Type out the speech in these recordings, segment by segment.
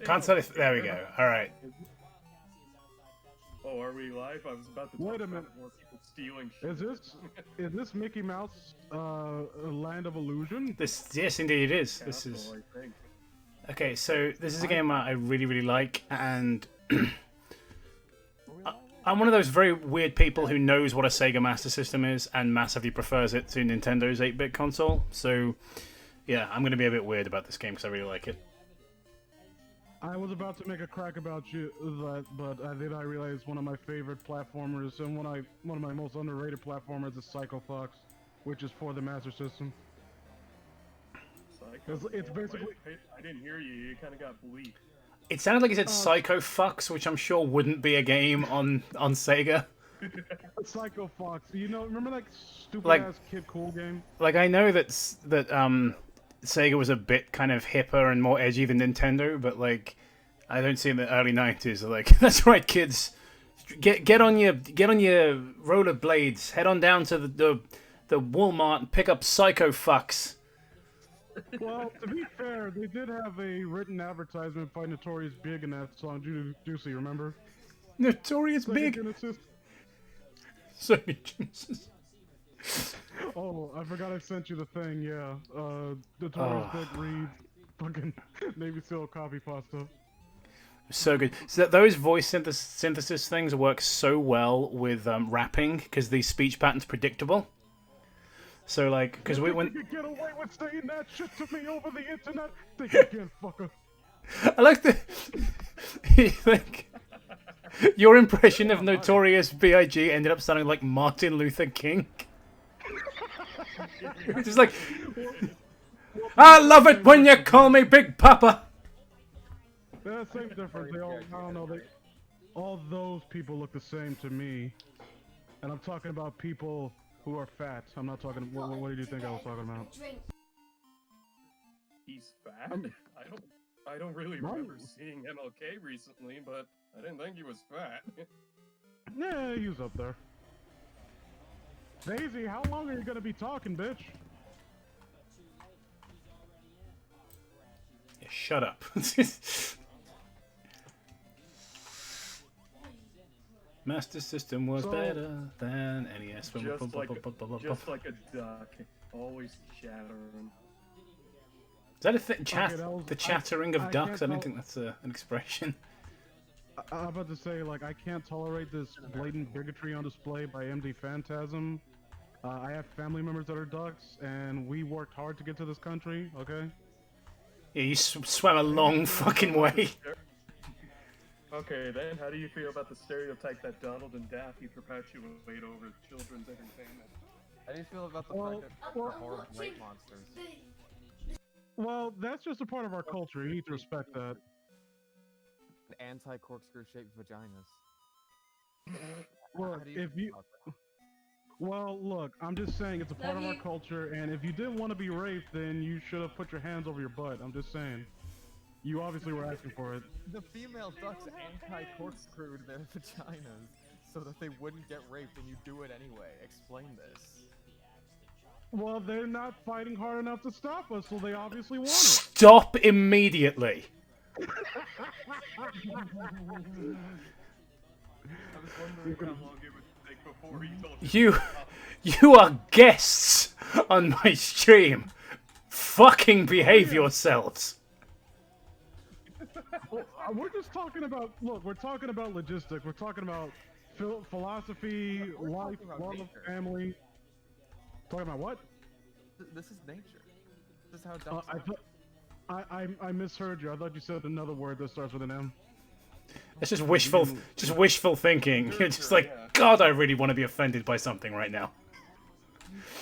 Can't tell if... There we go. All right. Oh, are we live? I was about to Wait talk a minute. about more people stealing shit. Is this Mickey Mouse Land of Illusion? Yes, indeed it is. This Castle, is... I think. Okay, so this is a game I really, really like, and I'm one of those very weird people who knows what a Sega Master System is and massively prefers it to Nintendo's 8-bit console. So, yeah, I'm going to be a bit weird about this game because I really like it. I was about to make a crack about that, but then I realized one of my favorite platformers and one of my most underrated platformers is Psycho Fox, which is for the Master System. It's basically... I didn't hear you. You kind of got bleeped. It sounded like you said Psycho Fox, which I'm sure wouldn't be a game on Sega. Psycho Fox. You know, remember that stupid Like- ass Kid Cool game? Like, I know that Sega was a bit kind of hipper and more edgy than Nintendo, but like, I don't see in the early 90s. Like, that's right, kids. Get on your rollerblades. Head on down to the Walmart and pick up Psycho Fox. Well, to be fair, they did have a written advertisement by Notorious Big in that song, Juicy, remember? Notorious Sega Big. Genesis. Sorry, Jesus. Oh, I forgot I sent you the thing, yeah. Notorious Big reads fucking Navy SEAL copy pasta. So good. So those voice synthesis things work so well with rapping because the speech pattern's predictable. So like, because They when can get away with saying that shit to me over the internet. They can, fucker. I like the you think your impression of Notorious B.I.G. ended up sounding like Martin Luther King. It's just like, I love it when you call me Big Papa. Yeah, same difference. They all, I don't know, all those people look the same to me. And I'm talking about people who are fat. I'm not talking, what did you think I was talking about? He's fat? I don't really remember seeing MLK recently, but I didn't think he was fat. Yeah, he was up there. Daisy, how long are you gonna be talking, bitch? Yeah, shut up. Master System was better than NES. Just like a duck, always chattering. Is that a thing? Okay, the chattering of ducks? I don't can't think that's an expression. I'm about to say, like, I can't tolerate this blatant bigotry on display by MD Phantasm. I have family members that are ducks, and we worked hard to get to this country, okay? Yeah, you swam a long fucking way. Okay, then, how do you feel about the stereotype that Donald and Daffy perpetuate over children's entertainment? How do you feel about the fact that they're horrible rape monsters? Well, that's just a part of our culture. You need to respect that. Anti-corkscrew shaped vaginas. Look, How do you if feel you... about that? Well, look, I'm just saying it's a part of our culture, and if you didn't want to be raped, then you should have put your hands over your butt. I'm just saying. You obviously were asking for it. The female ducks anti-corkscrewed their vaginas so that they wouldn't get raped, and you do it anyway. Explain this. Well, they're not fighting hard enough to stop us, so they obviously want it. Stop immediately. I was wondering how long it would take before he told You are guests on my stream. Fucking behave yourselves. Well, we're just talking about, look, we're talking about logistics. We're talking about philosophy, life, talking about love, nature. family. Talking about what? This is nature. This is how ducks are. I misheard you. I thought you said another word that starts with an M. It's just wishful thinking. You're just like, God, I really want to be offended by something right now.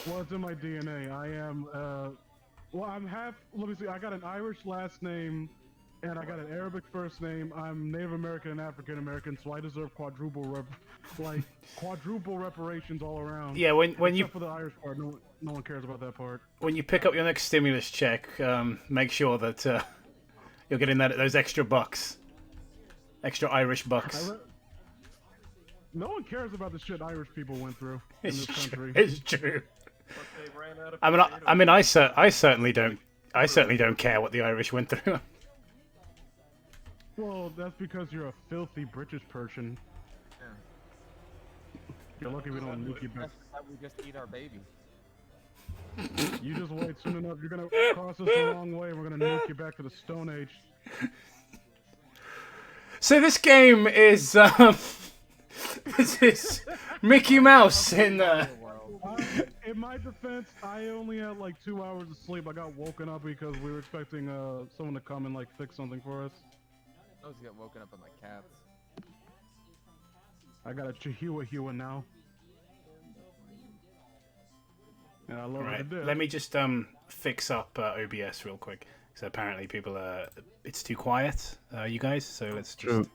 Well, it's in my DNA. I am, well, I'm half, let me see, I got an Irish last name, and I got an Arabic first name. I'm Native American and African American, so I deserve quadruple reparations all around. Yeah, when you Except for the Irish part, no one cares about that part. when you pick up your next stimulus check, make sure that you're getting those extra bucks, extra Irish bucks. No one cares about the shit Irish people went through in this country. It's true. But they ran out of I mean, I certainly don't care what the Irish went through. Well, that's because you're a filthy British person. Yeah. You're lucky we don't nuke you back. That's why we just eat our baby. You just wait soon enough. You're gonna cross us the wrong way. We're gonna nuke you back to the Stone Age. So this game is this is Mickey Mouse in In my defense, I only had like 2 hours of sleep. I got woken up because we were expecting someone to come and like fix something for us. I was get woken up by my cats. I got a Chihuahua now. Yeah, I love Right, what it did. let me just fix up OBS real quick, because apparently people it's too quiet, you guys. So let's just let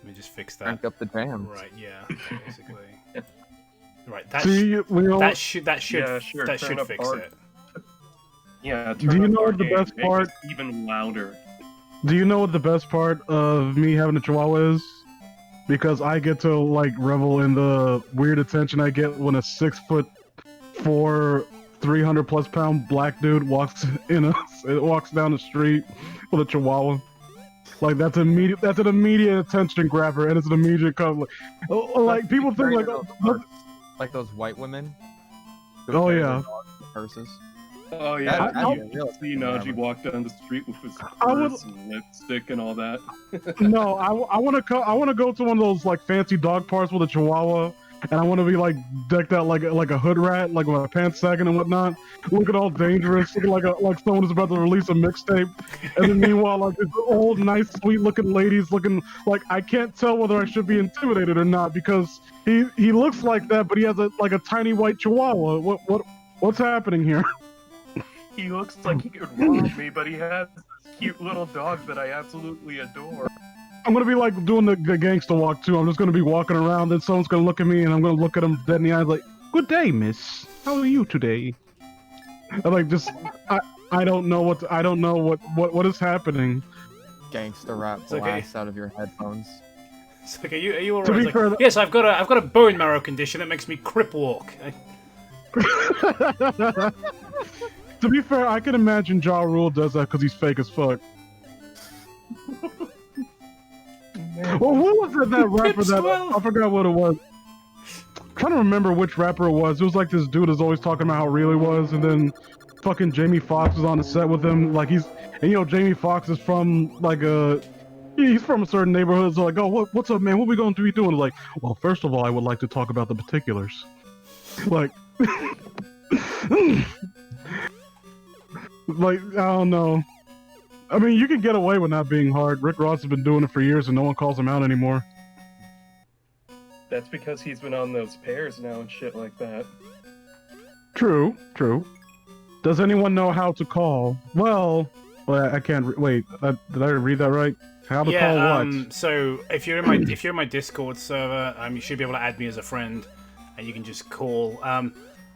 me just fix that. Crank up the jam. Right, yeah, basically. Right, that should fix it. Yeah. Do you know what the best part? Even louder. Do you know what the best part of me having a Chihuahua is? Because I get to like revel in the weird attention I get when a 6'4", 300+ black dude walks down the street with a Chihuahua. Like that's an immediate attention grabber, and it's an immediate cover. Like people think like those white women. Oh yeah. Purses. Oh yeah. You know, he walked down the street with his purse and lipstick and all that. No, I want to go to one of those like fancy dog parks with a Chihuahua, and I want to be like decked out like a hood rat, like with my pants sagging and whatnot, looking all dangerous, looking like someone is about to release a mixtape, and then meanwhile like this old nice sweet looking ladies looking like I can't tell whether I should be intimidated or not because he looks like that, but he has a tiny white Chihuahua. What's happening here? He looks like he could rob me, but he has this cute little dog that I absolutely adore. I'm gonna be like doing the gangster walk too. I'm just gonna be walking around, then someone's gonna look at me, and I'm gonna look at him dead in the eyes, like, "Good day, miss. How are you today?" And like, just I don't know what is happening. Gangster rap blasts out of your headphones. It's like, are you alright? Like, yes, I've got a bone marrow condition that makes me crip walk. To be fair, I can imagine Ja Rule does that because he's fake as fuck. Well, who was that rapper that I forgot what it was? I'm trying to remember which rapper it was. It was like this dude is always talking about how real he was, and then fucking Jamie Foxx was on the set with him. Like Jamie Foxx is from like he's from a certain neighborhood. So like, oh, what's up, man? What we going to be doing? Like, well, first of all, I would like to talk about the particulars. Like. Like, I don't know. I mean, you can get away with not being hard. Rick Ross has been doing it for years and no one calls him out anymore. That's because he's been on those pairs now and shit like that. True. Does anyone know how to call? Well, I can't. Wait, did I read that right? How to call what? So if you're in my Discord server, you should be able to add me as a friend, and you can just call. I'm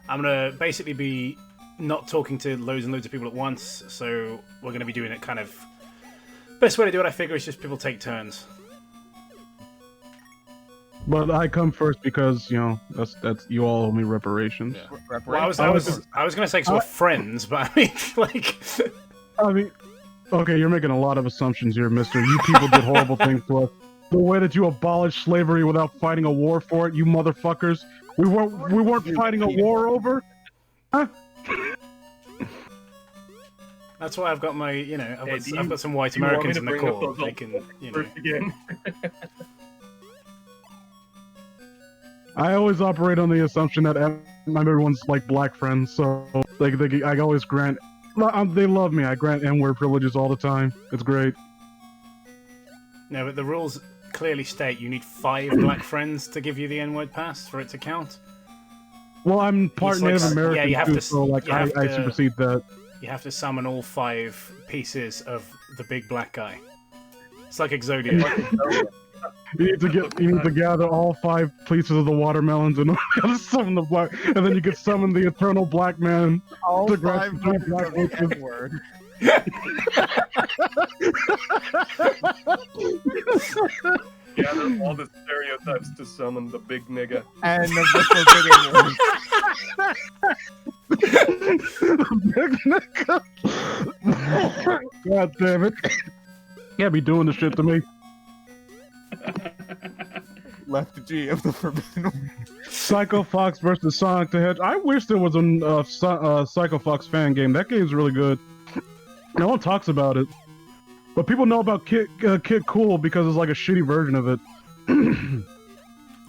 gonna basically be not talking to loads and loads of people at once, so we're going to be doing it kind of... Best way to do it, I figure, is just people take turns. But I come first because, you know, that's you all owe me reparations. Yeah. Well, I was going to say because we're friends, but I mean, like... okay, you're making a lot of assumptions here, mister. You people did horrible things to us. The way that you abolished slavery without fighting a war for it, you motherfuckers. We weren't fighting a war over... Huh? That's why I've got my, I've got some white Americans in the court. They can, I always operate on the assumption that everyone's like black friends, so I always grant. They love me. I grant N-word privileges all the time. It's great. No, but the rules clearly state you need 5 black friends to give you the N-word pass for it to count. Well, I'm part Native American, yeah, you have too, to, so I supersede that. You have to summon all 5 pieces of the big black guy. It's like Exodia. You need to gather all 5 pieces of the watermelons in order to summon the black, and then you can summon the eternal black man. All to 5 black word. Gather all the stereotypes to summon the big nigga. And the big nigga. God damn it. Yeah, be doing the shit to me. Left G of the Forbidden. Psycho Fox versus Sonic the Hedgehog. I wish there was a Psycho Fox fan game. That game's really good. No one talks about it, but people know about Kid Cool because it's like a shitty version of it.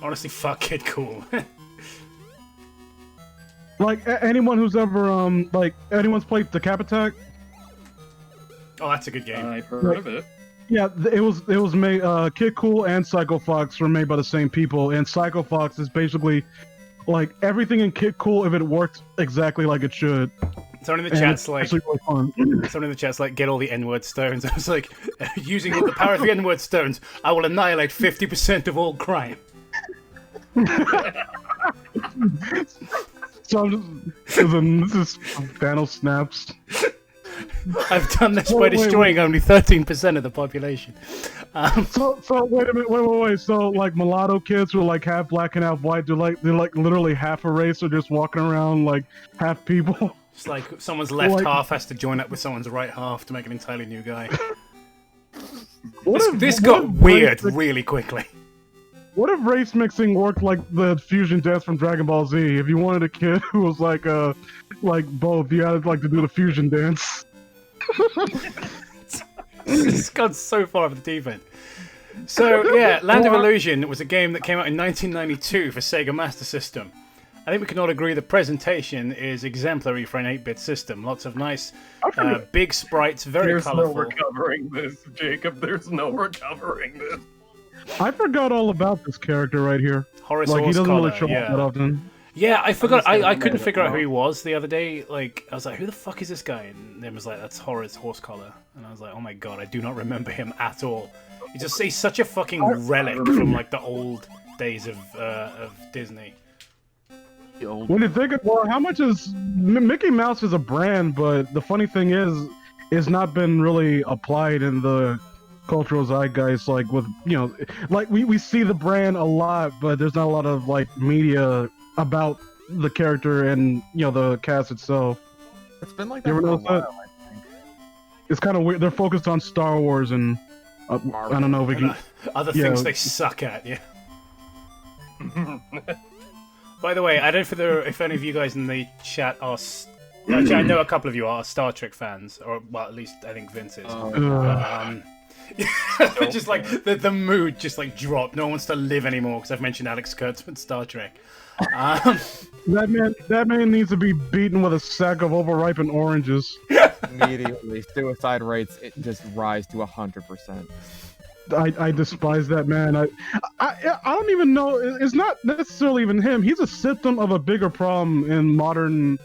Honestly, fuck Kid Cool. Like anyone who's ever anyone's played the Cap Attack. Oh, that's a good game. I've heard of it. Yeah, it was made. Kid Cool and Psycho Fox were made by the same people, and Psycho Fox is basically like everything in Kid Cool if it worked exactly like it should. Someone in the chat's like, really fun. someone in the chat's like, get all the N-word stones. I was like, using the power of the N-word stones, I will annihilate 50% of all crime. So I'm just, this is Thanos snaps. I've done this by destroying only 13% of the population. So wait a minute, wait. So like mulatto kids who are like half black and half white, they're like literally half a race, or just walking around like half people. It's like someone's left half has to join up with someone's right half to make an entirely new guy. This got weird really quickly. What if race mixing worked like the fusion dance from Dragon Ball Z? If you wanted a kid who was like both, you had like to do the fusion dance. It's gone so far off the deep end. So yeah, Land of Illusion was a game that came out in 1992 for Sega Master System. I think we can all agree the presentation is exemplary for an 8-bit system. Lots of nice, big sprites, very colourful. There's no recovering this, Jacob. There's no recovering this. I forgot all about this character right here. Horace Like he doesn't Horsecollar, really show up that often. Yeah, I forgot. I couldn't figure out who he was the other day. Like, I was like, who the fuck is this guy? And then was like, that's Horace Horsecollar. And I was like, oh my god, I do not remember him at all. He's such a fucking relic from like the old days of Disney. When you think of, well, how much is Mickey Mouse is a brand, but the funny thing is, it's not been really applied in the cultural zeitgeist. Like with like we see the brand a lot, but there's not a lot of like media about the character and the cast itself. It's been like that for a while, I think. It's kind of weird. They're focused on Star Wars and I don't know if we can other things they suck at. Yeah. By the way, I don't know if any of you guys in the chat are. Actually, I know a couple of you are Star Trek fans, or well, at least I think Vince is. Just like the mood just like dropped. No one wants to live anymore because I've mentioned Alex Kurtzman's Star Trek. That man needs to be beaten with a sack of overripened oranges. Immediately, suicide rates just rise to 100%. I despise that man. I don't even know. It's not necessarily even him. He's a symptom of a bigger problem in modern.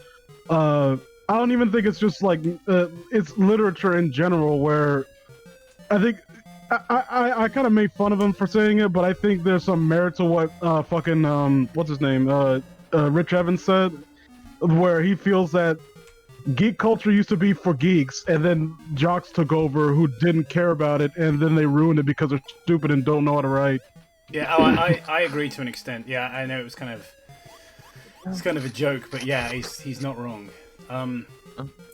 I don't even think it's just like it's literature in general where I think I kind of made fun of him for saying it, but I think there's some merit to what what's his name Rich Evans said, where he feels that geek culture used to be for geeks, and then jocks took over who didn't care about it, and then they ruined it because they're stupid and don't know how to write. Yeah, I agree to an extent. Yeah, I know it's kind of a joke, but yeah, he's not wrong.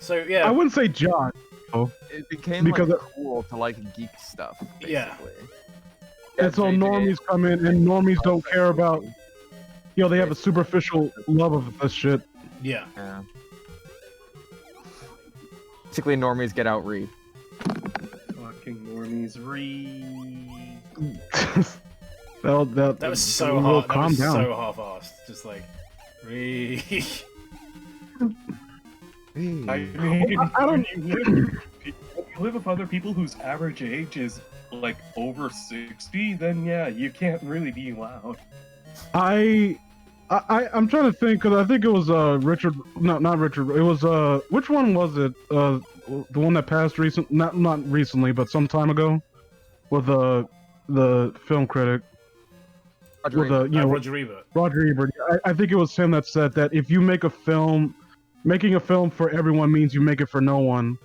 So yeah, I wouldn't say jock. It became because like cool to like geek stuff. Basically. Yeah. And so normies come in, and normies don't care about. They have a superficial love of this shit. Yeah. Basically, normies get out read. Fucking normies read. that was so hard. That was so half-assed. Just like read. I mean, when you live with other people whose average age is like over 60, then yeah, you can't really be loud. I'm trying to think, because I think it was Richard. No, not Richard. It was which one was it? The one that passed not recently, but some time ago, with the film critic. Roger Ebert. Roger Ebert. I think it was him that said that if you make a film, making a film for everyone means you make it for no one.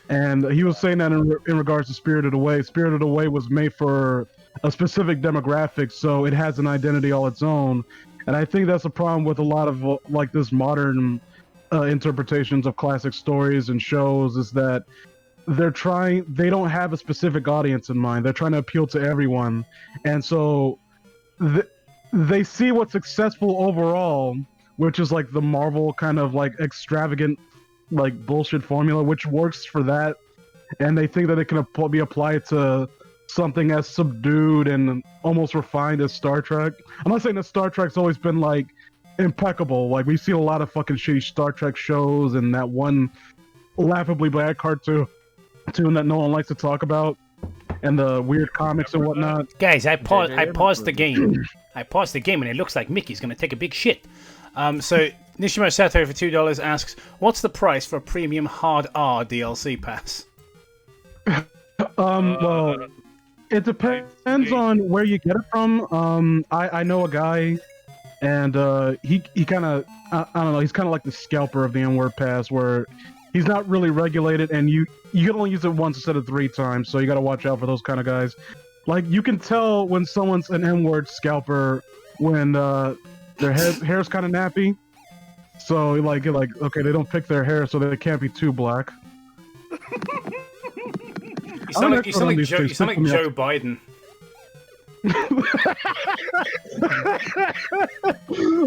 And he was saying that in regards to Spirited Away. Spirited Away was made for a specific demographic, so it has an identity all its own. And I think that's a problem with a lot of like this modern interpretations of classic stories and shows, is that they don't have a specific audience in mind. They're trying to appeal to everyone, and so they see what's successful overall, which is like the Marvel kind of like extravagant like bullshit formula, which works for that, and they think that it can be applied to something as subdued and almost refined as Star Trek. I'm not saying that Star Trek's always been like impeccable. Like we've seen a lot of fucking shitty Star Trek shows and that one laughably bad cartoon that no one likes to talk about, and the weird comics and whatnot. Guys, I paused the game. I paused the game, and it looks like Mickey's gonna take a big shit. So Nishimo Sato for $2 asks, "What's the price for a premium Hard R DLC pass?" Well, it depends on where you get it from. I know a guy, and he kind of I don't know. He's kind of like the scalper of the N-word pass, where he's not really regulated, and you can only use it once instead of 3 times. So you got to watch out for those kind of guys. Like you can tell when someone's an N-word scalper when their hair's kind of nappy. So like okay, they don't pick their hair, so they can't be too black. You sound like Joe Biden.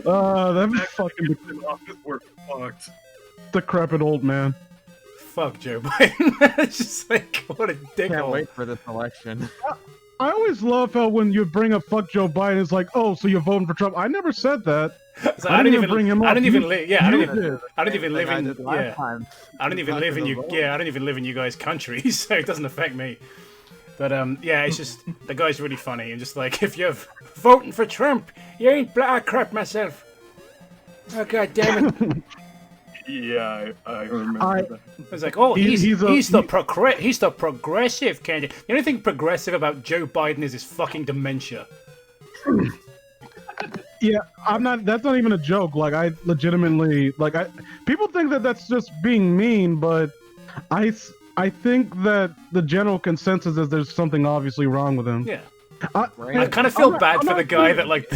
That fucking office we're fucked. decrepit old man. Fuck Joe Biden. It's just like, what a dickhole. Can't wait for this election. I always love how when you bring up fuck Joe Biden, it's like, oh, so you're voting for Trump. I never said that. So I didn't even bring him up. I don't even live. Yeah, I don't did. even live in. Yeah, I don't even live in you. Yeah, I don't even live in you guys' country, so it doesn't affect me. But yeah, it's just the guy's really funny and just like, if you're voting for Trump, you ain't black. Crap myself. Oh god damn it. Yeah, I remember that. It's like, oh, he's the progressive candidate. The only thing progressive about Joe Biden is his fucking dementia. Yeah, that's not even a joke. Like, I legitimately, like, people think that that's just being mean, but I think that the general consensus is there's something obviously wrong with him. Yeah. Right. I kind of feel bad for the guy that, like,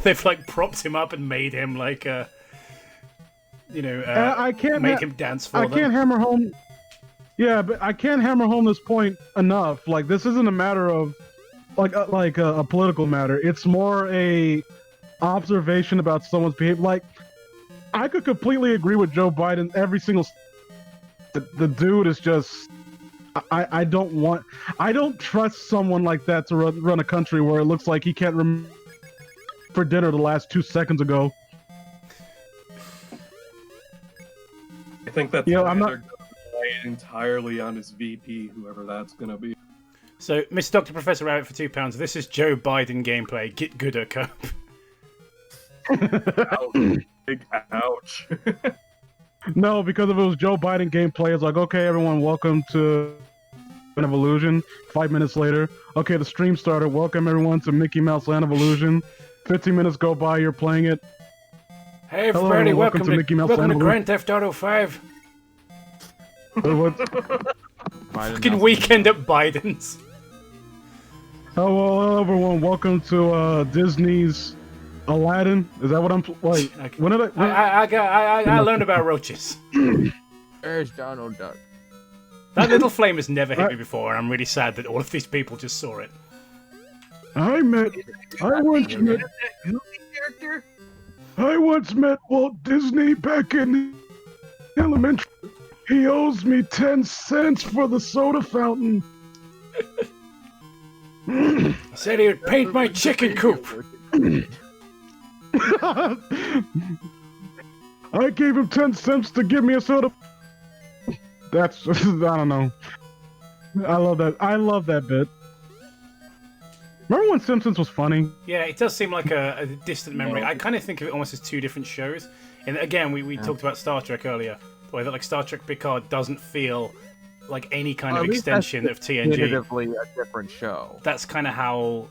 they've, like, propped him up and made him, like, I can't make him dance for them. Can't hammer home. Yeah, but I can't hammer home this point enough. Like, this isn't a matter of like a political matter. It's more a observation about someone's behavior. Like, I could completely agree with Joe Biden. Every single the dude is just. I don't trust someone like that to run a country where it looks like he can't remember for dinner the last 2 seconds ago. I think that's I'm not entirely on his VP, whoever that's gonna be. So, Mr. Dr. Professor Rabbit for £2. This is Joe Biden gameplay. Get gooder, Cobe. Ouch. Big ouch. No, because if it was Joe Biden gameplay, it's like, okay, everyone, welcome to Land of Illusion. 5 minutes later, okay, the stream started. Welcome everyone to Mickey Mouse Land of Illusion. 15 minutes go by, you're playing it. Hey everybody, hello, welcome to Mickey Mouse welcome Land to of Grand Theft Auto 5. Fucking Biden weekend at Biden's. Hello, everyone, welcome to Disney's Aladdin. Is that what I'm like? Okay. When did I learned about roaches. There's Donald Duck. That little flame has never hit me before, and I'm really sad that all of these people just saw it. I once met Walt Disney back in elementary. He owes me 10 cents for the soda fountain. Said he would paint my chicken coop. I gave him 10 cents to give me a soda. That's, I don't know. I love that bit. Remember when Simpsons was funny? Yeah, it does seem like a distant memory. I kind of think of it almost as two different shows. And again, we talked about Star Trek earlier. The way that like Star Trek Picard doesn't feel like any kind of extension of TNG. Definitively a different show. That's kind of how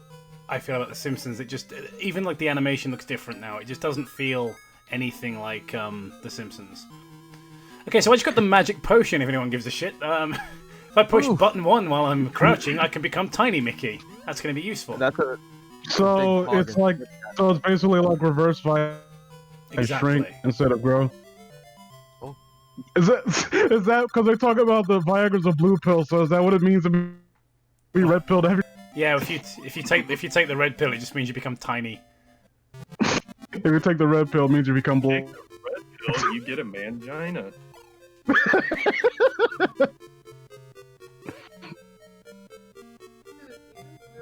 I feel about The Simpsons. It just, even like the animation looks different now. It just doesn't feel anything like The Simpsons. Okay, so I just got the magic potion, if anyone gives a shit. If I push button 1 while I'm crouching, I can become Tiny Mickey. That's going to be useful. So it's basically like reverse fire. Exactly. Shrink instead of grow. Is that because they talk about the Viagra's a blue pill? So is that what it means to be red pilled every? Yeah, if you take the red pill, it just means you become tiny. If you take the red pill, it means you become blue. Take the red pill, you get a mangina.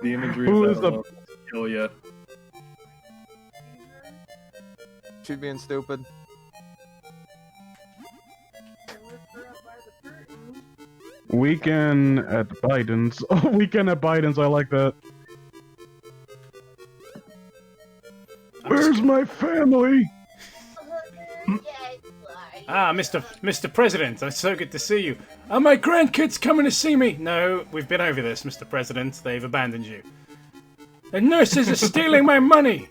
The imagery Who of is that the- alone will kill ya. She being stupid. Weekend at Biden's. Oh, weekend at Biden's. I like that. Where's my family? Ah, Mr. President, it's so good to see you. Are my grandkids coming to see me? No, we've been over this, Mr. President. They've abandoned you. The nurses are stealing my money.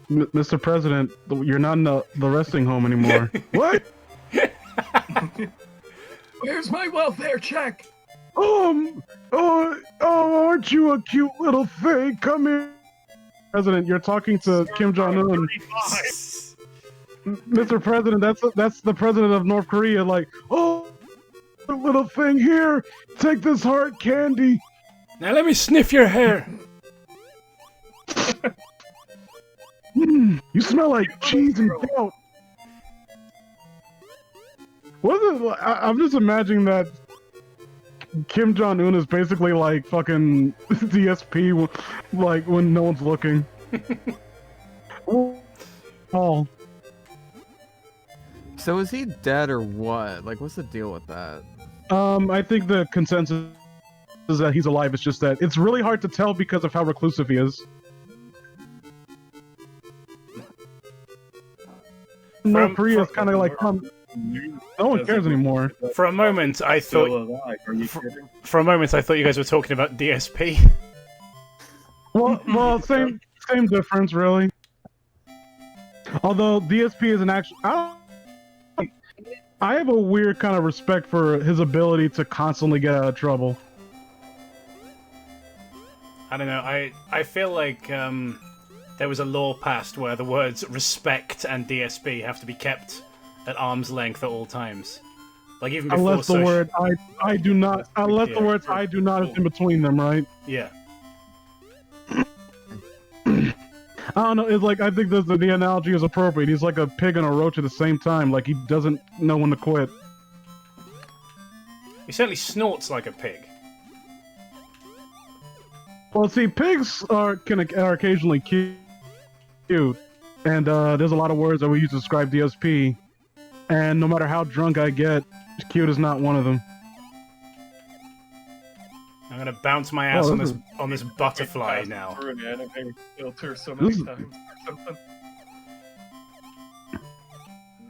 Mr. President, you're not in the resting home anymore. What? Where's my welfare check? Aren't you a cute little thing? Come here. President, you're talking to Kim Jong-un. Mr. President, that's the president of North Korea. Like, oh, little thing here, take this hard candy. Now let me sniff your hair. You smell like cheese and goat. What is it? I'm just imagining that Kim Jong-un is basically like fucking DSP, like when no one's looking. Oh. So is he dead or what? Like, what's the deal with that? I think the consensus is that he's alive. It's just that it's really hard to tell because of how reclusive he is. North Korea is kind of like, no one cares anymore. For a moment, I Still thought. alive. Are you kidding? For a moment, I thought you guys were talking about DSP. Well, same difference, really. Although DSP is an actual, I have a weird kind of respect for his ability to constantly get out of trouble. I don't know. I feel like there was a law passed where the words respect and DSP have to be kept at arm's length at all times. Like even before Unless the word I do not, unless the words I do not is in between them, right? Yeah. I don't know. It's like I think the analogy is appropriate. He's like a pig and a roach at the same time. Like he doesn't know when to quit. He certainly snorts like a pig. Well, see, pigs are occasionally cute, and there's a lot of words that we use to describe DSP. And no matter how drunk I get, cute is not one of them. I'm gonna bounce my ass on this butterfly now. Through an anime filter so many times or something.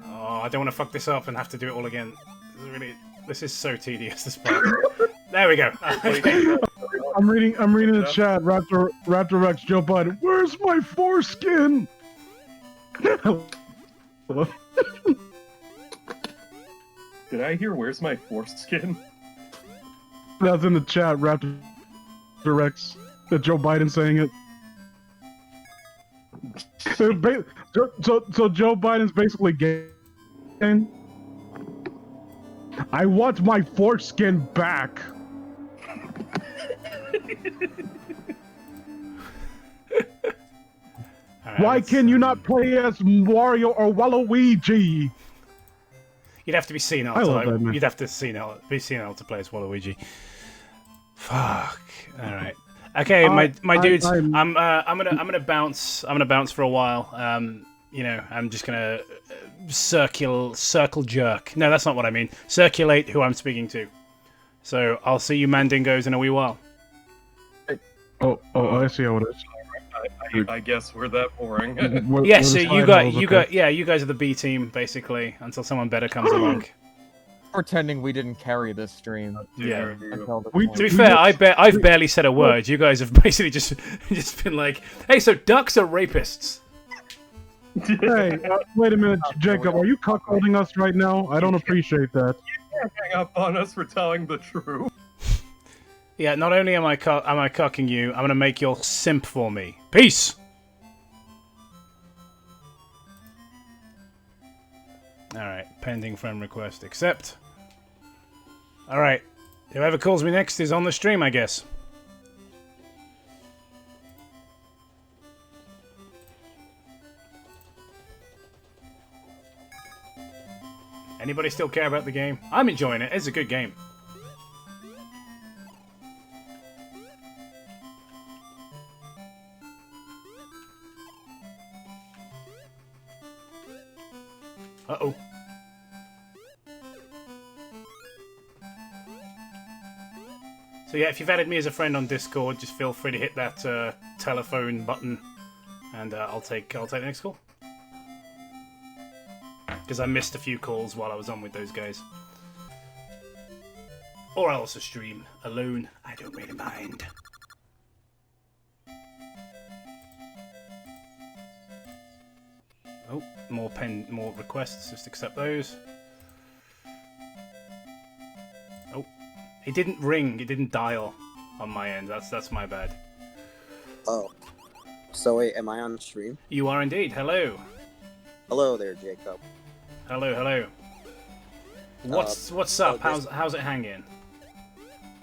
Oh, I don't want to fuck this up and have to do it all again. This is so tedious. This part. There we go. I'm reading the chat. Raptor Rex, Joe Biden. Where's my foreskin? Hello. Did I hear where's my foreskin? That's in the chat. Raptor Rex. That Joe Biden saying it. So Joe Biden's basically gay. I want my foreskin back. Why can you not play as Wario or Waluigi? You'd have to be senile. I love that, man. You'd have to be senile to play as Waluigi. Fuck. All right. Okay, my dudes. I'm gonna bounce. I'm gonna bounce for a while. You know, I'm just gonna circle jerk. No, that's not what I mean. Circulate who I'm speaking to. So I'll see you mandingos in a wee while. Oh, I see how it is. I guess we're that boring. Yeah, so you guys are the B team basically until someone better comes along. Pretending we didn't carry this stream. Yeah. Until this We- point. To be fair, I've barely said a word. You guys have basically just been like, "Hey, so ducks are rapists." Hey, wait a minute, Jacob. Are you cuckolding us right now? I don't appreciate that. Hang up on us for telling the truth. Yeah, not only am I cucking you, I'm gonna make your simp for me. Peace. Alright, pending friend request. Accept. Alright. Whoever calls me next is on the stream, I guess. Anybody still care about the game? I'm enjoying it. It's a good game. Uh-oh. So yeah, if you've added me as a friend on Discord, just feel free to hit that telephone button, and I'll take the next call. Because I missed a few calls while I was on with those guys. Or I'll also stream alone. I don't really mind. Oh, more requests. Just accept those. Oh, it didn't ring. It didn't dial on my end. That's my bad. Oh, so wait, am I on stream? You are indeed. Hello. Hello there, Jacob. Hello, hello. What's up? How's it hanging?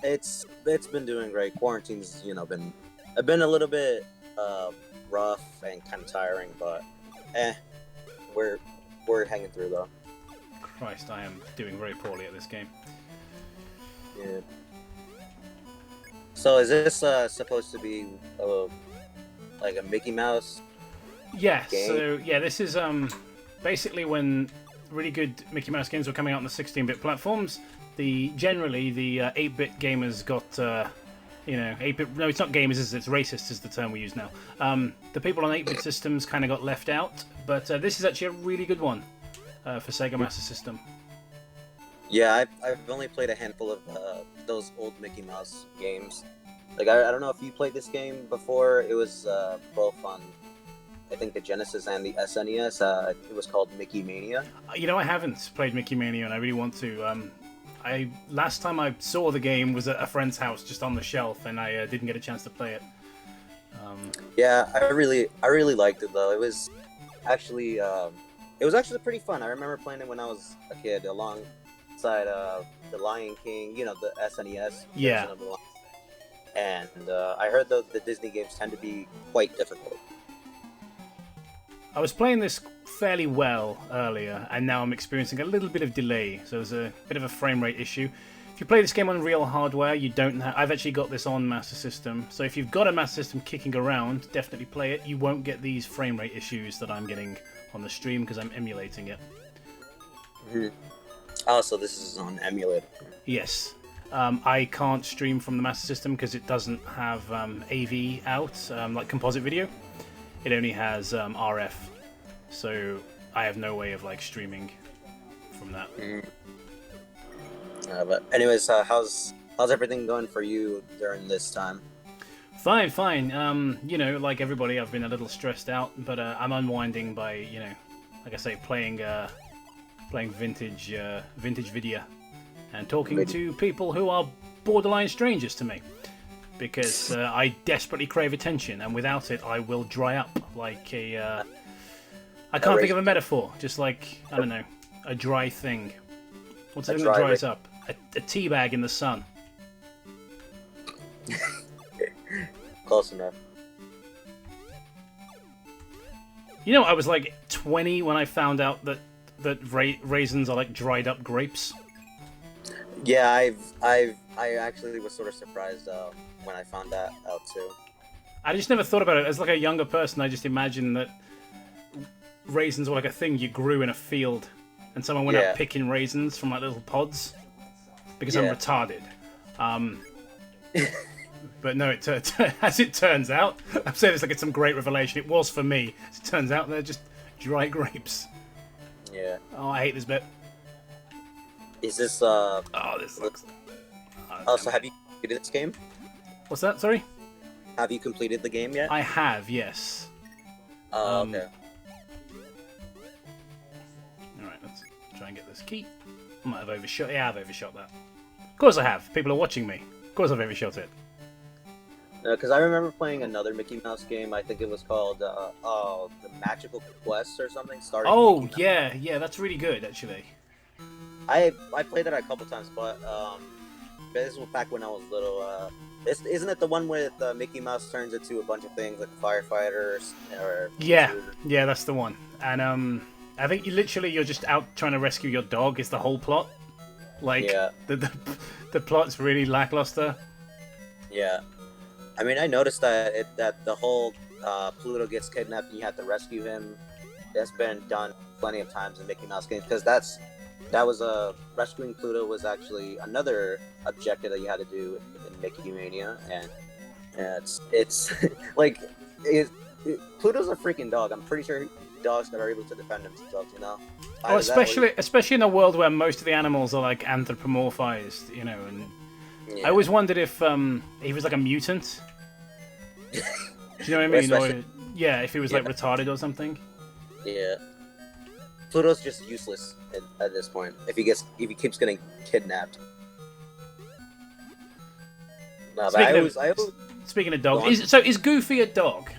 It's been doing great. Quarantine's been a little bit rough and kind of tiring, but we're hanging through though. Christ, I am doing very poorly at this game. Yeah. So is this supposed to be like a Mickey Mouse? Yes. game? So yeah, this is basically when really good Mickey Mouse games were coming out on the 16-bit platforms. Generally the 8-bit gamers got 8-bit. No, it's not gamers. It's racist is the term we use now. The people on 8-bit systems kind of got left out, but this is actually a really good one for Sega Master System. Yeah, I've only played a handful of those old Mickey Mouse games. Like I don't know if you played this game before. It was both on, I think, the Genesis and the SNES. It was called Mickey Mania. I haven't played Mickey Mania, and I really want to. Last time I saw the game was at a friend's house, just on the shelf, and I didn't get a chance to play it. Yeah, I really liked it though. It was actually pretty fun. I remember playing it when I was a kid, alongside the Lion King, the SNES Yeah. version of the Lion King. And I heard the Disney games tend to be quite difficult. I was playing this fairly well earlier, and now I'm experiencing a little bit of delay, so there's a bit of a frame rate issue. If you play this game on real hardware, you don't have... I've actually got this on Master System, so if you've got a Master System kicking around, definitely play it. You won't get these frame rate issues that I'm getting on the stream, because I'm emulating it. Mm-hmm. Oh, so this is on emulator. Yes. I can't stream from the Master System because it doesn't have AV out, like composite video. It only has RF, so I have no way of streaming from that. Mm-hmm. But anyways, how's everything going for you during this time? Fine. Like everybody, I've been a little stressed out, but I'm unwinding by, like I say, playing vintage Vidya, and talking to people who are borderline strangers to me, because I desperately crave attention, and without it, I will dry up like a. I can't think of a metaphor. Just like, I don't know, a dry thing. What's the thing that dries up? A tea bag in the sun. Close enough. I was like 20 when I found out that raisins are like dried up grapes. Yeah, I actually was sort of surprised when I found that out too. I just never thought about it as like a younger person. I just imagined that raisins were like a thing you grew in a field, and someone went out picking raisins from like little pods. Because I'm retarded. But no, as it turns out, I'm saying this like it's some great revelation. It was for me. As it turns out, they're just dry grapes. Yeah. Oh, I hate this bit. Is this Oh, this looks... so have you completed this game? What's that? Sorry? Have you completed the game yet? I have, yes. Okay. Alright, let's try and get this key. I might have overshot. Yeah, I've overshot that. Of course I have. People are watching me. Of course I've overshot it. Because I remember playing another Mickey Mouse game. I think it was called the Magical Quest or something. Starring Oh Mickey Mouse. yeah, that's really good actually. I played that a couple times, but this was back when I was little. Isn't it the one with Mickey Mouse turns into a bunch of things like firefighters or? Yeah, that's the one. And I think you're just out trying to rescue your dog. Is the whole plot? Like Yeah. the plot's really lackluster. Yeah. I mean, I noticed that that the whole Pluto gets kidnapped and you have to rescue him. That's been done plenty of times in Mickey Mouse games because that was rescuing Pluto was actually another objective that you had to do in Mickey Mania, and it's like Pluto's a freaking dog. I'm pretty sure dogs that are able to defend themselves. You know. Oh, especially in a world where most of the animals are like anthropomorphized, you know, and Yeah. I always wondered if he was like a mutant. Do you know what I mean? Especially- Yeah, if he was like Yeah. retarded or something. Yeah. Pluto's just useless at this point. If he keeps getting kidnapped. No, but I always Speaking of Go dogs, on. is Goofy a dog?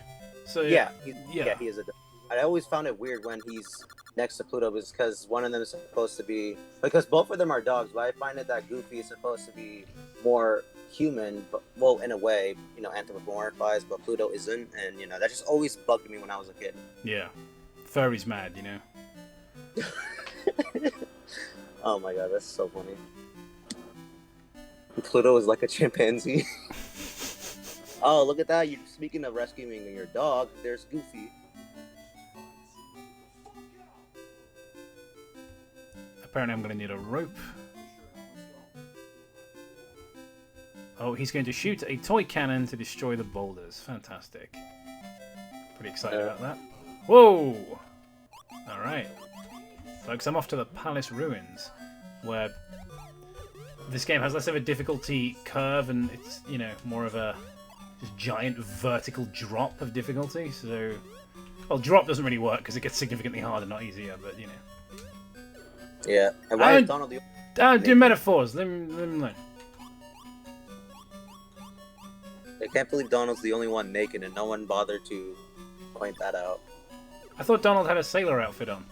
So yeah, yeah. he is a dog. I always found it weird when he's next to Pluto because one of them is supposed to be because both of them are dogs, but I find it that Goofy is supposed to be more human, but well, in a way, you know, anthropomorphized, but Pluto isn't, and you know that just always bugged me when I was a kid. Yeah. Furry's mad, you know. Oh my god, that's so funny. Pluto is like a chimpanzee. Oh, look at that! Speaking of rescuing your dog, there's Goofy. Apparently I'm going to need a rope. Oh, he's going to shoot a toy cannon to destroy the boulders. Fantastic. Pretty excited about that. Whoa! Alright. Folks, I'm off to the Palace Ruins, where this game has less of a difficulty curve and it's, you know, more of a just giant vertical drop of difficulty. So, well, drop doesn't really work because it gets significantly harder, not easier, but, you know. Yeah, and why is Donald the Do metaphors. Let me learn. I can't believe Donald's the only one naked and no one bothered to point that out. I thought Donald had a sailor outfit on.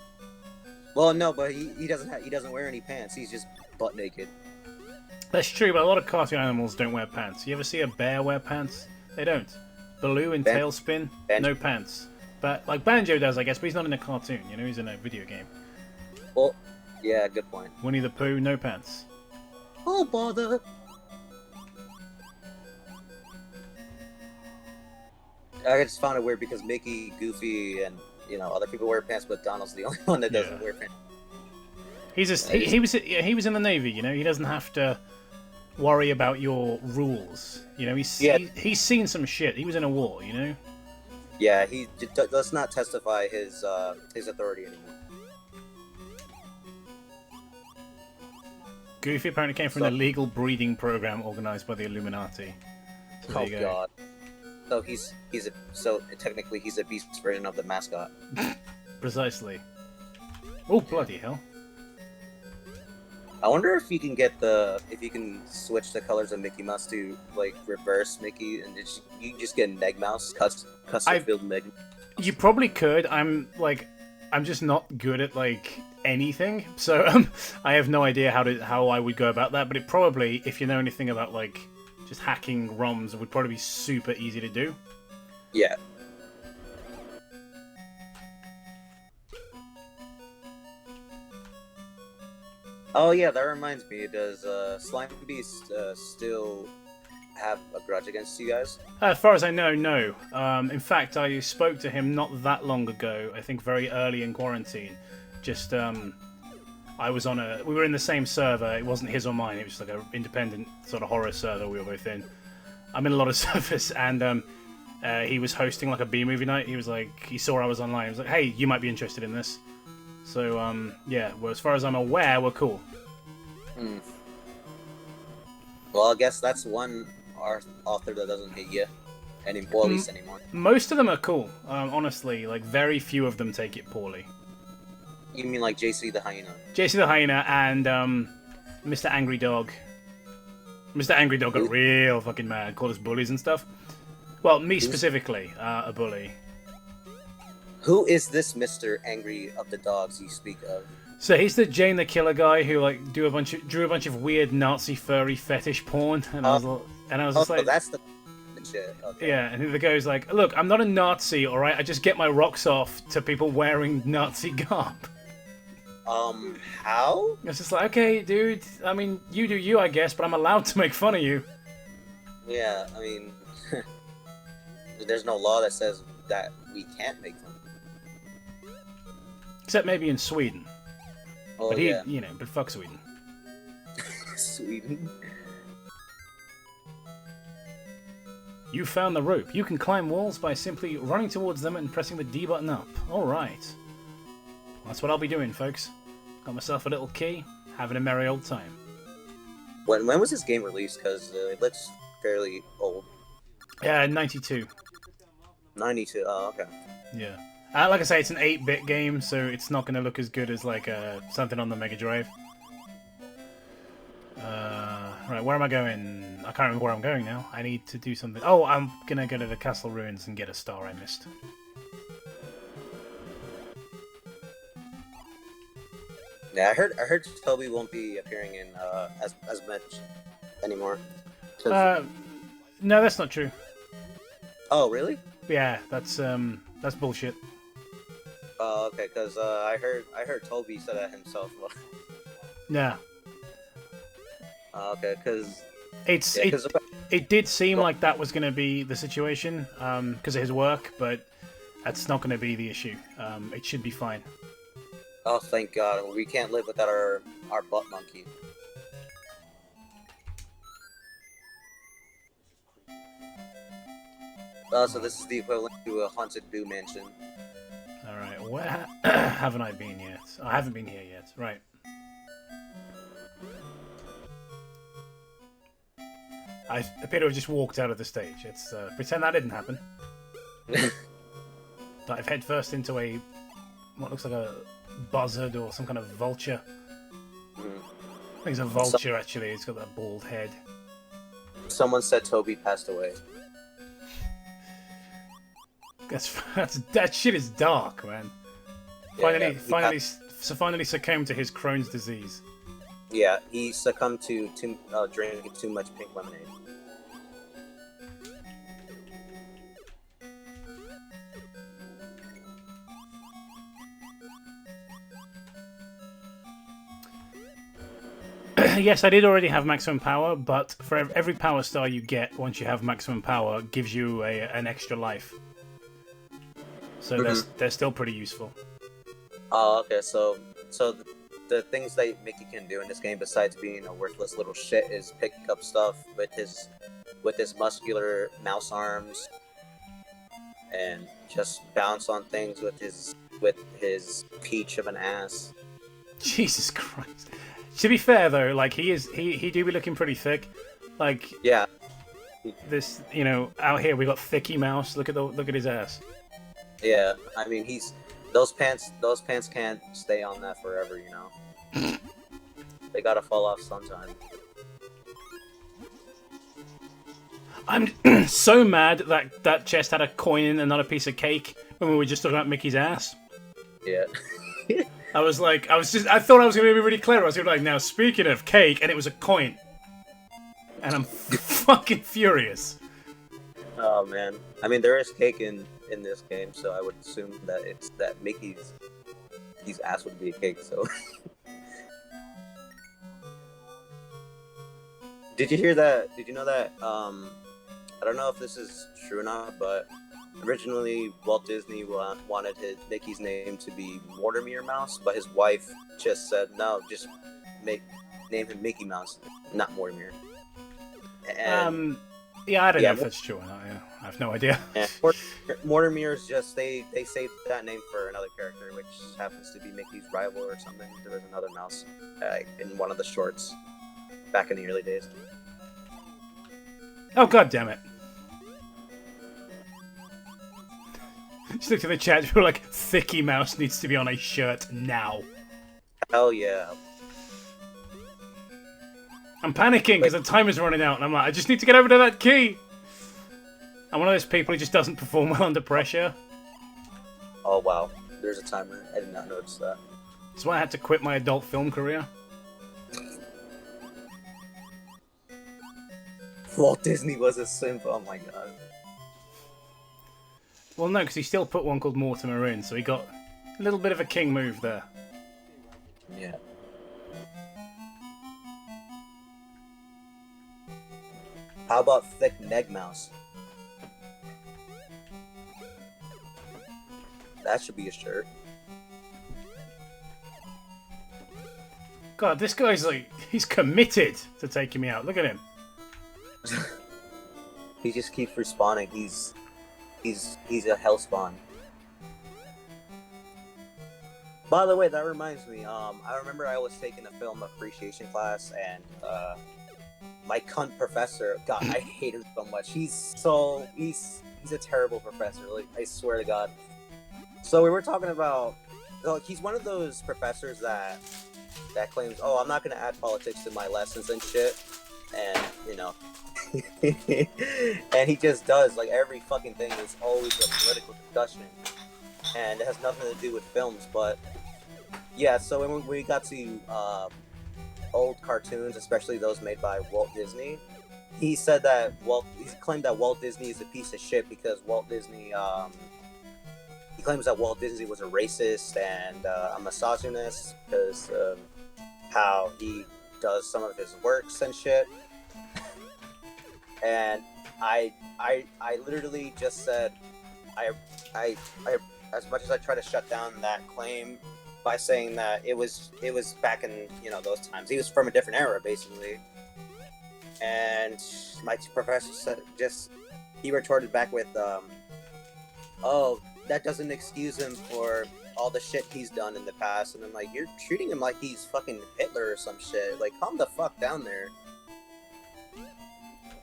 Well, no, but he doesn't wear any pants. He's just butt naked. That's true, but a lot of cartoon animals don't wear pants. You ever see a bear wear pants? They don't. Baloo in Tailspin, no pants. But like Banjo does, I guess, but he's not in a cartoon. You know, he's in a video game. Well, yeah, good point. Winnie the Pooh, no pants. Oh bother! I just found it weird because Mickey, Goofy, and you know other people wear pants, but Donald's the only one that doesn't wear pants. He's just he was in the Navy. You know, he doesn't have to worry about your rules. You know, he's seen some shit. He was in a war. You know. Yeah, he does not testify his authority anymore. Goofy apparently came from an illegal breeding program organized by the Illuminati. So Oh god. So technically he's a beast version of the mascot. Precisely. Oh bloody hell! I wonder if you can switch the colors of Mickey Mouse to like reverse Mickey, and you just get Meg Mouse custom build Meg. You probably could. I'm just not good at like anything, so I have no idea how I would go about that. But it probably, if you know anything about like just hacking ROMs, it would probably be super easy to do. Yeah. Oh yeah, that reminds me. Does Slime Beast still have a grudge against you guys? As far as I know, no. In fact, I spoke to him not that long ago. I think very early in quarantine. Just we were in the same server. It wasn't his or mine. It was like an independent sort of horror server we were both in. I'm in a lot of servers, and he was hosting like a B-movie night. He was like, he saw I was online. He was like, "Hey, you might be interested in this." So yeah. Well, as far as I'm aware, we're cool. Hmm. Well, I guess that's one author that doesn't hate you anymore, at least anymore. Most of them are cool. Honestly, like very few of them take it poorly. You mean like JC the Hyena? JC the Hyena and Mr. Angry Dog. Mr. Angry Dog got real fucking mad, called us bullies and stuff. Well, me specifically, a bully. Who is this Mr. Angry of the Dogs you speak of? So he's the Jane the Killer guy who like drew a bunch of weird Nazi furry fetish porn, and I was just like, that's the shit. Okay. yeah. And the guy's like, look, I'm not a Nazi, all right. I just get my rocks off to people wearing Nazi garb. How? It's just like, okay, dude. I mean, you do you, I guess, but I'm allowed to make fun of you. Yeah, I mean, there's no law that says that we can't make fun. Except maybe in Sweden. Oh, But he, yeah. but fuck Sweden. Sweden. You found the rope. You can climb walls by simply running towards them and pressing the D button up. Alright. That's what I'll be doing, folks. Got myself a little key, having a merry old time. When was this game released? Because it looks fairly old. Yeah, 92. 92. Oh, okay. Yeah. Like I say, it's an 8-bit game, so it's not going to look as good as like something on the Mega Drive. Right, where am I going? I can't remember where I'm going now. I need to do something. Oh, I'm going to go to the Castle Ruins and get a star I missed. Yeah, I heard Toby won't be appearing in as much anymore. No, that's not true. Oh, really? Yeah, that's bullshit. Oh, okay. Because I heard Toby said that himself. Yeah. Okay, because it did seem like that was going to be the situation because of his work, but that's not going to be the issue. It should be fine. Oh, thank God. We can't live without our butt monkey. So this is the equivalent to a haunted Boo mansion. Alright, where haven't I been yet? I haven't been here yet. Right. I appear to have just walked out of the stage. Let's pretend that didn't happen. Dive headfirst into what looks like a buzzard or some kind of vulture. I think it's a vulture, actually. It's got that bald head. Someone said Toby passed away. That shit is dark, man. Yeah, Finally succumbed to his Crohn's disease. Yeah, he succumbed to drinking too much pink lemonade. Yes, I did already have maximum power, but for every power star you get once you have maximum power gives you an extra life. So they're still pretty useful. Oh, okay. So the things that Mickey can do in this game, besides being a worthless little shit, is pick up stuff with his muscular mouse arms, and just bounce on things with his peach of an ass. Jesus Christ. To be fair though, like he do be looking pretty thick. Like yeah, this out here we got Thiccey Mouse. Look at his ass. Yeah, I mean those pants can't stay on that forever, They gotta fall off sometime. I'm so mad that chest had a coin in and not a piece of cake when we were just talking about Mickey's ass. Yeah. I thought I was going to be really clever. I was going to be like, now speaking of cake, and it was a coin. And I'm fucking furious. Oh man. I mean there is cake in this game, so I would assume that Mickey's ass would be a cake, so Did you hear that? Did you know that I don't know if this is true or not, but originally Walt Disney wanted Mickey's name to be Mortimer Mouse, but his wife just said no, just name him Mickey Mouse, not Mortimer. And yeah, I don't know if that's true or not. Yeah. I have no idea. Yeah, Mortimer's just they saved that name for another character, which happens to be Mickey's rival or something. There was another mouse in one of the shorts back in the early days. Oh god damn it! Just looked at the chat. People were like, "Thiccey Mouse needs to be on a shirt now." Hell yeah! I'm panicking because the time is running out, and I'm like, I just need to get over to that key. I'm one of those people who just doesn't perform well under pressure. Oh wow, there's a timer. I did not notice that. That's why I had to quit my adult film career. Walt Disney was a simp. Oh my god. Well, no, because he still put one called Mortimer in, so he got a little bit of a king move there. Yeah. How about thick neg mouse? That should be a shirt. God, this guy's like, he's committed to taking me out. Look at him. He just keeps respawning. He's a hellspawn. By the way, that reminds me. I remember I was taking a film appreciation class, and my cunt professor. God, I hate him so much. He's a terrible professor. Like, I swear to God. So we were talking about. He's one of those professors that claims, "Oh, I'm not going to add politics to my lessons and shit," and you know. And he just does, like, every fucking thing is always a political discussion, and it has nothing to do with films. But yeah, so when we got to old cartoons, especially those made by Walt Disney, he said that he claimed that Walt Disney is a piece of shit because Walt Disney he claims that Walt Disney was a racist and a misogynist because of how he does some of his works and shit. And I literally just said, I as much as I try to shut down that claim by saying that it was back in, you know, those times. He was from a different era, basically. And my professor said, he retorted back with, "Oh, that doesn't excuse him for all the shit he's done in the past." And I'm like, you're treating him like he's fucking Hitler or some shit. Like, calm the fuck down there.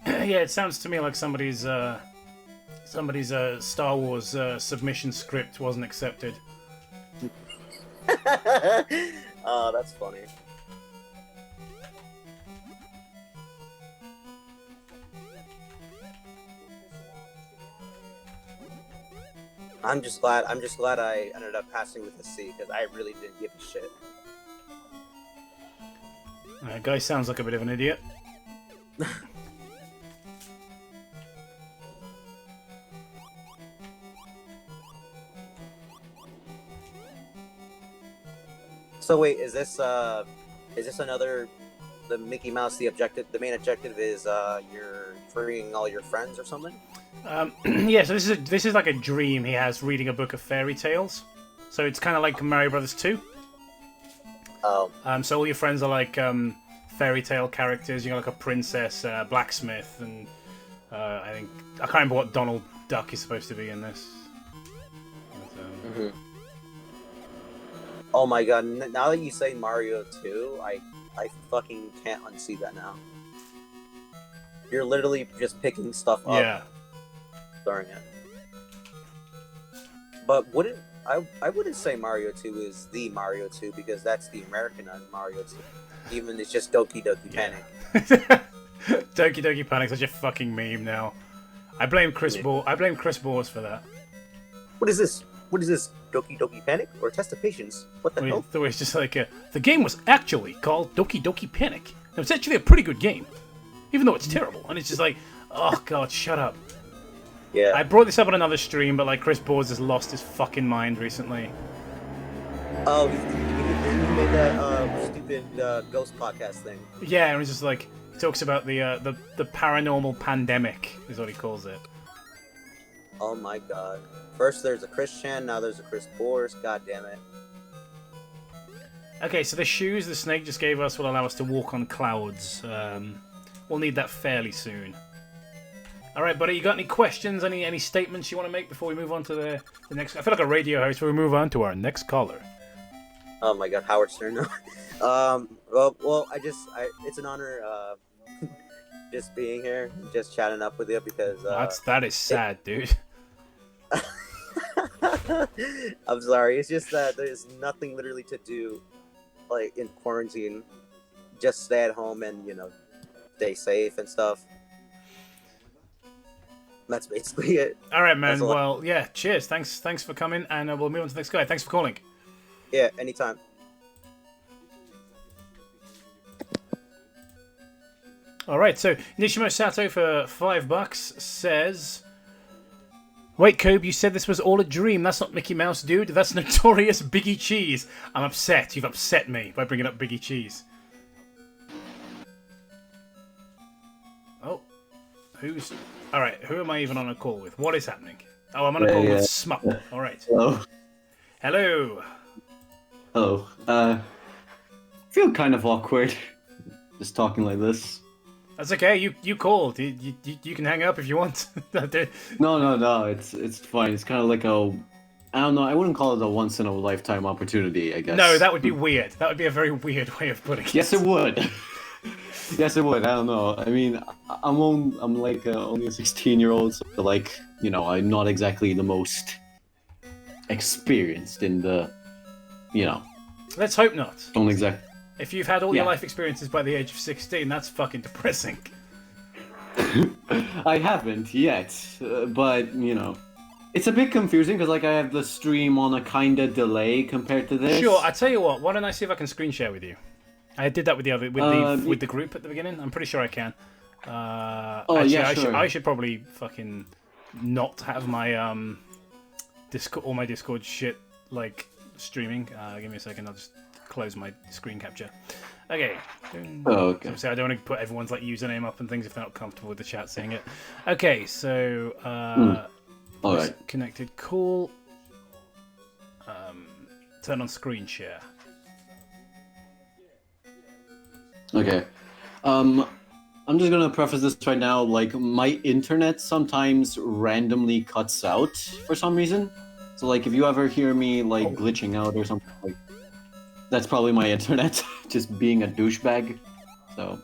Yeah, it sounds to me like somebody's Star Wars submission script wasn't accepted. Oh, that's funny. I'm just glad I ended up passing with a C because I really didn't give a shit. Guy sounds like a bit of an idiot. So wait, is this another, the Mickey Mouse, the main objective is you're freeing all your friends or something? Yeah, so this is like a dream he has, reading a book of fairy tales. So it's kind of like Mario Brothers 2. Oh. So all your friends are like fairy tale characters. You got like a princess, blacksmith, and I can't remember what Donald Duck is supposed to be in this. But, Mm-hmm. Oh my god, now that you say Mario 2, I fucking can't unsee that now. You're literally just picking stuff up. Yeah. Throwing it. But I wouldn't say Mario 2 is the Mario 2 because that's the Americanized Mario 2. Even it's just Doki Doki Panic. Doki Doki Panic's such a fucking meme now. I blame Chris Bores for that. What is this? Doki Doki Panic or Test of Patience? What the hell? It's just like the game was actually called Doki Doki Panic. It was actually a pretty good game, even though it's terrible. And it's just like, oh god, shut up. Yeah. I brought this up on another stream, but like Chris Bores has lost his fucking mind recently. Oh, he made that stupid ghost podcast thing. Yeah, and it's just like he talks about the paranormal pandemic is what he calls it. Oh my god. First there's a Chris Chan, now there's a Chris Bores. God damn it. Okay, so the shoes the snake just gave us will allow us to walk on clouds. We'll need that fairly soon. Alright, buddy, you got any questions, any statements you want to make before we move on to the next... I feel like a radio host before we move on to our next caller. Oh my god, Howard Stern. Well, it's an honor just being here, just chatting up with you because... that is sad, dude. I'm sorry, it's just that there's nothing literally to do, like, in quarantine. Just stay at home and, stay safe and stuff. That's basically it. All right, man. That's a lot. Well, yeah. Cheers. Thanks for coming, and we'll move on to the next guy. Thanks for calling. Yeah, anytime. All right. So Nishimo Sato for $5 says, "Wait, Cobe, you said this was all a dream. That's not Mickey Mouse, dude. That's notorious Biggie Cheese. I'm upset. You've upset me by bringing up Biggie Cheese." Oh, who's... All right, who am I even on a call with? What is happening? Oh, I'm on a call with Smup. All right. Hello. Hello. Hello. I feel kind of awkward just talking like this. That's okay. You called. You can hang up if you want. No. It's fine. It's kind of like a... I don't know. I wouldn't call it a once-in-a-lifetime opportunity, I guess. No, that would be weird. That would be a very weird way of putting it. Yes, it would. Yes, it would. I don't know. I mean, I'm like only a 16-year-old, so like, you know, I'm not exactly the most experienced in the, you know. Let's hope not. Don't exactly. If you've had all your life experiences by the age of 16, that's fucking depressing. I haven't yet, but you know, it's a bit confusing because like I have the stream on a kind of delay compared to this. Sure. I tell you what. Why don't I see if I can screen share with you? I did that with the group at the beginning. I'm pretty sure I can. Actually, yeah, sure. I should probably fucking not have my Discord, all my Discord shit like streaming. Give me a second. I'll just close my screen capture. Okay. Okay. So I don't want to put everyone's like username up and things if they're not comfortable with the chat seeing it. Okay. So all right. Connected. Cool. Turn on screen share. Okay. I'm just gonna preface this right now, like, my internet sometimes randomly cuts out for some reason. So, like, if you ever hear me, like, glitching out or something, like, that's probably my internet just being a douchebag. So...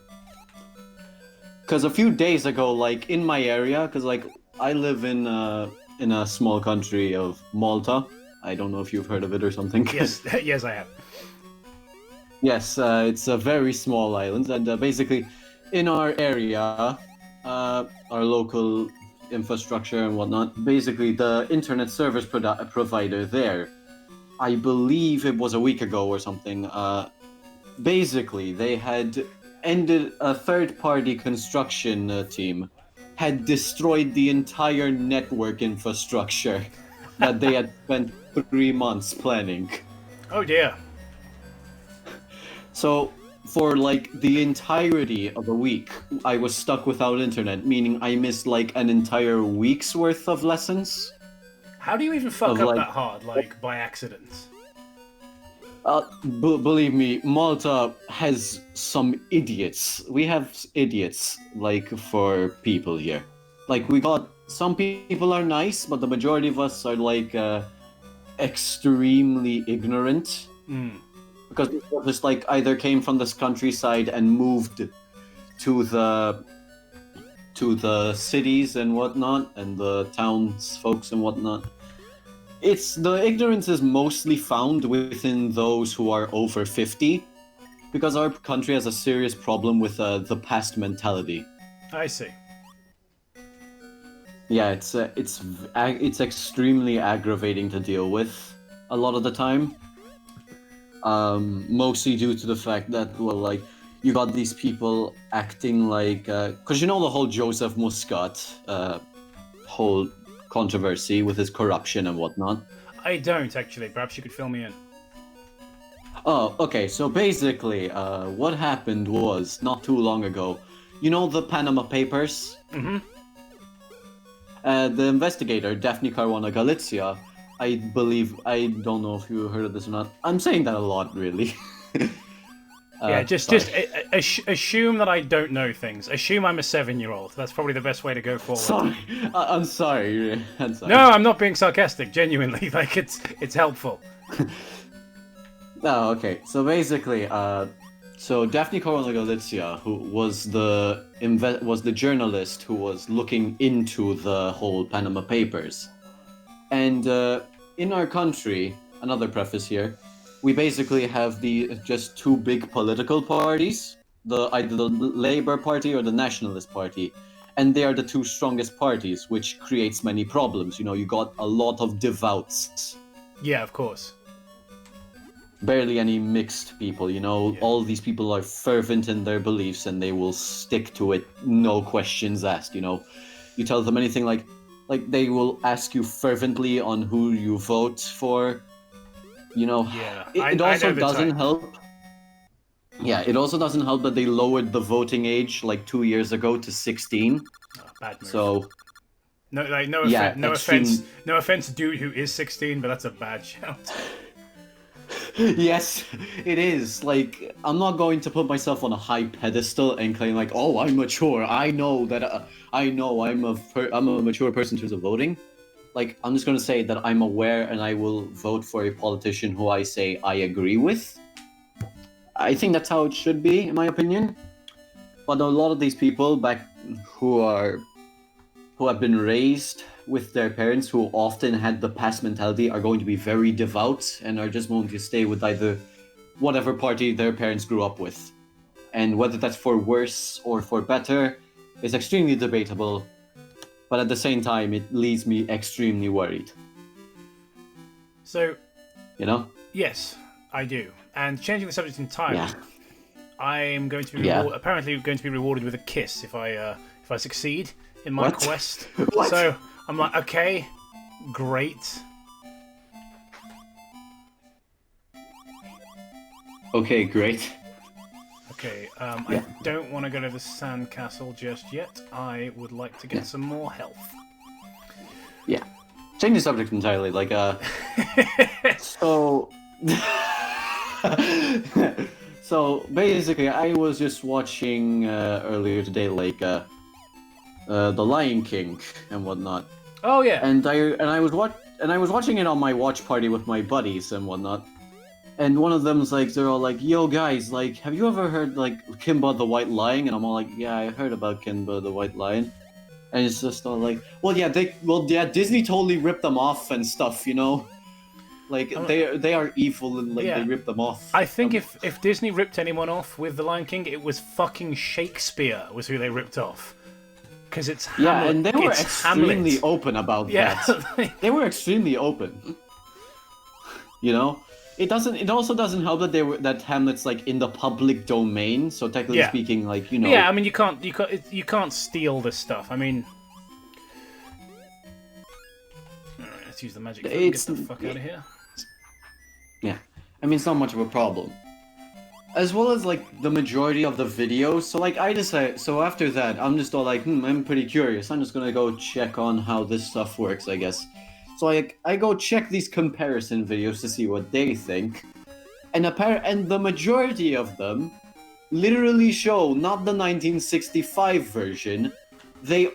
Because a few days ago, like, in my area, because, like, I live in a small country of Malta. I don't know if you've heard of it or something. Yes, yes, I have. Yes, it's a very small island, and basically, in our area, our local infrastructure and whatnot, basically the internet service provider there, I believe it was a week ago or something, basically they had ended a third-party construction team, had destroyed the entire network infrastructure that they had spent 3 months planning. Oh dear. So, for like the entirety of a week, I was stuck without internet, meaning I missed like an entire week's worth of lessons. How do you even fuck up like, that hard, like by accident? Believe me, Malta has some idiots. We have idiots, like, for people here. Like, we got... Some people are nice, but the majority of us are, like, extremely ignorant. Because we just, like, either came from this countryside and moved to the cities and whatnot, and the townsfolks and whatnot. The ignorance is mostly found within those who are over 50, because our country has a serious problem with the past mentality. I see. Yeah, it's extremely aggravating to deal with a lot of the time. Mostly due to the fact that, well, like, you got these people acting like, because you know the whole Joseph Muscat whole controversy with his corruption and whatnot. I don't actually. Perhaps you could fill me in. Oh, okay. So basically, what happened was not too long ago. You know the Panama Papers? Mm-hmm. The investigator Daphne Caruana Galizia, I believe. I don't know if you heard of this or not. I'm saying that a lot, really. Yeah, just assume that I don't know things. Assume I'm a 7-year-old. That's probably the best way to go forward. Sorry, I'm sorry. I'm sorry. No, I'm not being sarcastic. Genuinely, like it's helpful. Oh, okay. So basically, so Daphne Caruana Galizia, who was the journalist who was looking into the whole Panama Papers, and in our country, another preface here. We basically have just two big political parties, either the Labour Party or the Nationalist Party, and they are the two strongest parties, which creates many problems. You know, you got a lot of devouts. Yeah, of course. Barely any mixed people, you know. Yeah. All these people are fervent in their beliefs and they will stick to it, no questions asked, you know. You tell them anything like they will ask you fervently on who you vote for, you know. Yeah, It I also know the doesn't type. help. Yeah, it also doesn't help that they lowered the voting age like 2 years ago to 16. Oh, bad move. So no, like no, yeah, no extreme- offense, no offense, dude who is 16, but that's a bad shout. yes, it is. Like, I'm not going to put myself on a high pedestal and claim like, oh, I'm mature. I know that I'm a mature person in terms of voting. Like, I'm just going to say that I'm aware and I will vote for a politician who I say I agree with. I think that's how it should be, in my opinion. But a lot of these people back who have been raised with their parents who often had the past mentality are going to be very devout and are just going to stay with either whatever party their parents grew up with. And whether that's for worse or for better is extremely debatable, but at the same time it leaves me extremely worried. So, You know? yes, I do. And changing the subject entirely, Yeah. I am going to be apparently going to be rewarded with a kiss if I succeed in my What? quest. What? So I'm like, okay, great. Okay, great. Okay, Yeah. I don't want to go to the sandcastle just yet. I would like to get some more health. Yeah. Change the subject entirely, like, so... so, basically, I was just watching, earlier today, like, The Lion King and whatnot. Oh yeah. And I was watching it on my watch party with my buddies and whatnot. And one of them's like, they're all like, "Yo, guys, like, have you ever heard like Kimba the White Lion?" And I'm all like, "Yeah, I heard about Kimba the White Lion." And it's just all like, "Well, yeah, Disney totally ripped them off and stuff, you know. Like they are evil and like Yeah. they ripped them off." I think if Disney ripped anyone off with The Lion King, it was fucking Shakespeare was who they ripped off. Because it's Hamlet. Yeah, and they were it's extremely Hamlet. open about Yeah. that. They were extremely open. You know, it also doesn't help that Hamlet's like in the public domain. So technically Yeah. speaking, like, you know. Yeah, I mean you can't steal this stuff. I mean, alright, let's use the magic food and get the fuck out of here. Yeah, I mean, it's not much of a problem. As well as like the majority of the videos. So like I decided. So after that, I'm just all like, I'm pretty curious. I'm just gonna go check on how this stuff works, I guess. So I go check these comparison videos to see what they think, and the majority of them literally show not the 1965 version. The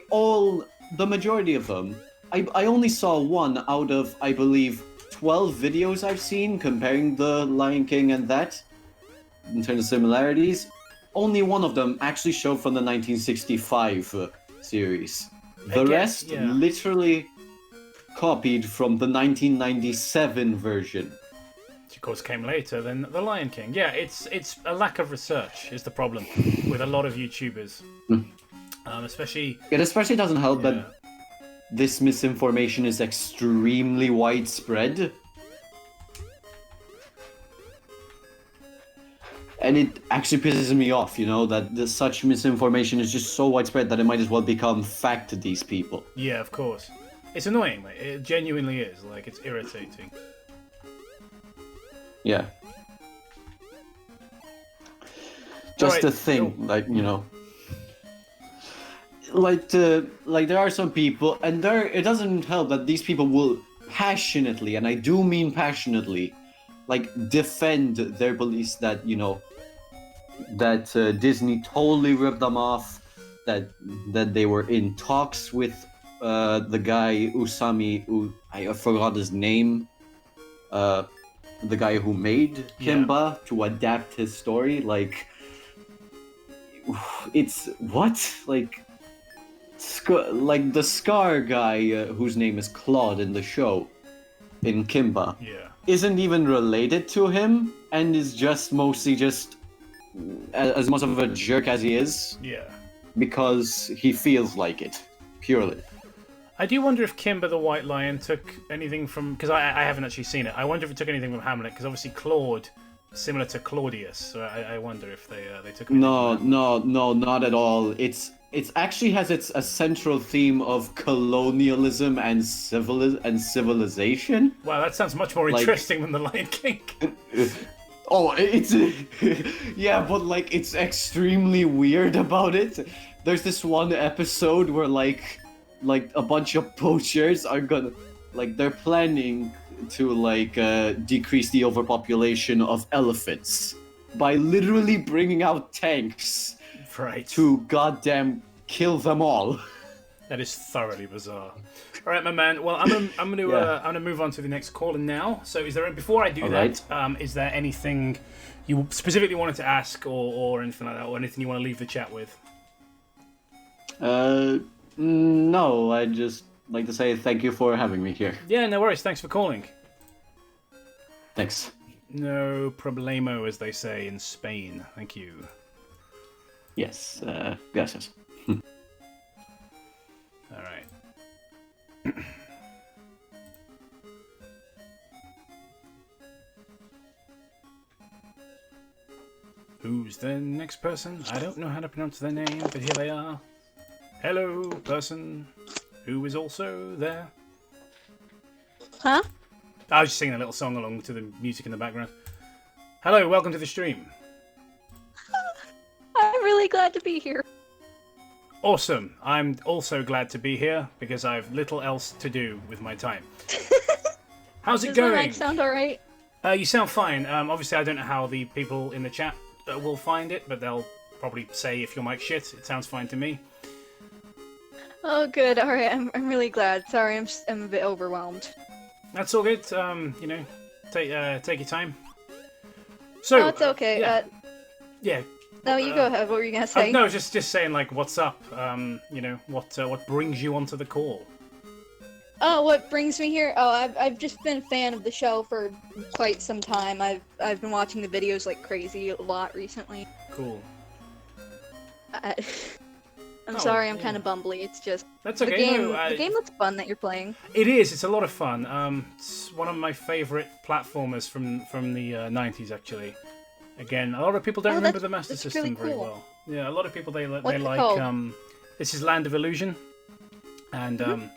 majority of them. I only saw one out of, I believe, 12 videos I've seen comparing the Lion King and that. In terms of similarities, only one of them actually showed from the 1965 series. The rest literally copied from the 1997 version. Which of course came later than The Lion King. Yeah, it's a lack of research is the problem with a lot of YouTubers. Especially... It especially doesn't help that this misinformation is extremely widespread. And it actually pisses me off, you know, that such misinformation is just so widespread that it might as well become fact to these people. Yeah, of course. It's annoying, mate. It genuinely is. Like, it's irritating. Yeah. Just Alright, to think, like, you know, like there are some people, and it doesn't help that these people will passionately, and I do mean passionately, like defend their beliefs that, you know, that Disney totally ripped them off, that they were in talks with the guy I forgot his name, the guy who made Kimba to adapt his story. Like, it's what, like the Scar guy whose name is Claude in the show in Kimba. Yeah. Isn't even related to him and is just mostly just as much of a jerk as he is. Yeah. because he feels like it, purely. I do wonder if Kimba the White Lion took anything from... Because I haven't actually seen it. I wonder if it took anything from Hamlet, because obviously Claude, similar to Claudius, so I wonder if they took anything No, from no, not at all. It's actually has a central theme of colonialism and civilization. Wow, that sounds much more Like- interesting than The Lion King. Oh, it's yeah, but like it's extremely weird about it. There's this one episode where like a bunch of poachers are gonna they're planning to decrease the overpopulation of elephants by literally bringing out tanks Right. to goddamn kill them all. That is thoroughly bizarre. All right, my man. Well, I'm gonna move on to the next caller now. So, before I do that, is there anything you specifically wanted to ask, or anything like that, or anything you want to leave the chat with? No, I'd just like to say thank you for having me here. Yeah, no worries. Thanks for calling. Thanks. No problemo, as they say in Spain. Thank you. Yes, gracias. All right. Who's the next person? I don't know how to pronounce their name, but here they are. Hello, person who is also there. Huh? I was just singing a little song along to the music in the background. Hello, welcome to the stream. I'm really glad to be here. Awesome. I'm also glad to be here because I have little else to do with my time. How's it Does my going? mic sound alright? You sound fine. Obviously, I don't know how the people in the chat will find it, but they'll probably say if your mic's shit. It sounds fine to me. Oh, good. Alright, I'm really glad. Sorry, I'm a bit overwhelmed. That's all good. You know, take your time. So. Oh, it's okay. Yeah. No, you go ahead. What were you gonna say? No, just saying like, what's up? You know, what brings you onto the call? Oh, what brings me here? Oh, I've just been a fan of the show for quite some time. I've been watching the videos like crazy a lot recently. Cool. I'm sorry, I'm kind of bumbly. It's just That's the okay. game. No, The game looks fun that you're playing. It is. It's a lot of fun. It's one of my favorite platformers from the 90s, actually. Again, a lot of people don't remember the Master that's System really very cool. well. Yeah, a lot of people they What's like. it called? This is Land of Illusion, and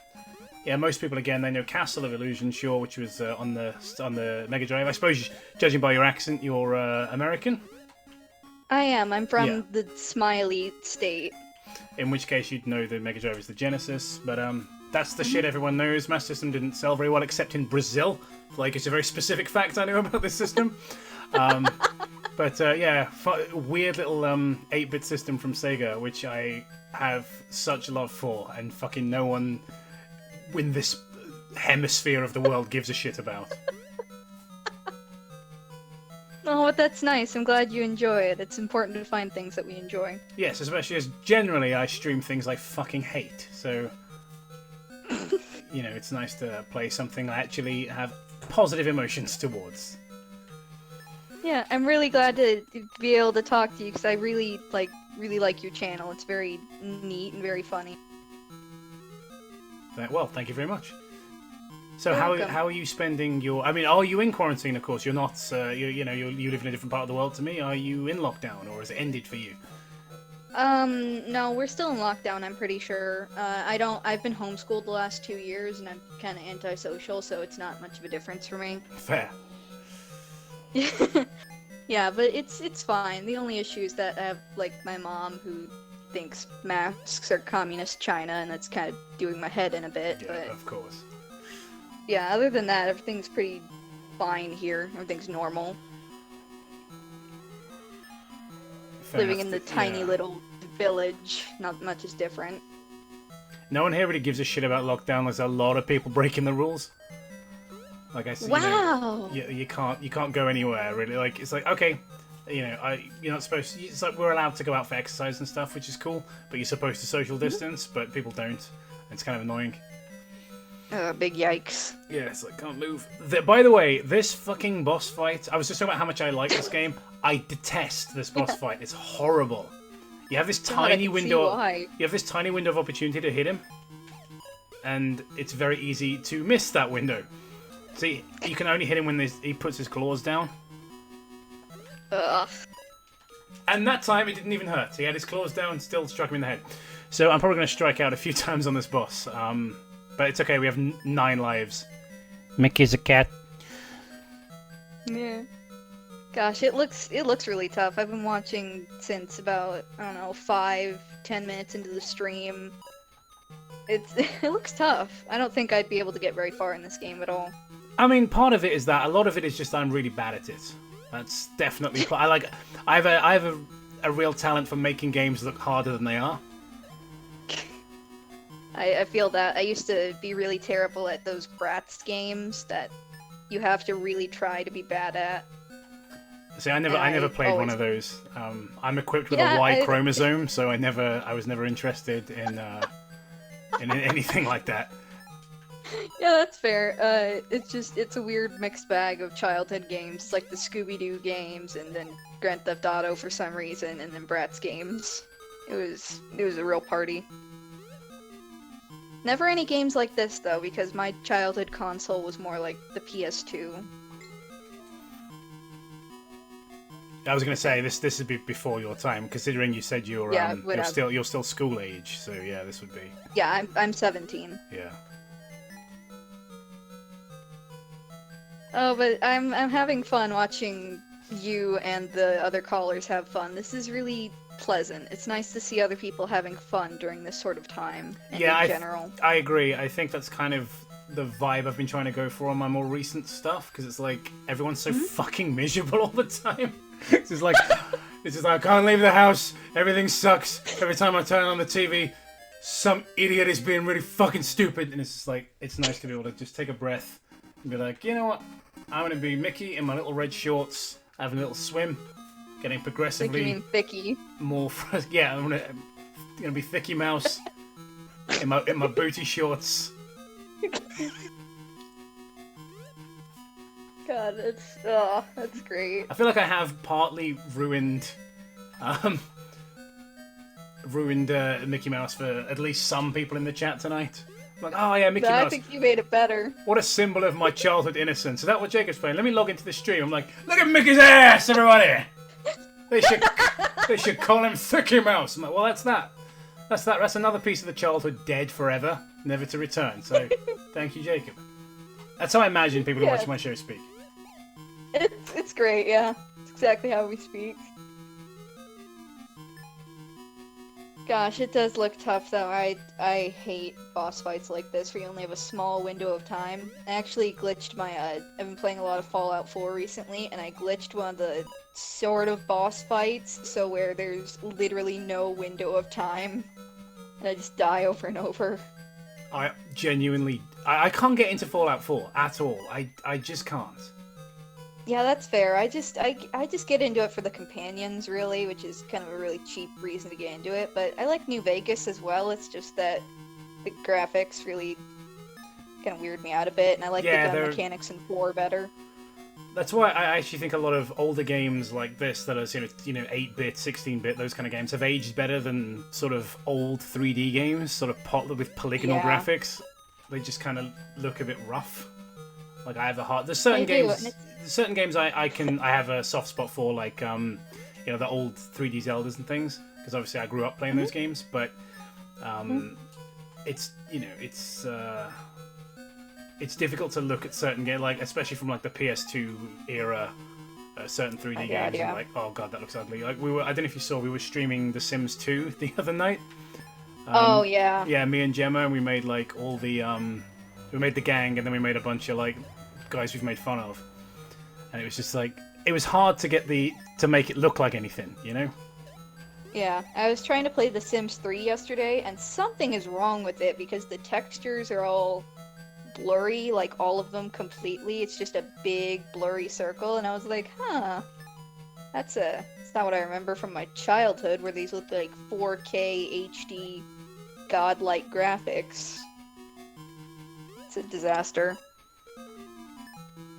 yeah, most people again they know Castle of Illusion, sure, which was on the Mega Drive. I suppose, judging by your accent, you're American. I am. I'm from Yeah. the Smiley state. In which case, you'd know the Mega Drive is the Genesis, but that's the shit everyone knows. Master System didn't sell very well, except in Brazil. Like, it's a very specific fact I know about this system. But yeah, weird little 8-bit system from Sega, which I have such love for, and fucking no one in this hemisphere of the world gives a shit about. Oh, but that's nice. I'm glad you enjoy it. It's important to find things that we enjoy. Yes, especially as generally I stream things I fucking hate, so you know, it's nice to play something I actually have positive emotions towards. Yeah, I'm really glad to be able to talk to you because I really like your channel. It's very neat and very funny. Well, thank you very much. So You're how welcome. are you spending your? I mean, are you in quarantine? Of course, you're not. You live in a different part of the world to me. Are you in lockdown, or has it ended for you? No, we're still in lockdown. I'm pretty sure. I've been homeschooled the last 2 years, and I'm kind of antisocial, so it's not much of a difference for me. Fair. Yeah, but it's fine. The only issue is that I have like my mom who thinks masks are communist China, and that's kind of doing my head in a bit. Yeah, But of course. yeah, other than that, everything's pretty fine here. Everything's normal. Fair Living enough. in the tiny Yeah. little village, not much is different. No one here really gives a shit about lockdown. There's a lot of people breaking the rules. Like I see. Wow. You can't go anywhere really. Like it's like okay, you're not supposed to. It's like we're allowed to go out for exercise and stuff, which is cool. But you're supposed to social distance, but people don't. It's kind of annoying. Big yikes. Yeah, it's like can't move. By the way, this fucking boss fight. I was just talking about how much I like this game. I detest this boss fight. It's horrible. You have this God, I tiny can see window. why. You have this tiny window of opportunity to hit him, and it's very easy to miss that window. See, you can only hit him when he puts his claws down. Ugh. And that time, it didn't even hurt. He had his claws down and still struck him in the head. So I'm probably going to strike out a few times on this boss. But it's okay, we have 9 lives. Mickey's a cat. Yeah. Gosh, it looks really tough. I've been watching since about, I don't know, 5-10 minutes into the stream. It looks tough. I don't think I'd be able to get very far in this game at all. I mean, part of it is that. A lot of it is just I'm really bad at it. That's definitely... I have a real talent for making games look harder than they are. I feel that. I used to be really terrible at those Bratz games that you have to really try to be bad at. See, I never played one of those. I'm equipped with a Y chromosome, so I was never interested in anything like that. Yeah, that's fair. It's a weird mixed bag of childhood games. It's like the Scooby-Doo games, and then Grand Theft Auto for some reason, and then Bratz games. It was a real party. Never any games like this, though, because my childhood console was more like the PS2. I was going to say this would be before your time, considering you said you're still school age. So yeah, this would be. Yeah, I'm 17. Yeah. Oh, but I'm having fun watching you and the other callers have fun. This is really pleasant. It's nice to see other people having fun during this sort of time. In general. I agree. I think that's kind of the vibe I've been trying to go for on my more recent stuff, because it's like everyone's so fucking miserable all the time. It's just like I can't leave the house. Everything sucks. Every time I turn on the TV, some idiot is being really fucking stupid, and it's just like it's nice to be able to just take a breath and be like, you know what? I'm gonna be Mickey in my little red shorts, having a little swim, getting progressively. Like you mean Thiccey? More. Yeah, I'm gonna be Thiccey Mouse in my booty shorts. God, that's great. I feel like I have partly ruined Mickey Mouse for at least some people in the chat tonight. I'm like, oh yeah, Mickey Mouse. I think you made it better. What a symbol of my childhood innocence. Is that what Jacob's playing? Let me log into the stream. I'm like, look at Mickey's ass, everybody! They should call him Thickey Mouse. I'm like, well, that's that. That's another piece of the childhood dead forever, never to return. So, thank you, Jacob. That's how I imagine people who watch my show speak. It's great, yeah. It's exactly how we speak. Gosh, it does look tough though. I hate boss fights like this where you only have a small window of time. I actually glitched my I've been playing a lot of Fallout 4 recently, and I glitched one of the sort of boss fights, so where there's literally no window of time. And I just die over and over. I genuinely I can't get into Fallout 4 at all. I just can't. Yeah, that's fair. I just get into it for the companions, really, which is kind of a really cheap reason to get into it. But I like New Vegas as well. It's just that the graphics really kind of weird me out a bit, and I like the gun mechanics in 4 better. That's why I actually think a lot of older games like this that are 8-bit, 16-bit, those kind of games have aged better than sort of old 3D games, sort of with polygonal graphics. They just kind of look a bit rough. Like I have a heart. There's certain games I have a soft spot for, like the old 3D Zeldas and things, because obviously I grew up playing those games. But it's difficult to look at certain games, like especially from like the PS2 era, certain 3D games. And like, oh god, that looks ugly. Like I don't know if you saw, we were streaming The Sims 2 the other night. Oh yeah. Yeah, me and Gemma, and we made like all the we made the gang, and then we made a bunch of like guys we've made fun of, and it was just like it was hard to get to make it look like anything, you know? Yeah, I was trying to play The Sims 3 yesterday, and something is wrong with it because the textures are all blurry, like all of them completely. It's just a big blurry circle, and I was like, huh, it's not what I remember from my childhood, where these looked like 4K HD godlike graphics. It's a disaster.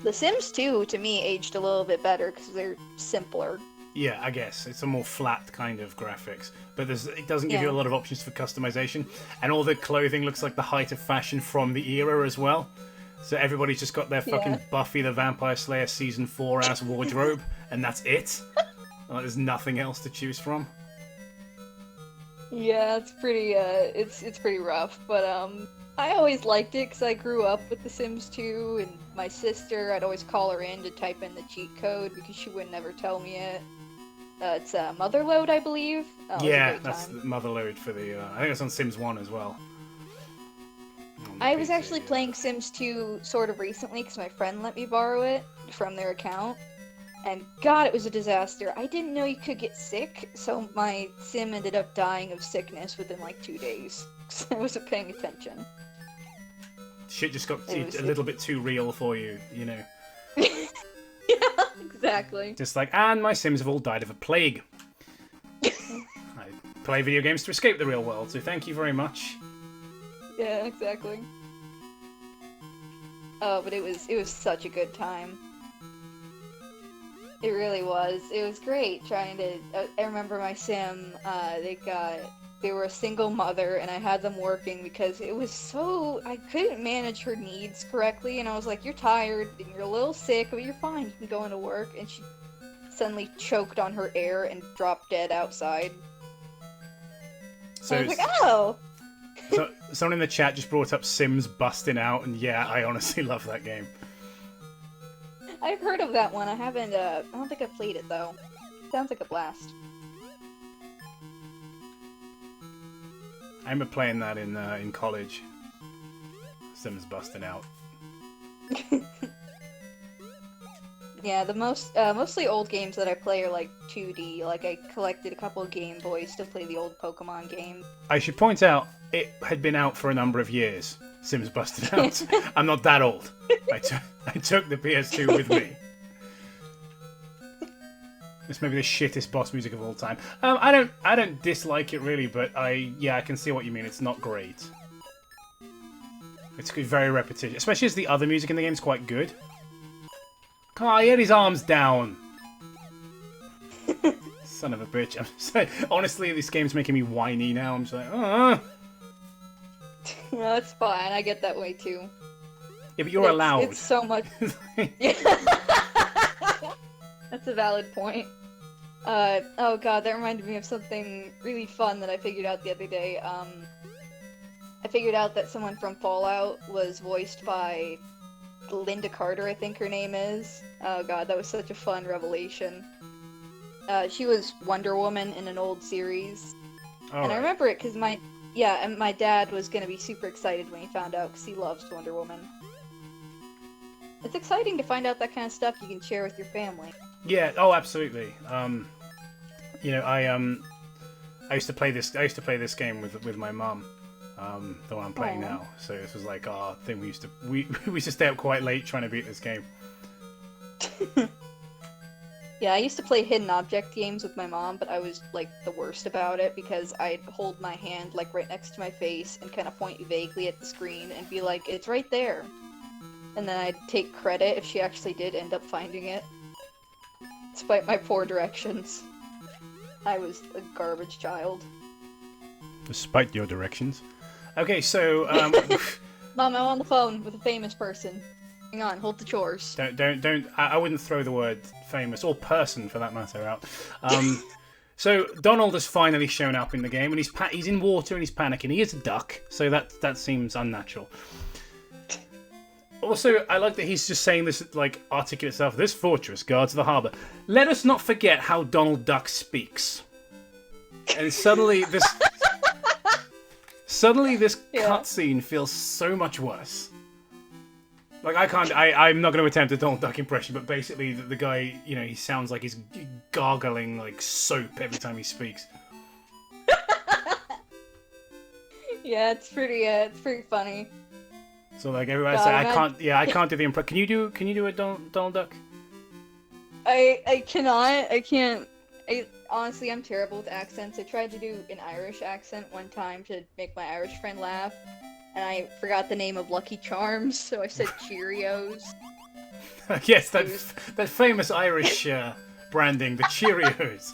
The Sims 2, to me, aged a little bit better because they're simpler. Yeah, I guess it's a more flat kind of graphics, but it doesn't give you a lot of options for customization, and all the clothing looks like the height of fashion from the era as well. So everybody's just got their fucking Buffy the Vampire Slayer season 4 ass wardrobe, and that's it. There's nothing else to choose from. Yeah, it's pretty. It's pretty rough, but I always liked it because I grew up with The Sims 2, and my sister, I'd always call her in to type in the cheat code because she would never tell me it. It's Motherload, I believe. Yeah, that's Motherload for the. I think it's on Sims 1 as well. I was actually playing Sims 2 sort of recently because my friend let me borrow it from their account. And God, it was a disaster. I didn't know you could get sick, so my sim ended up dying of sickness within like 2 days. Because I wasn't paying attention. Shit just got a little bit too real for you, you know. Yeah, exactly. Just like, and my sims have all died of a plague. I play video games to escape the real world, so thank you very much. Yeah, exactly. Oh, but it was such a good time. It really was. It was great trying to. I remember my sim. They were a single mother, and I had them working because it was so. I couldn't manage her needs correctly, and I was like, "You're tired, and you're a little sick, but you're fine. You can go into work." And she suddenly choked on her air and dropped dead outside. So I was like, "Oh." So someone in the chat just brought up Sims busting out, and yeah, I honestly love that game. I've heard of that one. I haven't. I don't think I've played it though. Sounds like a blast. I remember playing that in college. Sims busting out. Yeah, the mostly old games that I play are like 2D. Like I collected a couple of Game Boys to play the old Pokemon game. I should point out it had been out for a number of years. Sims busted out. I'm not that old. I took the PS2 with me. This may be the shittest boss music of all time. I don't dislike it really, but I can see what you mean. It's not great. It's very repetitious, especially as the other music in the game is quite good. Come on, he had his arms down. Son of a bitch. I'm just like, honestly, this game's making me whiny now. I'm just like, No, it's fine. I get that way too. Yeah, but you're allowed. It's so much. That's a valid point. Oh god, that reminded me of something really fun that I figured out the other day. I figured out that someone from Fallout was voiced by Linda Carter, I think her name is. Oh god, that was such a fun revelation. She was Wonder Woman in an old series. And I remember it because my dad was gonna be super excited when he found out because he loves Wonder Woman. It's exciting to find out that kind of stuff you can share with your family. Yeah. Oh, absolutely. You know, I used to play this game with my mum. The one I'm playing now. So this was like our thing. We used to stay up quite late trying to beat this game. Yeah, I used to play hidden object games with my mom, but I was like the worst about it because I'd hold my hand like right next to my face and kind of point vaguely at the screen and be like, "It's right there." And then I'd take credit if she actually did end up finding it. Despite my poor directions. I was a garbage child. Despite your directions. Okay, so Mom, I'm on the phone with a famous person. Hang on, hold the chores. Don't. I wouldn't throw the word famous or person for that matter out. So Donald has finally shown up in the game, and he's in water and he's panicking. He is a duck, so that seems unnatural. Also, I like that he's just saying this like articulate stuff. This fortress guards the harbor. Let us not forget how Donald Duck speaks. And suddenly this cutscene feels so much worse. Like I'm not going to attempt a Donald Duck impression, but basically the guy, you know, he sounds like he's gargling like soap every time he speaks. Yeah, it's pretty funny. So like everybody say, I can't do the impression. Can you do a Donald Duck? I cannot. I can't. Honestly, I'm terrible with accents. I tried to do an Irish accent one time to make my Irish friend laugh, and I forgot the name of Lucky Charms, so I said Cheerios. Yes, that famous Irish branding, the Cheerios.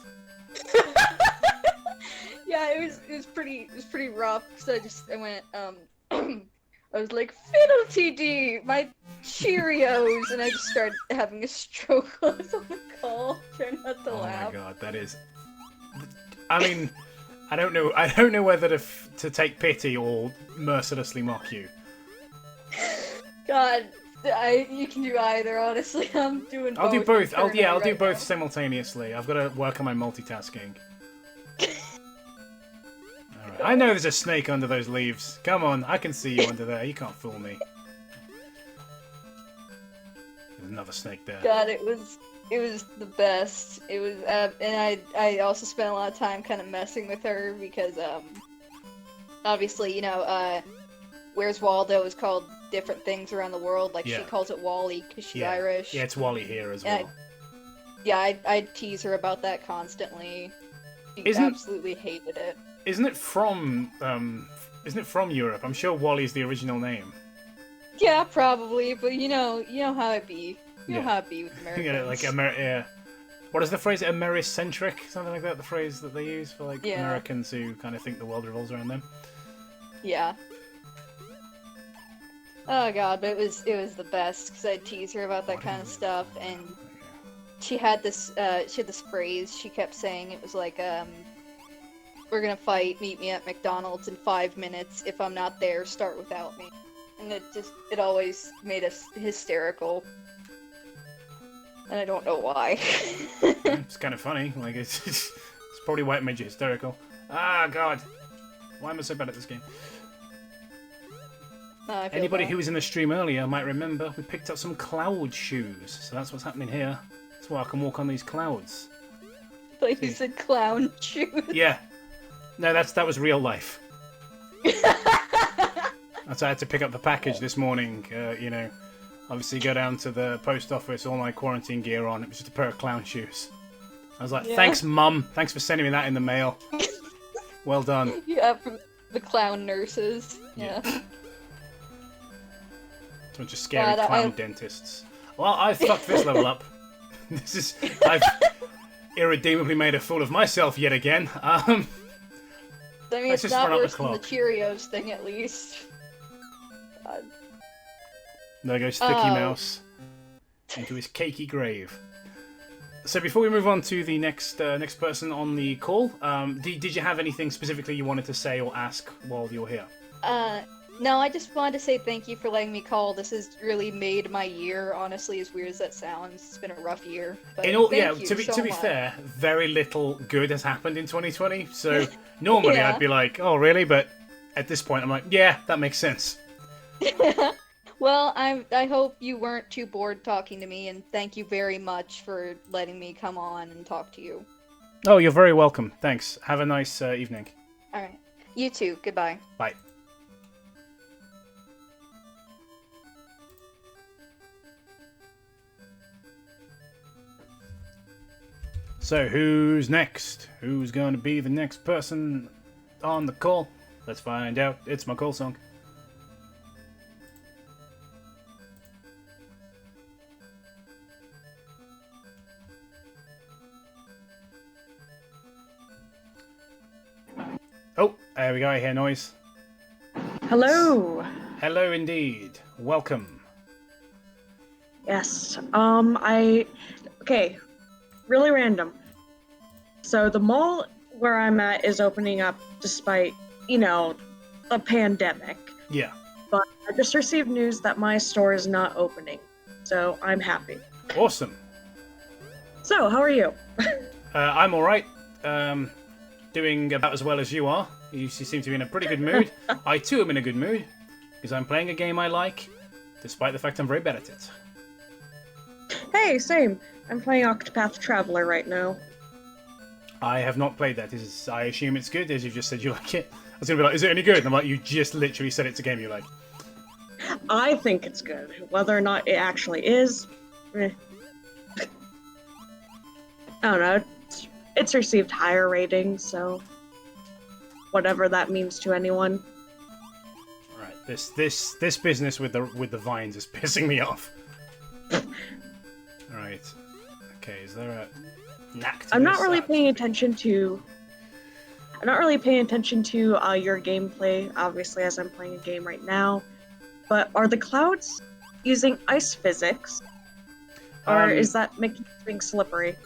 Yeah, it was pretty rough. So I went I was like, Fiddle TD, my Cheerios, and I just started having a stroke while I was on the call. Trying not to laugh. Oh my god, that is. I mean, I don't know whether to take pity or mercilessly mock you. God, you can do either. Honestly, I'm doing. I'll do both. I'll do right both now. simultaneously. I've got to work on my multitasking. Alright. I know there's a snake under those leaves. Come on, I can see you under there. You can't fool me. There's another snake there. God, it was the best. It was, and I also spent a lot of time kind of messing with her because, obviously, Where's Waldo is called different things around the world. Like, Yeah. she calls it Wally because she's Yeah. Irish. Yeah, it's Wally here as well. I tease her about that constantly. She absolutely hated it. Isn't it from Europe? I'm sure Wally's the original name. Yeah, probably, but you know how it be. You know Yeah. how it be with Americans. You know, like yeah. What is the phrase? Americentric, something like that. The phrase that they use for like Yeah. Americans who kind of think the world revolves around them. Yeah. Oh god, but it was the best because I'd tease her about that kind of stuff, and she had this phrase she kept saying. It was like, "We're gonna fight. Meet me at McDonald's in 5 minutes. If I'm not there, start without me." And it always made us hysterical. And I don't know why. It's kind of funny. Like it's probably why it made you hysterical. Ah, God, why am I so bad at this game? I feel Anybody bad. who was in the stream earlier might remember we picked up some cloud shoes. So that's what's happening here. That's why I can walk on these clouds. Like you said, clown shoes. Yeah. No, that was real life. That's why I had to pick up the package this morning. Obviously go down to the post office, all my quarantine gear on. It was just a pair of clown shoes. I was like, Yeah. thanks, Mum. Thanks for sending me that in the mail. Well done. Yeah, from the clown nurses. Yeah. A bunch of scary God, clown dentists. Well, I fucked this level up. I've irredeemably made a fool of myself yet again. I mean, Let's it's just not run up the worse than the clock. Cheerios thing, at least. God. There goes Thiccey Oh. Mouse into his cakey grave. So before we move on to the next person on the call, did you have anything specifically you wanted to say or ask while you're here? No, I just wanted to say thank you for letting me call. This has really made my year, honestly, as weird as that sounds. It's been a rough year. But In all, thank yeah, you to be so much. fair, very little good has happened in 2020. So normally Yeah. I'd be like, oh really? But at this point I'm like, yeah, that makes sense. Well, I hope you weren't too bored talking to me, and thank you very much for letting me come on and talk to you. Oh, you're very welcome. Thanks. Have a nice evening. Alright. You too. Goodbye. Bye. So, who's next? Who's going to be the next person on the call? Let's find out. It's my call song. Oh, there we go. I hear noise. Hello. Hello, indeed. Welcome. Yes. Okay. Really random. So the mall where I'm at is opening up despite, a pandemic. Yeah. But I just received news that my store is not opening. So I'm happy. Awesome. So, how are you? I'm all right. Doing about as well as you are. You seem to be in a pretty good mood. I too am in a good mood because I'm playing a game I like, despite the fact I'm very bad at it. Hey, same. I'm playing Octopath Traveler right now. I have not played that. I assume it's good, as you just said you like it. I was gonna be like, is it any good? And I'm like, you just literally said it's a game you like. I think it's good. Whether or not it actually is, I don't know. It's received higher ratings, so whatever that means to anyone. All right, this business with the vines is pissing me off. All right. Okay, is there a? knack to I'm not this, really so paying to speak. attention to. I'm not really paying attention to your gameplay, obviously, as I'm playing a game right now. But are the clouds using ice physics, or is that making things slippery?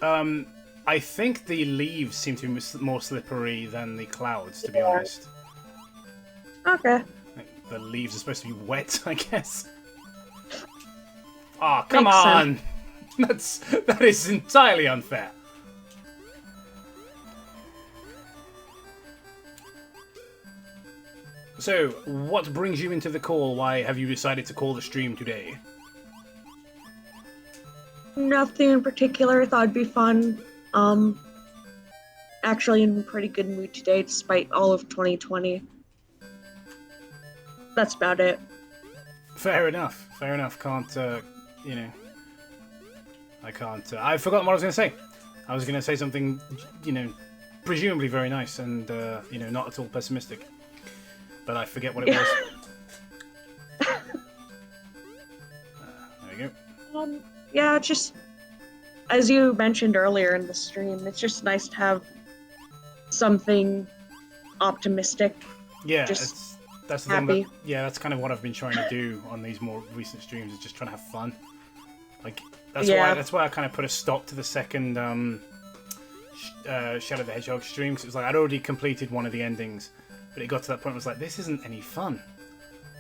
I think the leaves seem to be more slippery than the clouds, to be honest. Okay. Like, the leaves are supposed to be wet, I guess. Oh, come Makes on! That is entirely unfair. So, what brings you into the call? Why have you decided to call the stream today? Nothing in particular. Thought it'd be fun. Actually in a pretty good mood today, despite all of 2020. That's about it. Fair enough. Fair enough. Can't, you know... I can't... I've forgotten what I was going to say. I was going to say something, you know, presumably very nice and, you know, not at all pessimistic. But I forget what it was. There you go. Yeah, just... As you mentioned earlier in the stream, it's just nice to have something optimistic. Yeah, just that's the happy. thing. That's kind of what I've been trying to do on these more recent streams. Is just trying to have fun. Like that's why I kind of put a stop to the second Shadow the Hedgehog stream, because it was like I'd already completed one of the endings, but it got to that point where I was like, this isn't any fun.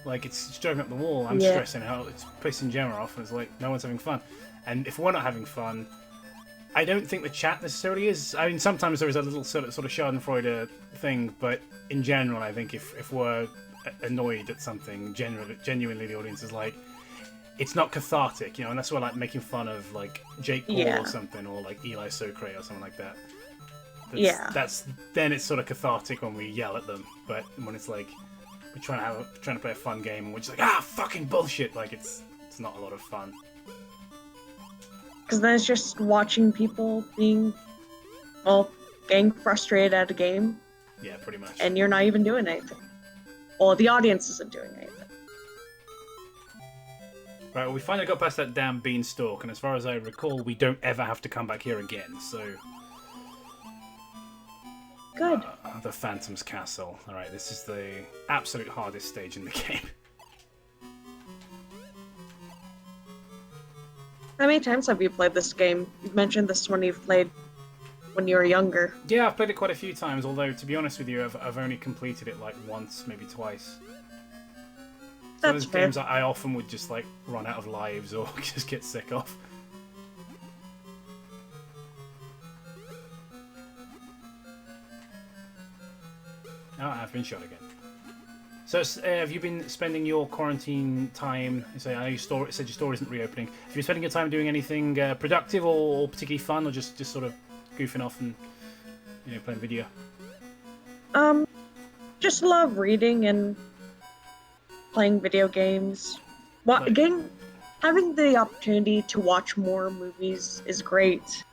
Like it's driving up the wall. I'm stressing out. It's pissing Gemma off, and it's like no one's having fun. And if we're not having fun, I don't think the chat necessarily is. I mean, sometimes there is a little sort of Schadenfreude thing, but in general, I think if we're annoyed at something, genuinely the audience is like, it's not cathartic, you know, unless we're like making fun of like Jake Paul or something, or like Eli Socrae or something like that. Then it's sort of cathartic when we yell at them. But when it's like we're trying to play a fun game and we're just like fucking bullshit, like it's not a lot of fun. Because then it's just watching people getting frustrated at a game. Yeah, pretty much. And you're not even doing anything. Well, the audience isn't doing anything. Right, well, we finally got past that damn beanstalk, and as far as I recall, we don't ever have to come back here again, so... Good. The Phantom's Castle. Alright, this is the absolute hardest stage in the game. How many times have you played this game? You've mentioned this one you've played when you were younger. Yeah, I've played it quite a few times, although, to be honest with you, I've only completed it like once, maybe twice. So there's games I often would just like run out of lives or just get sick of. Oh, I've been shot again. So, have you been spending your quarantine time? I know you said your store isn't reopening. Have you been spending your time doing anything productive or particularly fun, or just sort of goofing off and playing video? Just love reading and playing video games. Having the opportunity to watch more movies is great.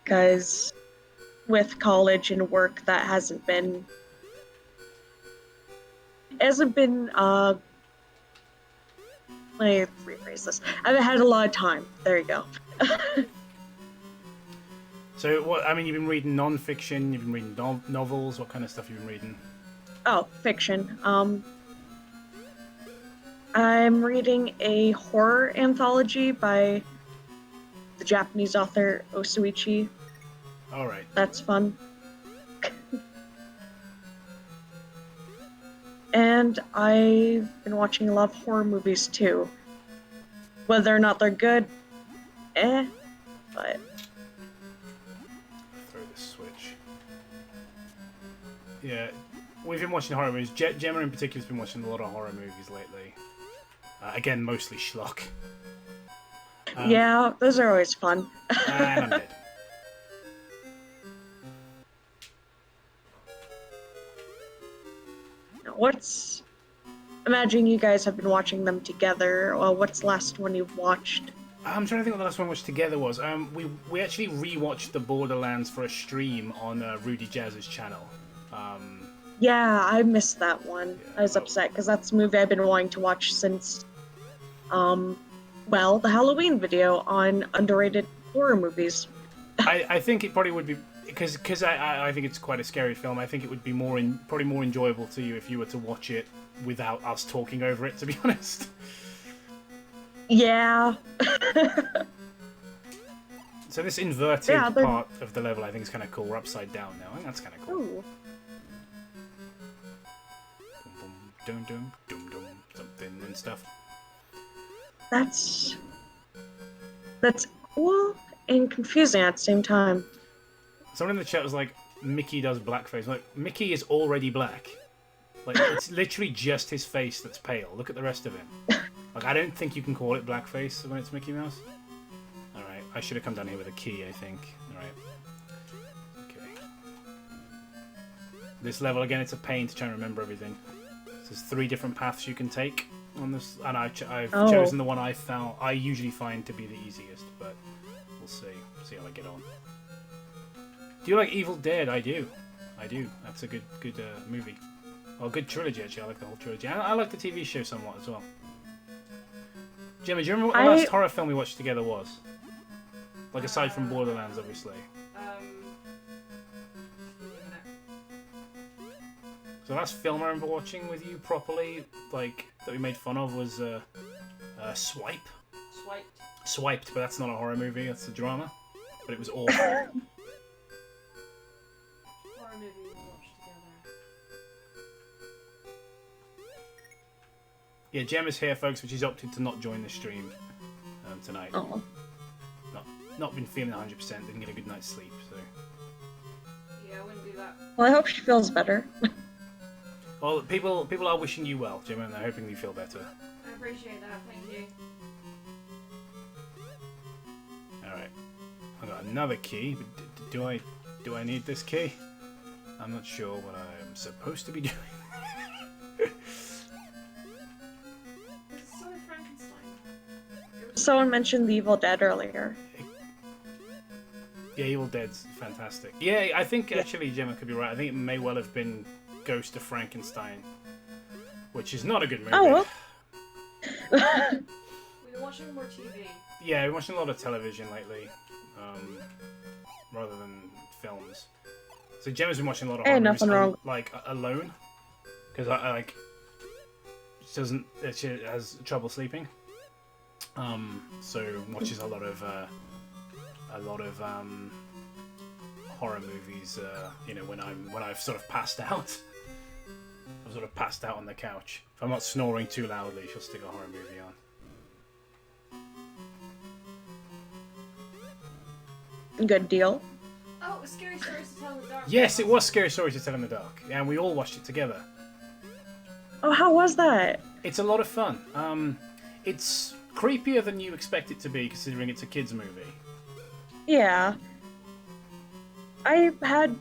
Because with college and work, that hasn't been let me rephrase this. I haven't had a lot of time. There you go. So, you've been reading non-fiction, you've been reading novels, what kind of stuff have you been reading? Oh, fiction. I'm reading a horror anthology by the Japanese author Osuichi. Alright. That's fun. And I've been watching a lot of horror movies too. Whether or not they're good, but... Throw this switch. Yeah, we've been watching horror movies. Gemma in particular has been watching a lot of horror movies lately. Again, mostly schlock. Yeah, those are always fun. And I'm dead. Imagine you guys have been watching them together. Well, what's the last one you've watched? I'm trying to think what the last one we watched together was. We actually rewatched the Borderlands for a stream on Rudie Jazz's channel. Yeah, I missed that one. Yeah, I was upset because that's a movie I've been wanting to watch since, the Halloween video on underrated horror movies. I think it probably would be because I think it's quite a scary film. I think it would be probably more enjoyable to you if you were to watch it without us talking over it. To be honest. Yeah. So this inverted part of the level, I think, is kind of cool. We're upside down now. I think that's kind of cool. Ooh. Boom, boom, dum, dum, dum, something and stuff. That's cool and confusing at the same time. Someone in the chat was like, Mickey does blackface. Like, Mickey is already black. Like, it's literally just his face that's pale. Look at the rest of him. Like, I don't think you can call it blackface when it's Mickey Mouse. Alright, I should have come down here with a key, I think. Alright. Okay. This level, again, it's a pain to try and remember everything. So there's 3 different paths you can take on this, and I've chosen the one I usually find to be the easiest, but we'll see how I get on. Do you like Evil Dead? I do. That's a good movie. Well, good trilogy, actually. I like the whole trilogy. I like the TV show somewhat as well. Gemma, do you remember what the last horror film we watched together was? Like, aside from Borderlands, obviously. So the last film I remember watching with you properly, like, that we made fun of was Swiped, but that's not a horror movie, that's a drama. But it was awful. Horror movie we watched together. Yeah, Gemma's here, folks, but she's opted to not join the stream tonight. Oh. Not been feeling 100%, didn't get a good night's sleep, so... Yeah, I wouldn't do that. Well, I hope she feels better. Well, people are wishing you well, Gemma, and they're hoping you feel better. I appreciate that, thank you. Alright. I've got another key, but do I need this key? I'm not sure what I am supposed to be doing. So Frankenstein. Someone mentioned The Evil Dead earlier. Yeah, Evil Dead's fantastic. Yeah, I think actually Gemma could be right. I think it may well have been Ghost of Frankenstein, which is not a good movie. Oh, We've been watching more TV. Yeah, we're watching a lot of television lately, rather than films. So Gemma's been watching a lot of horror movies, nothing wrong. like alone, because I like she has trouble sleeping. So watches a lot of horror movies. You know, when I've sort of passed out. I've sort of passed out on the couch. If I'm not snoring too loudly, she'll stick a horror movie on. Good deal. Oh, it was Scary Stories to Tell in the Dark. Yes, it was Scary Stories to Tell in the Dark, and we all watched it together. Oh, how was that? It's a lot of fun. It's creepier than you expect it to be, considering it's a kids' movie. Yeah. I had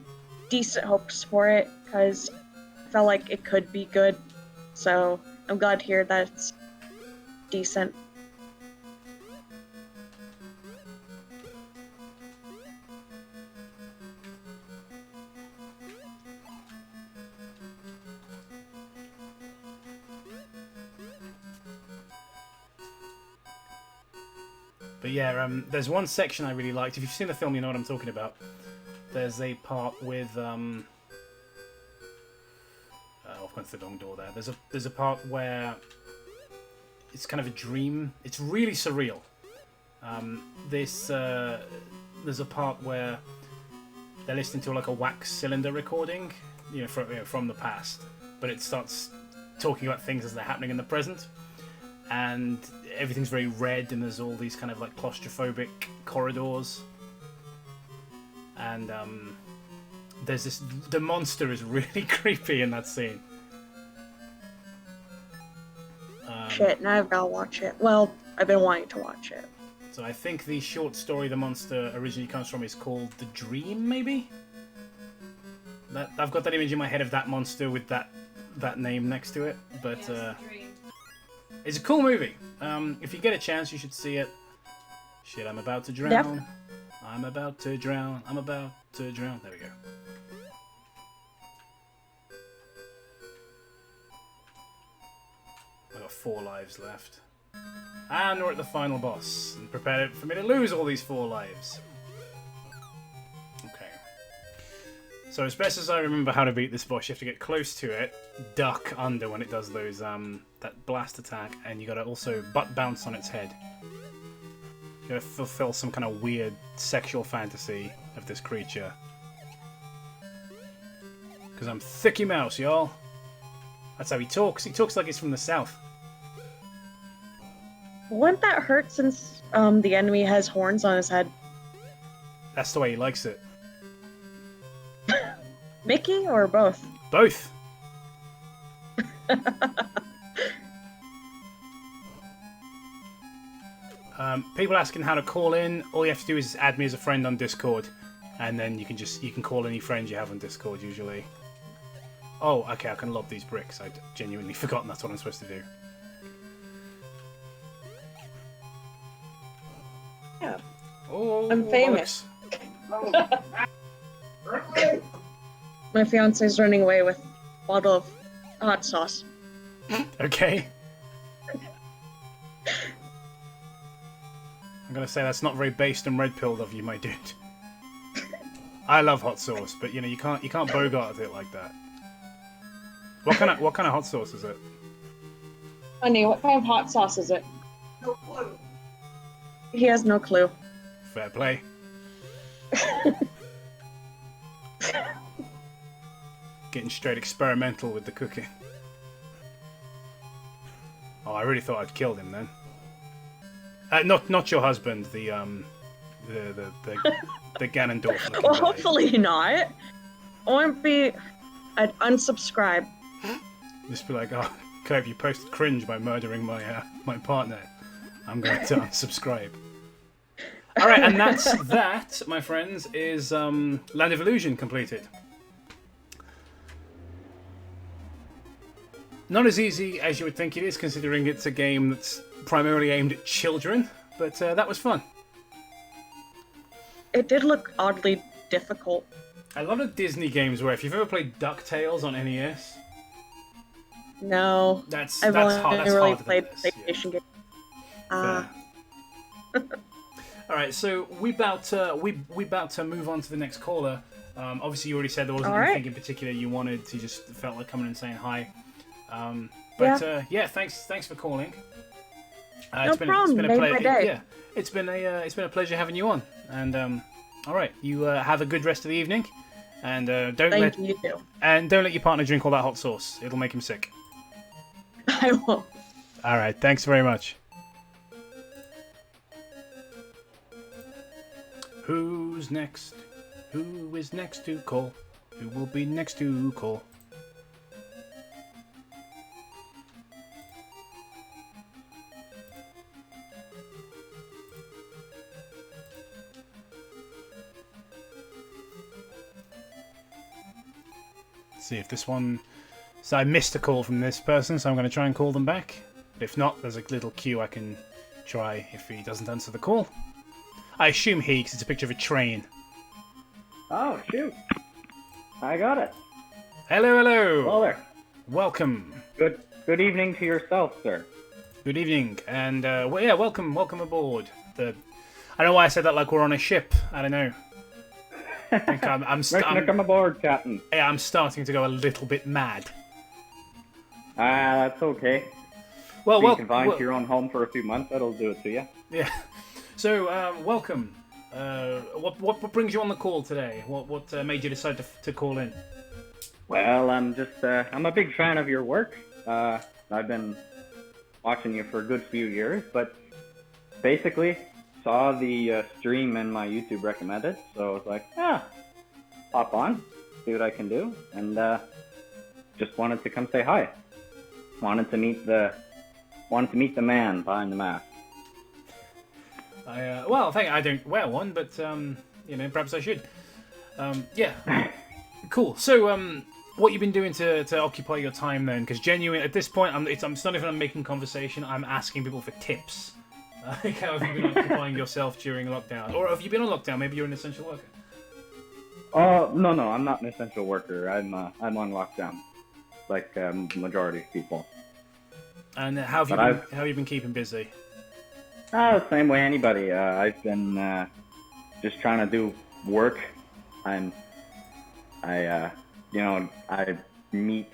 decent hopes for it, because I felt like it could be good. So, I'm glad to hear that it's decent. But yeah, there's one section I really liked. If you've seen the film, you know what I'm talking about. There's a part with I've gone through the wrong door there. There's a part where it's kind of a dream. It's really surreal. There's a part where they're listening to like a wax cylinder recording, from the past, but it starts talking about things as they're happening in the present, and everything's very red, and there's all these kind of like claustrophobic corridors, and there's the monster is really creepy in that scene. Shit, now I've got to watch it. Well, I've been wanting to watch it. So I think the short story the monster originally comes from is called The Dream, maybe? I've got that image in my head of that monster with that name next to it, but it's a cool movie. If you get a chance, you should see it. Shit, I'm about to drown. Yep. I'm about to drown. I'm about to drown. There we go. I got 4 lives left. And we're at the final boss. And prepare for me to lose all these 4 lives. Okay. So as best as I remember how to beat this boss, you have to get close to it, duck under when it does those that blast attack, and you gotta also butt bounce on its head. You gotta fulfill some kind of weird sexual fantasy of this creature. Because I'm Thiccey Mouse, y'all. That's how he talks. He talks like he's from the south. Wouldn't that hurt since the enemy has horns on his head? That's the way he likes it. Mickey or both? Both. People asking how to call in. All you have to do is add me as a friend on Discord, and then you can call any friends you have on Discord usually. Oh, okay, I can lob these bricks. I'd genuinely forgotten that's what I'm supposed to do. Yeah. Oh, I'm famous. bollocks. My fiance's running away with a bottle of hot sauce. Okay. I'm gonna say that's not very based and red-pilled of you, my dude. I love hot sauce, but you know you can't bogart it like that. What kind of hot sauce is it? Honey, what kind of hot sauce is it? No clue. He has no clue. Fair play. Getting straight experimental with the cooking. Oh, I really thought I'd killed him then. Not your husband, the Ganondorf. Well, hopefully not. I won't be. I'd unsubscribe. Just be like, oh, Cobe, you posted cringe by murdering my partner. I'm going to unsubscribe. All right, and that, my friends, is Land of Illusion completed. Not as easy as you would think it is, considering it's a game that's primarily aimed at children, but that was fun. It did look oddly difficult. A lot of Disney games where if you've ever played DuckTales on NES, No, that's I've hard. only That's really harder played than this. PlayStation games. Fair. All right, so we about to move on to the next caller. Obviously, you already said there wasn't All right. anything in particular you wanted. You just felt like coming and saying hi. Thanks for calling. No problem. Made my day. Yeah, it's been a pleasure having you on. And all right, you have a good rest of the evening, and don't let your partner drink all that hot sauce. It'll make him sick. I won't. All right, thanks very much. Who's next? Who is next to call? Who will be next to call? See if this one... So I missed a call from this person, so I'm going to try and call them back. But if not, there's a little queue I can try if he doesn't answer the call. I assume he, because it's a picture of a train. Oh, shoot. I got it. Hello, hello. Hello there. Welcome. Good evening to yourself, sir. Good evening, and welcome aboard. I don't know why I said that like we're on a ship. I don't know. I think Come aboard, Captain. Yeah, I'm starting to go a little bit mad. That's okay. Well, being confined to your own home for a few months, that'll do it to you. Yeah. So, welcome. What brings you on the call today? What made you decide to call in? Well, I'm a big fan of your work. I've been watching you for a good few years, but basically saw the stream and my YouTube recommended, so I was like, hop on, see what I can do, and just wanted to come say hi. Wanted to meet the man behind the mask. I don't wear one, but perhaps I should. Yeah, cool. So, what you've been doing to occupy your time then? Because genuine at this point, it's not even I'm making conversation. I'm asking people for tips. Like, how have you been occupying yourself during lockdown, or have you been on lockdown? Maybe you're an essential worker. No, I'm not an essential worker. I'm on lockdown, like majority of people. And how have you been keeping busy? Same way anybody. I've been just trying to do work. I meet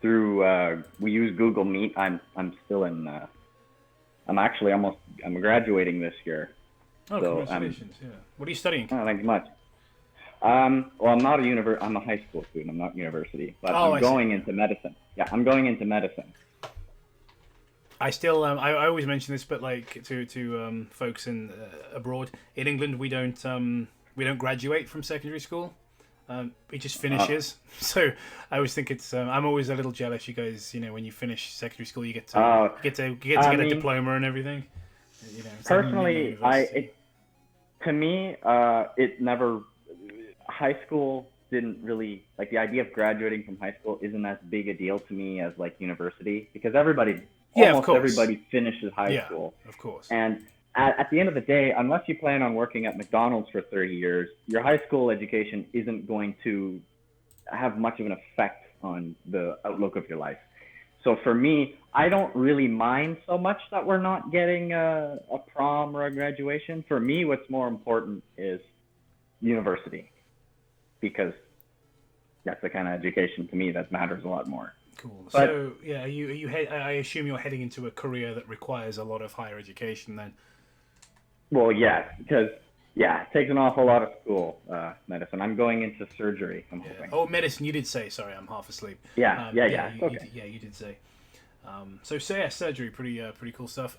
through. We use Google Meet. I'm still in. I'm graduating this year. Oh, so congratulations! Yeah. What are you studying? Oh, thank you much. Well, I'm not I'm a high school student. I'm not university, but I'm going into medicine. Yeah, I'm going into medicine. I still, I always mention this, but like to folks in abroad, in England, we don't graduate from secondary school. It just finishes. So I always think it's. I'm always a little jealous. You guys, when you finish secondary school, you get to get a diploma and everything. Personally, to me, it never. High school didn't really like the idea of graduating from high school isn't as big a deal to me as like university because almost everybody finishes high school. Of course. And at the end of the day, unless you plan on working at McDonald's for 30 years, your high school education isn't going to have much of an effect on the outlook of your life. So for me, I don't really mind so much that we're not getting a prom or a graduation. For me, what's more important is university, because that's the kind of education to me that matters a lot more. Cool. But, so yeah, I assume you're heading into a career that requires a lot of higher education then. Well, yes, because it takes an awful lot of school, medicine. I'm going into surgery. I'm hoping. Oh, medicine. You did say. Sorry, I'm half asleep. Yeah. You did say. So surgery, pretty cool stuff.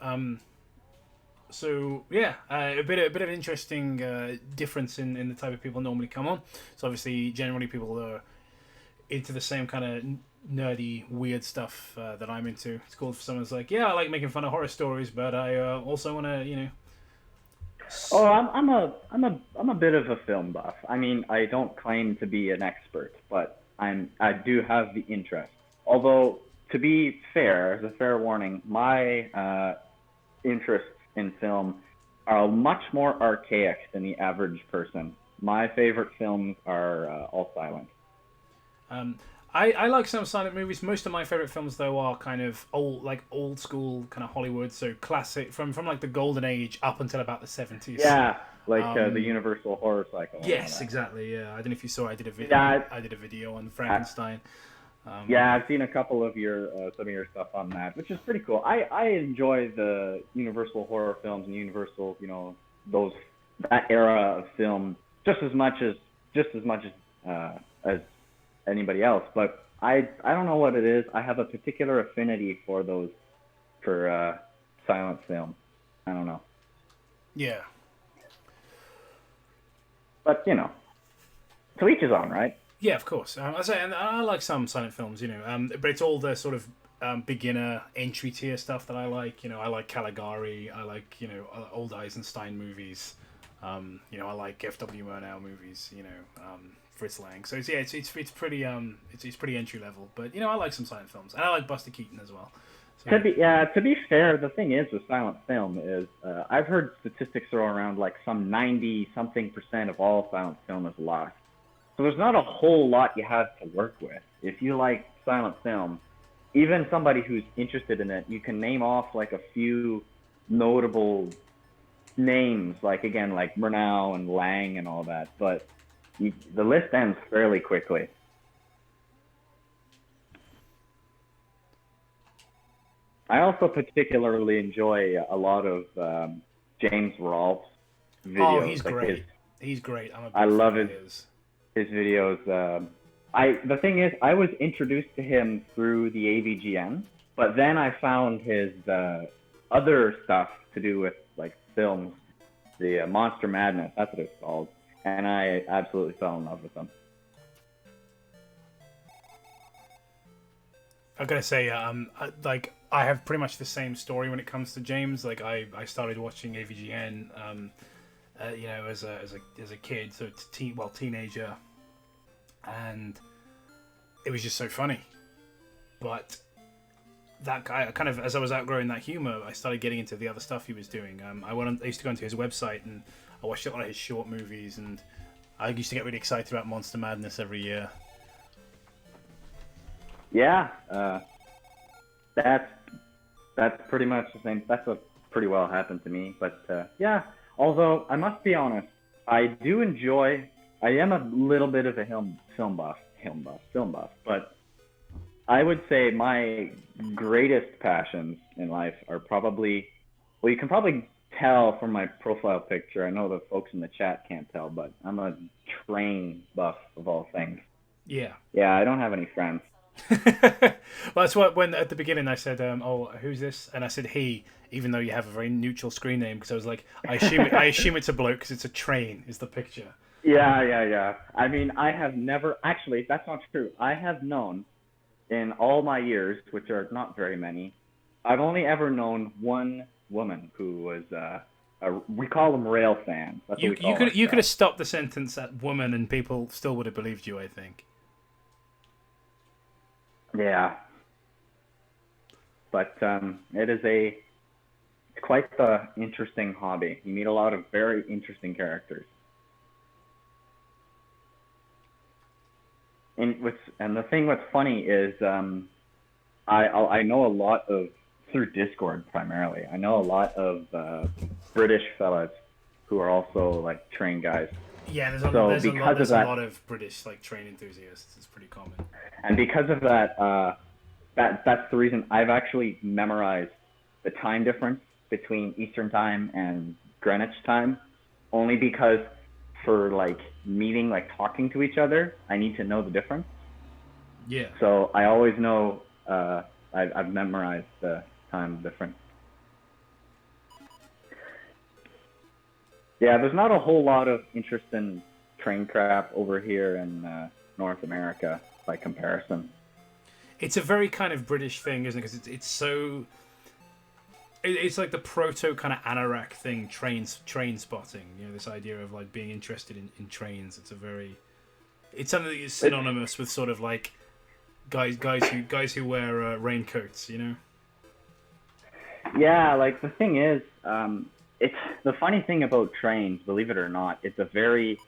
So yeah, a bit of interesting difference in the type of people normally come on. So obviously, generally people are into the same kind of nerdy, weird stuff that I'm into. It's cool if someone's like, yeah, I like making fun of horror stories, but I also want to, Oh, I'm a bit of a film buff. I mean, I don't claim to be an expert, but I do have the interest. Although, to be fair, as a fair warning, my interests in film are much more archaic than the average person. My favorite films are all silent. I like some silent movies. Most of my favorite films, though, are kind of old school kind of Hollywood, so classic from like the golden age up until about the 70s. Yeah, like the Universal horror cycle. Yes, exactly. Yeah, I don't know if you saw. I did a video. Yeah, I did a video on Frankenstein. I've seen a couple of some of your stuff on that, which is pretty cool. I enjoy the Universal horror films and Universal, that era of film just as much as anybody else. But I don't know what it is. I have a particular affinity for silent film. I don't know. Yeah. But to each his own, right? Yeah, of course. I say, and I like some silent films, but it's all the sort of beginner entry tier stuff that I like. I like Caligari. I like old Eisenstein movies. I like F.W. Murnau movies. Fritz Lang. So it's pretty it's pretty entry level. But I like some silent films, and I like Buster Keaton as well. So, to be fair, the thing is with silent film is I've heard statistics throw around like some 90-something% of all silent film is lost. So there's not a whole lot you have to work with. If you like silent film, even somebody who's interested in it, you can name off like a few notable names, like Murnau and Lang and all that, but the list ends fairly quickly. I also particularly enjoy a lot of James Rolfe's videos. Oh, he's great. He's great. I love his videos. The thing is, I was introduced to him through the AVGN, but then I found his other stuff to do with like films, the Monster Madness, that's what it's called, and I absolutely fell in love with them. I gotta say, I have pretty much the same story when it comes to James. Like I started watching AVGN, as a kid, so teenager, and it was just so funny. But that guy, kind of, as I was outgrowing that humor, I started getting into the other stuff he was doing. I used to go onto his website and I watched a lot of his short movies, and I used to get really excited about Monster Madness every year. Yeah, that's pretty much the same. That's pretty well happened to me. But yeah, although I must be honest, I do enjoy. I am a little bit of a film buff, but I would say my greatest passions in life are probably, well, you can probably tell from my profile picture. I know the folks in the chat can't tell, but I'm a train buff of all things. Yeah. Yeah, I don't have any friends. Well, that's what when at the beginning I said, "Oh, who's this?" and I said he, even though you have a very neutral screen name, because I was like, I assume it's a bloke because it's a train is the picture. Yeah. I mean, I have never actually. That's not true. I have known in all my years, which are not very many, I've only ever known one woman who was we call them rail fans. That's what we call you could have stopped the sentence at woman and people still would have believed you, I think. Yeah. But it's quite the interesting hobby. You meet a lot of very interesting characters. And the thing what's funny is I know a lot of, through Discord primarily, I know a lot of British fellas who are also like train guys. Yeah, there's a lot of British like train enthusiasts. It's pretty common. And because of that, that's the reason I've actually memorized the time difference between Eastern time and Greenwich time, only because for like meeting, like talking to each other, I need to know the difference. Yeah. So I always know I've memorized the time difference. Yeah, there's not a whole lot of interest in train crap over here in North America by comparison. It's a very kind of British thing, isn't it? Because it's so... It's like the proto kind of anorak thing, train spotting. You know, this idea of like being interested in trains. It's something that is synonymous with sort of like guys who wear raincoats. You know. Yeah, like the thing is, it's the funny thing about trains. Believe it or not, it's a very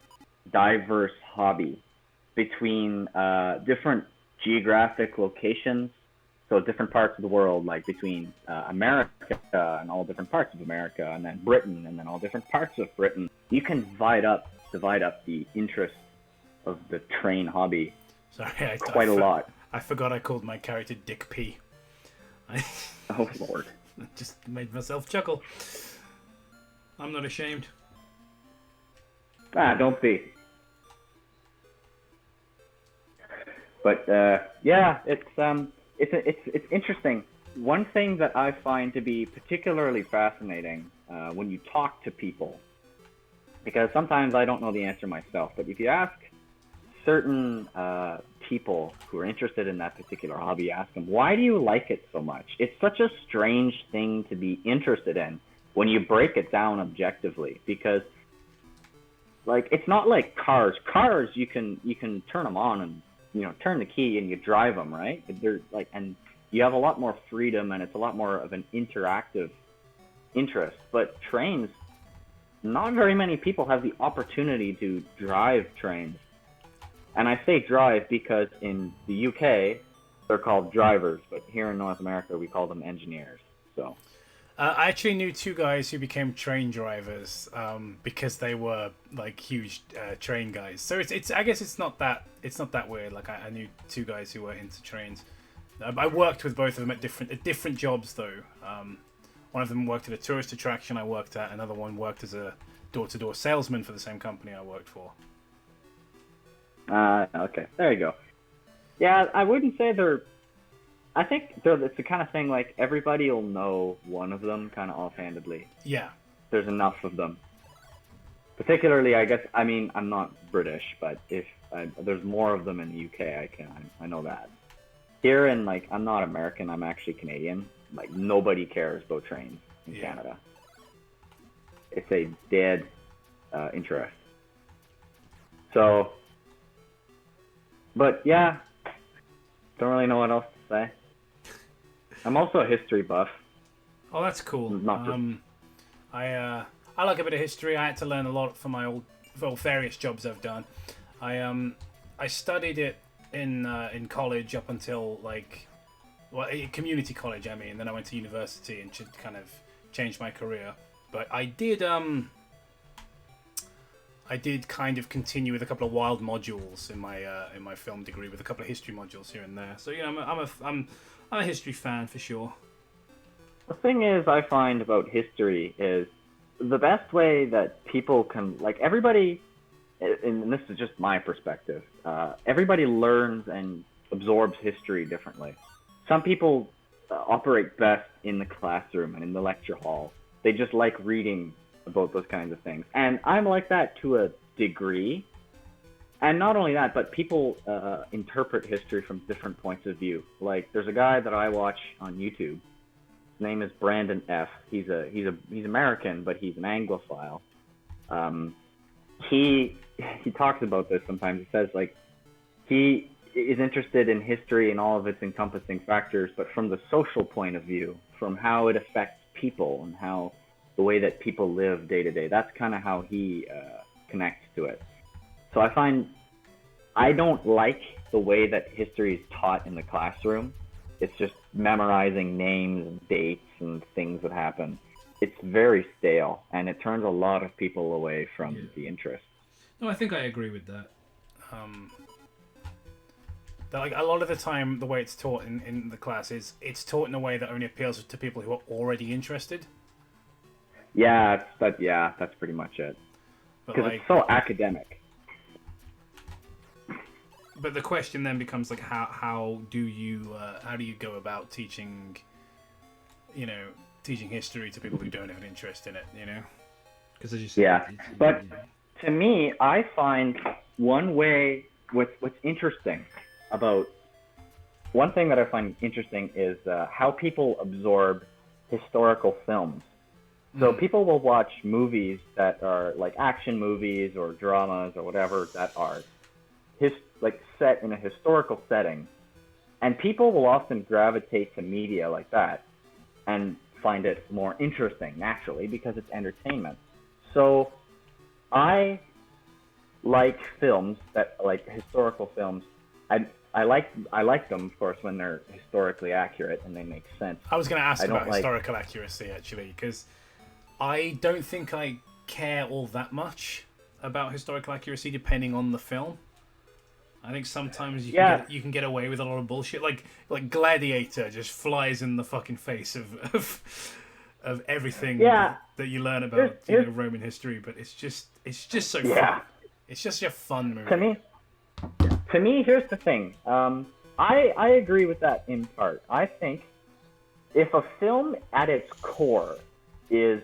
diverse hobby between different geographic locations. So different parts of the world, like between America and all different parts of America, and then Britain, and then all different parts of Britain. You can divide up the interest of the train hobby. Sorry, quite a lot. I forgot I called my character Dick P. Oh Lord! Just made myself chuckle. I'm not ashamed. Don't be. But yeah, it's interesting. One thing that I find to be particularly fascinating when you talk to people, because sometimes I don't know the answer myself, but if you ask certain people who are interested in that particular hobby, ask them, why do you like it so much? It's such a strange thing to be interested in when you break it down objectively, because like it's not like cars. Cars you can turn them on and turn the key and you drive them, right? They're like, and you have a lot more freedom and it's a lot more of an interactive interest. But trains, not very many people have the opportunity to drive trains. And I say drive because in the UK, they're called drivers, but here in North America, we call them engineers. So. I actually knew two guys who became train drivers because they were like huge train guys. So it's I guess it's not that weird. Like I knew two guys who were into trains. I worked with both of them at different jobs though. One of them worked at a tourist attraction I worked at. Another one worked as a door-to-door salesman for the same company I worked for. Okay, there you go. Yeah, I wouldn't say they're. I think it's the kind of thing like everybody will know one of them kind of offhandedly. Yeah. There's enough of them. Particularly, I guess, I mean, I'm not British, but if there's more of them in the UK, I know that. Here in, like, I'm not American, I'm actually Canadian. Like, nobody cares about trains in Canada. It's a dead interest. So, but yeah, don't really know what else to say. I'm also a history buff. Oh, that's cool. Not just... I like a bit of history. I had to learn a lot for my various jobs I've done. I studied it in college up until community college. I mean, then I went to university and kind of changed my career. But I did kind of continue with a couple of wild modules in my film degree, with a couple of history modules here and there. So I'm a history fan for sure. The thing is, I find about history is the best way that people can, like, everybody, and this is just my perspective, everybody learns and absorbs history differently. Some people operate best in the classroom and in the lecture hall. They just like reading about those kinds of things. And I'm like that to a degree. And not only that, but people interpret history from different points of view. Like, there's a guy that I watch on YouTube. His name is Brandon F. He's American, but he's an Anglophile. He talks about this sometimes. He says, like, he is interested in history and all of its encompassing factors, but from the social point of view, from how it affects people and how the way that people live day to day. That's kind of how he connects to it. So I find I don't like the way that history is taught in the classroom. It's just memorizing names and dates and things that happen. It's very stale, and it turns a lot of people away from the interest. No, I think I agree with that. That, like, a lot of the time, the way it's taught in the class is it's taught in a way that only appeals to people who are already interested. Yeah, that's pretty much it. Because like, it's so academic. But the question then becomes, like, how do you go about teaching history to people who don't have an interest in it, Because as you said, but to me, I find one way what's interesting about one thing that I find interesting is how people absorb historical films. So people will watch movies that are like action movies or dramas or whatever that are set in a historical setting, and people will often gravitate to media like that and find it more interesting naturally because it's entertainment. So I like films that, like historical films. I like them, of course, when they're historically accurate and they make sense. I was going to ask about historical accuracy, actually, because I don't think I care all that much about historical accuracy, depending on the film. I think sometimes you can get away with a lot of bullshit, like Gladiator just flies in the fucking face of everything that you learn about Roman history, but it's just so fun. It's just a fun movie. To me, here's the thing. I agree with that in part. I think if a film at its core is,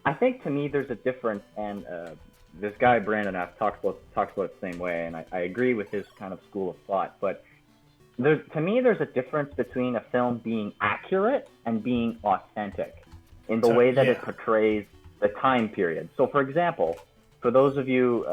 I think to me there's a difference, and this guy Brandon F talks about it the same way, and I agree with his kind of school of thought. But to me, there's a difference between a film being accurate and being authentic in the way that it portrays the time period. So, for example, for those of you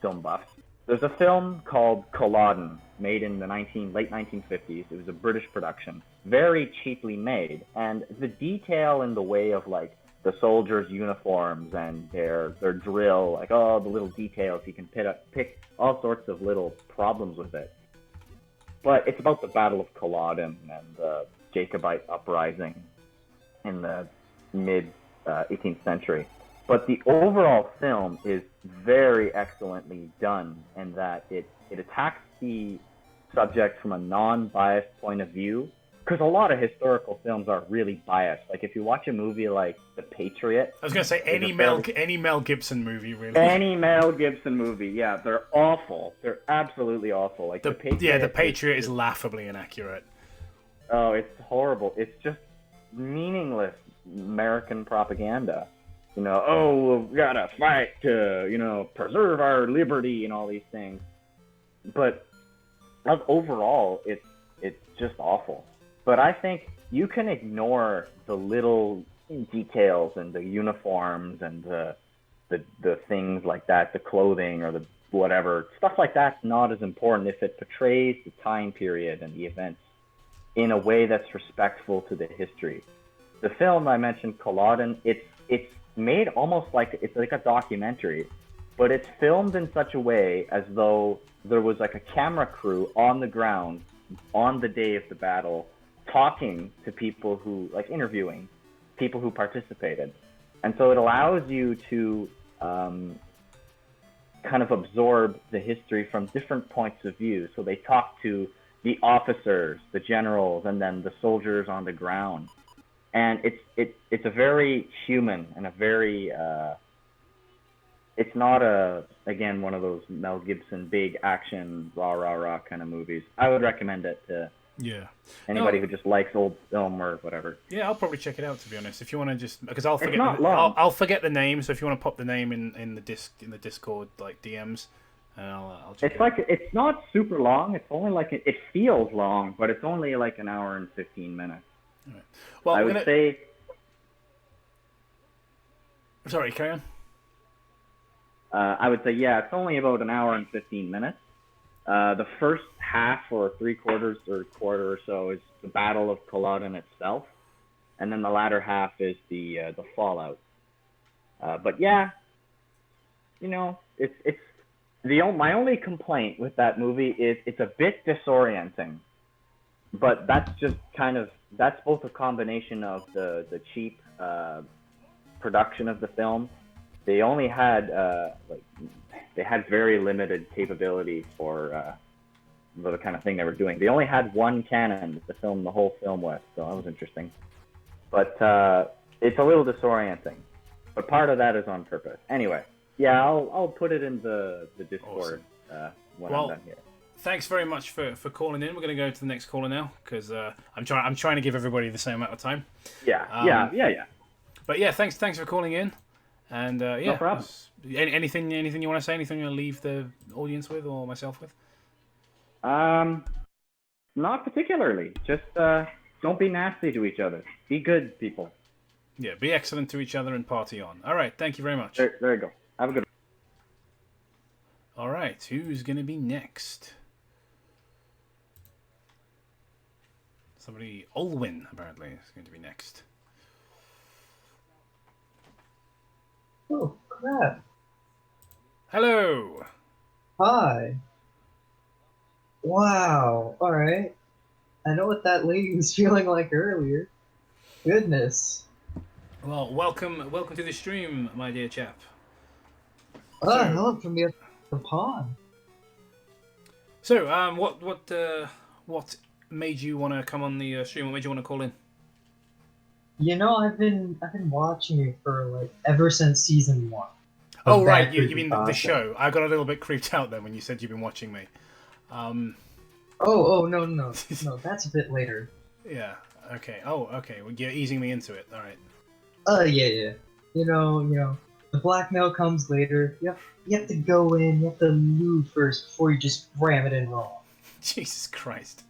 film buffs, there's a film called Culloden, made in the late 1950s. It was a British production, very cheaply made, and the detail in the way of like the soldiers' uniforms and their drill, like all the little details, you can pick all sorts of little problems with it. But it's about the Battle of Culloden and the Jacobite uprising in the mid 18th century. But the overall film is very excellently done in that it attacks the subject from a non-biased point of view. Because a lot of historical films are really biased. Like if you watch a movie like The Patriot, I was gonna say any Mel Gibson movie, really. Any Mel Gibson movie, yeah, they're awful. They're absolutely awful. Like The Patriot is laughably inaccurate. Oh, it's horrible. It's just meaningless American propaganda. We gotta fight to, preserve our liberty and all these things. But overall, it's just awful. But I think you can ignore the little details and the uniforms and the things like that, the clothing or the whatever. Stuff like that's not as important if it portrays the time period and the events in a way that's respectful to the history. The film I mentioned, Culloden, it's made almost like it's like a documentary, but it's filmed in such a way as though there was like a camera crew on the ground on the day of the battle talking to people who, like interviewing people who participated, and so it allows you to kind of absorb the history from different points of view. So they talk to the officers, the generals, and then the soldiers on the ground, and it's a very human and a very it's not again one of those Mel Gibson big action rah rah rah kind of movies. I would recommend it to anybody who just likes old film or whatever. Yeah, I'll probably check it out, to be honest. If you want to just, because I'll forget, it's not long. I'll forget the name. So if you want to pop the name in the Discord like DMs, and I'll check it's like it's not super long. It's only like it feels long, but it's only like an hour and 15 minutes. Right. Well, I would say. Sorry, carry on. I would say, yeah, it's only about an hour and 15 minutes. The first half or 3/4 or quarter or so is the Battle of Culloden itself, and then the latter half is the fallout. But yeah, you know, it's my only complaint with that movie is it's a bit disorienting. But that's just that's both a combination of the cheap production of the film. They only had they had very limited capability for the kind of thing they were doing. They only had one cannon to film the whole film with, so that was interesting. But it's a little disorienting. But part of that is on purpose. Anyway, yeah, I'll put it in the Discord when I'm done here. Thanks very much for calling in. We're going to go to the next caller now because I'm trying to give everybody the same amount of time. Yeah. But yeah, thanks for calling in. And yeah, no problem. Anything you want to say? Anything you want to leave the audience with or myself with? Not particularly. Just don't be nasty to each other. Be good people. Yeah, be excellent to each other and party on. All right, thank you very much. There you go. Have a good one. All right, who's going to be next? Somebody, Olwyn, apparently, is going to be next. Oh, crap. Hello. Hi. Wow. Alright. I know what that lady was feeling like earlier. Goodness. Well, welcome to the stream, my dear chap. Oh, hello from the pond. So, what made you want to come on the stream? What made you want to call in? You know, I've been watching you for like ever since season 1. Oh right, you mean the show? I got a little bit creeped out then when you said you've been watching me. Oh no, no, that's a bit later. Yeah. Okay. Oh, okay. Well, you're easing me into it. All right. Yeah. You know, the blackmail comes later. You have to go in. You have to move first before you just ram it in raw. Jesus Christ.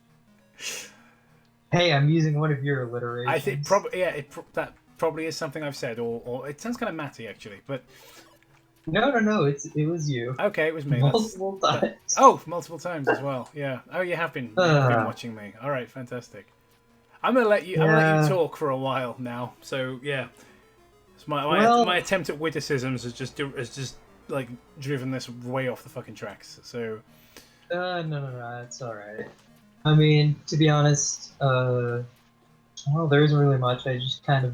Hey, I'm using one of your alliterations. I think probably that probably is something I've said, or it sounds kind of matty actually, but. No, it was you. Okay, it was me. Multiple times. Multiple times as well. Yeah. Oh, you have been watching me. All right, fantastic. I'm gonna let you talk for a while now. So yeah, it's my attempt at witticisms has just like driven this way off the fucking tracks. So. No, it's all right. I mean, to be honest, well, there isn't really much. I just I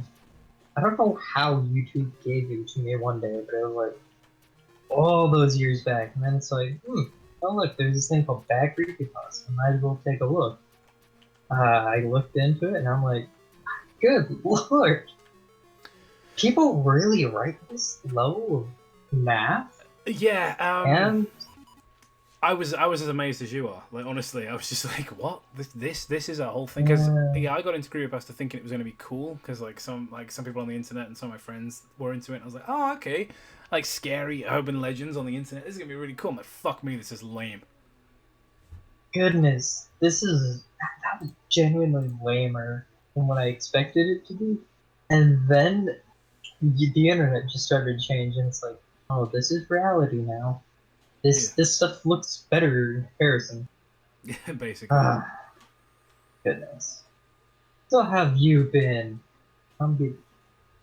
don't know how YouTube gave it to me one day, but it was like all those years back, and then it's like, oh look, there's this thing called Bad Creepypasta. I might as well take a look. I looked into it, and I'm like, good lord, people really write this low of math? Yeah. And I was as amazed as you are. Like honestly, I was just like, "What? This is a whole thing?" Because I got into creepypasta thinking it was going to be cool because like some people on the internet and some of my friends were into it. And I was like, "Oh, okay, like scary urban legends on the internet. This is gonna be really cool." I'm like, "Fuck me, this is lame." Goodness, that was genuinely lamer than what I expected it to be. And then the internet just started changing. It's like, oh, this is reality now. This stuff looks better in comparison. Yeah, basically. Goodness. So how have you been? I'm good.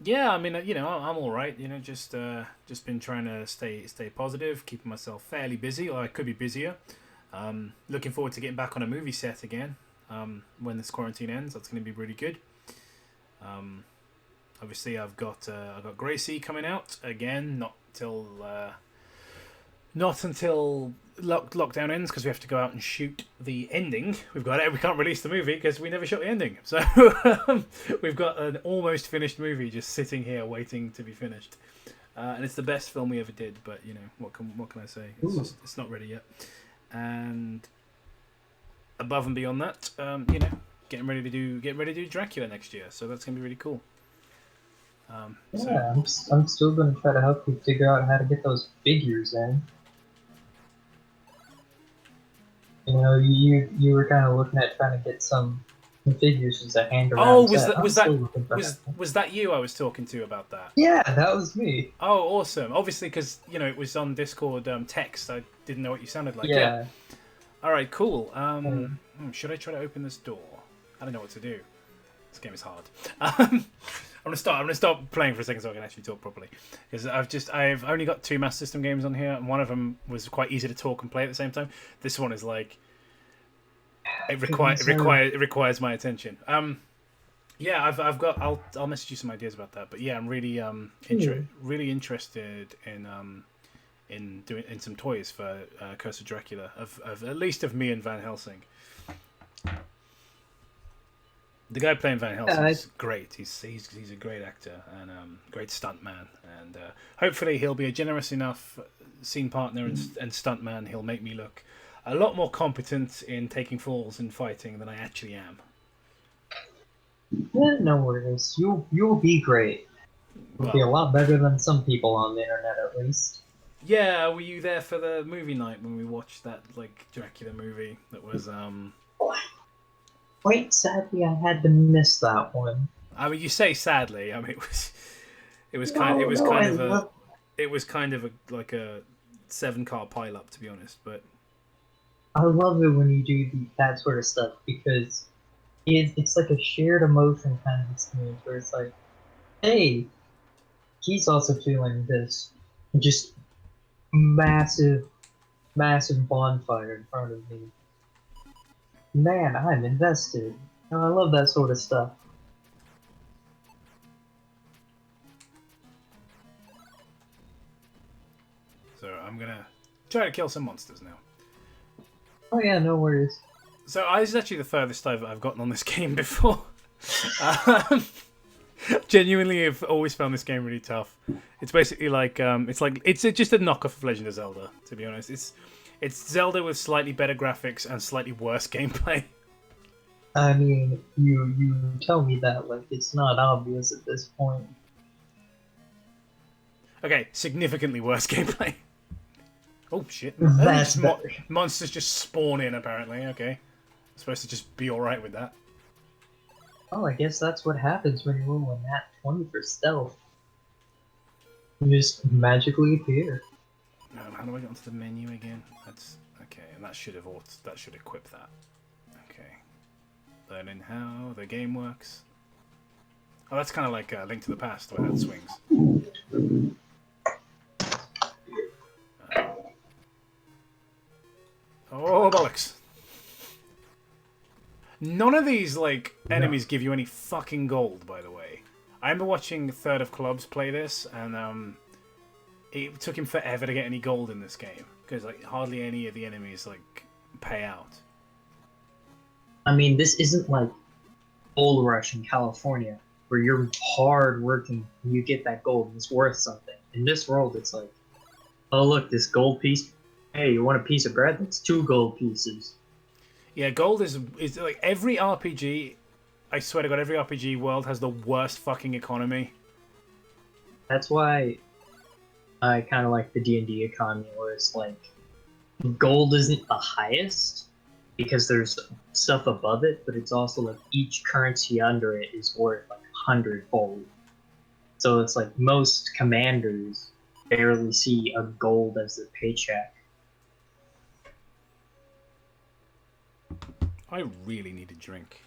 Yeah, I mean, I'm all right. Just been trying to stay positive, keeping myself fairly busy. Or I could be busier. Looking forward to getting back on a movie set again. When this quarantine ends, that's going to be really good. obviously I've got Gracie coming out again. Not until lockdown ends, because we have to go out and shoot the ending. We can't release the movie because we never shot the ending. So we've got an almost finished movie just sitting here waiting to be finished. And it's the best film we ever did. But what can I say? It's not ready yet. And above and beyond that, getting ready to do Dracula next year. So that's gonna be really cool. I'm still gonna try to help you figure out how to get those figures in. You were kind of looking at trying to get some figures as a hand around. Oh, was that you I was talking to about that? Yeah, that was me. Oh, awesome! Obviously, because it was on Discord text. I didn't know what you sounded like. Yeah. All right, cool. Should I try to open this door? I don't know what to do. This game is hard. I'm gonna start playing for a second so I can actually talk properly, because I've only got 2 Master System games on here, and one of them was quite easy to talk and play at the same time. This one is like it requires my attention. Yeah, I'll message you some ideas about that. But yeah, I'm really really interested in doing some toys for Curse of Dracula of at least of me and Van Helsing. The guy playing Van Helsing is great. He's a great actor and great stuntman, and hopefully he'll be a generous enough scene partner and stuntman. He'll make me look a lot more competent in taking falls and fighting than I actually am. Yeah, no worries. You'll be great. You'll be a lot better than some people on the internet, at least. Yeah, were you there for the movie night when we watched that Dracula movie that was Wait, sadly, I had to miss that one. I mean, you say sadly. I mean, it was kind of a 7-car pile-up, to be honest. But I love it when you do that sort of stuff, because it's like a shared emotion kind of experience where it's like, hey, he's also feeling this, just massive bonfire in front of me. Man, I'm invested. I love that sort of stuff. So I'm gonna try to kill some monsters now. Oh yeah, no worries. So this is actually the furthest I've gotten on this game before. Genuinely, I've always found this game really tough. It's basically it's just a knockoff of Legend of Zelda, to be honest. It's Zelda with slightly better graphics and slightly worse gameplay. I mean, you tell me that like it's not obvious at this point. Okay, significantly worse gameplay. Oh shit! That's better. Monsters just spawn in, apparently. Okay, I'm supposed to just be all right with that. Oh, I guess that's what happens when you roll a nat 20 for stealth. You just magically appear. How do I get onto the menu again? That's okay, and that should equip that. Okay, learning how the game works. Oh, that's kind of like Link to the Past, where that swings. Oh bollocks! None of these enemies give you any fucking gold, by the way. I remember watching Third of Clubs play this, and it took him forever to get any gold in this game, because hardly any of the enemies pay out. I mean, this isn't like Gold Rush in California, where you're hard working and you get that gold and it's worth something. In this world, it's like, oh look, this gold piece. Hey, you want a piece of bread? That's 2 gold pieces. Yeah, gold is like every RPG. I swear to God, every RPG world has the worst fucking economy. That's why I kind of like the D&D economy, where it's like gold isn't the highest because there's stuff above it, but it's also like each currency under it is worth 100-fold. So it's like most commanders barely see a gold as their paycheck. I really need a drink.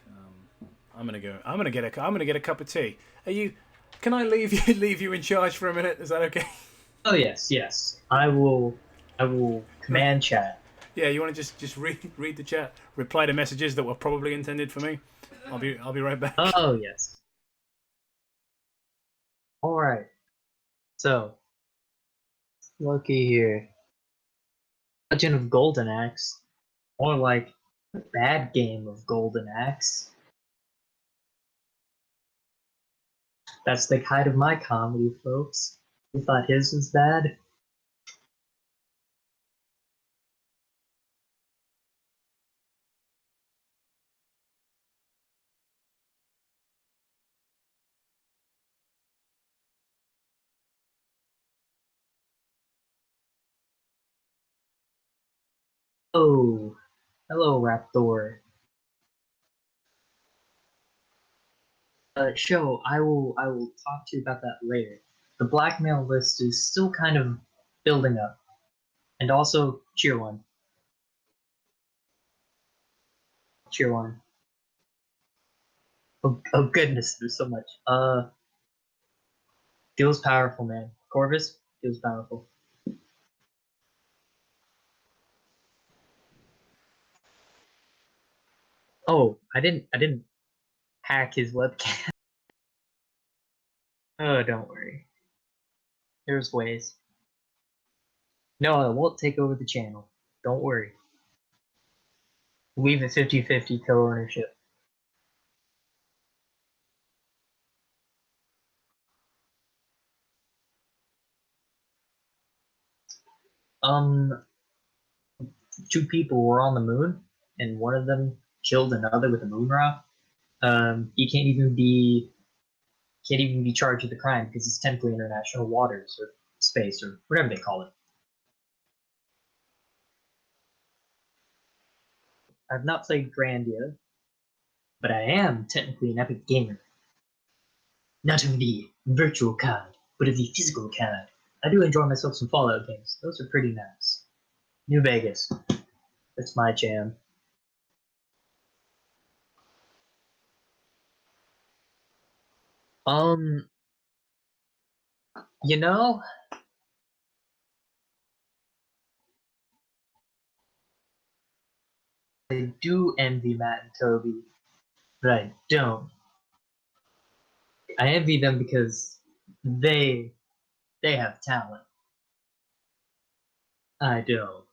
I'm gonna get a cup of tea. Can I leave you in charge for a minute? Is that okay? Oh yes. I will command chat. Yeah, you want to just read the chat, reply to messages that were probably intended for me. I'll be right back. Oh yes. Alright. So, looky here. Legend of Golden Axe. More like a bad game of Golden Axe. That's the height of my comedy, folks. You thought his was bad? Oh, hello, Raptor. Show, I will talk to you about that later. The blackmail list is still kind of building up. And also, cheer one. Cheer one. Oh goodness, there's so much. Feels powerful, man. Corvus feels powerful. Oh, I didn't hack his webcam. Oh, don't worry. There's ways. No, I won't take over the channel. Don't worry. Leave it 50-50 co-ownership. Two people were on the moon, and one of them killed another with a moon rock. He can't even be charged with the crime because it's technically international waters or space or whatever they call it. I've not played Grandia, but I am technically an epic gamer. Not of the virtual kind, but of the physical kind. I do enjoy myself some Fallout games. Those are pretty nice. New Vegas. That's my jam. You know, I do envy Matt and Toby, but I don't. I envy them because they have talent. I don't.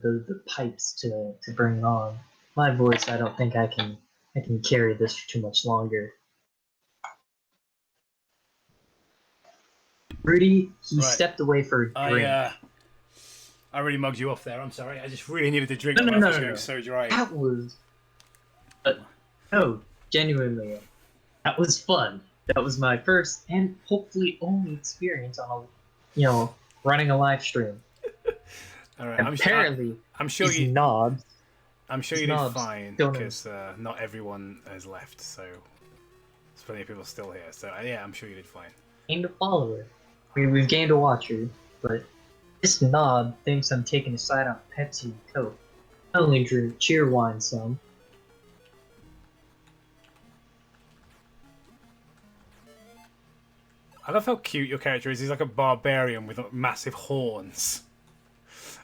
The pipes to bring on. My voice, I don't think I can carry this for too much longer. Rudie, he stepped away for a drink. I really mugged you off there. I'm sorry. I just really needed to drink. No, My mouth was going so dry. That was no, genuinely, that was fun. That was my first and hopefully only experience on running a live stream. All right. Apparently, I'm sure you knobs. I'm sure you did fine because not everyone has left, so there's plenty of people still here. So yeah, I'm sure you did fine. Gained a follower. We've gained a watcher, but this knob thinks I'm taking a side on Pepsi and Coke. I only drink cheer wine some. I love how cute your character is. He's like a barbarian with massive horns.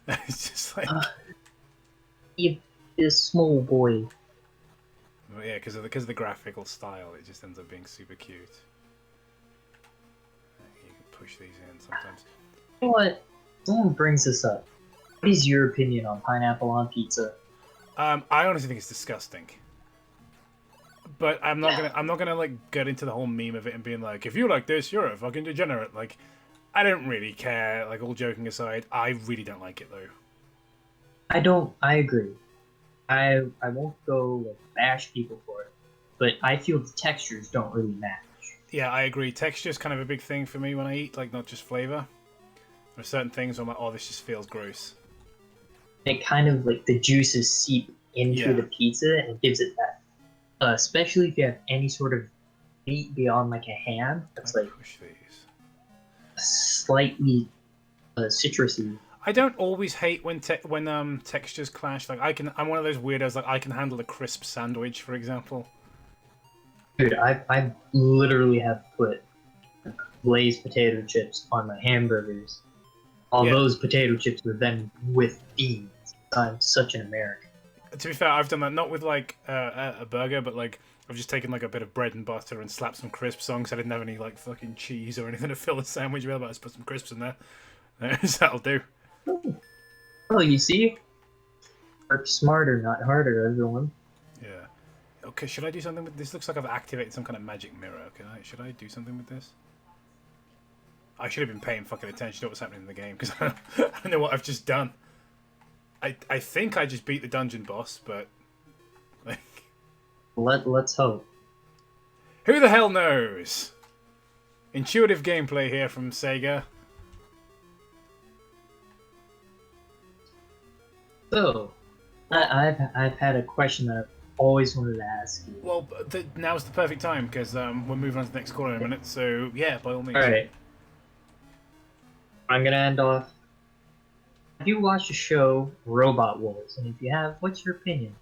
It's just like He's a small boy. Well, yeah, because of the graphical style, it just ends up being super cute. You can push these in sometimes. You know what? Someone brings this up. What is your opinion on pineapple on pizza? I honestly think it's disgusting. But I'm not gonna like get into the whole meme of it and being like, if you like this, you're a fucking degenerate. Like, I don't really care. Like, all joking aside, I really don't like it though. I agree. I won't go like bash people for it, but I feel the textures don't really match. Yeah, I agree. Texture's kind of a big thing for me when I eat, like not just flavor. There are certain things where I'm like, oh, this just feels gross. It kind of like the juices seep into the pizza and it gives it that. Especially if you have any sort of meat beyond like a ham, that's like slightly citrusy. I don't always hate when textures clash. Like I'm one of those weirdos. Like I can handle a crisp sandwich, for example. Dude, I literally have put glazed potato chips on my hamburgers. All those potato chips were then with beans. I'm such an American. To be fair, I've done that not with like a burger, but like I've just taken like a bit of bread and butter and slapped some crisps on because I didn't have any like fucking cheese or anything to fill the sandwich with. But I just put some crisps in there. That'll do. Well, you see, work smarter, not harder, everyone. Yeah. Okay, should I do something with this? Looks like I've activated some kind of magic mirror. Should I do something with this? I should have been paying fucking attention to what's happening in the game because I don't know what I've just done. I think I just beat the dungeon boss, but like, Let's hope. who the hell knows? Intuitive gameplay here from Sega. So, I've had a question that I've always wanted to ask you. Well, now's the perfect time because we're moving on to the next caller in a minute. So yeah, by all means. All right. I'm gonna end off. Have you watched the show Robot Wars? And if you have, what's your opinion?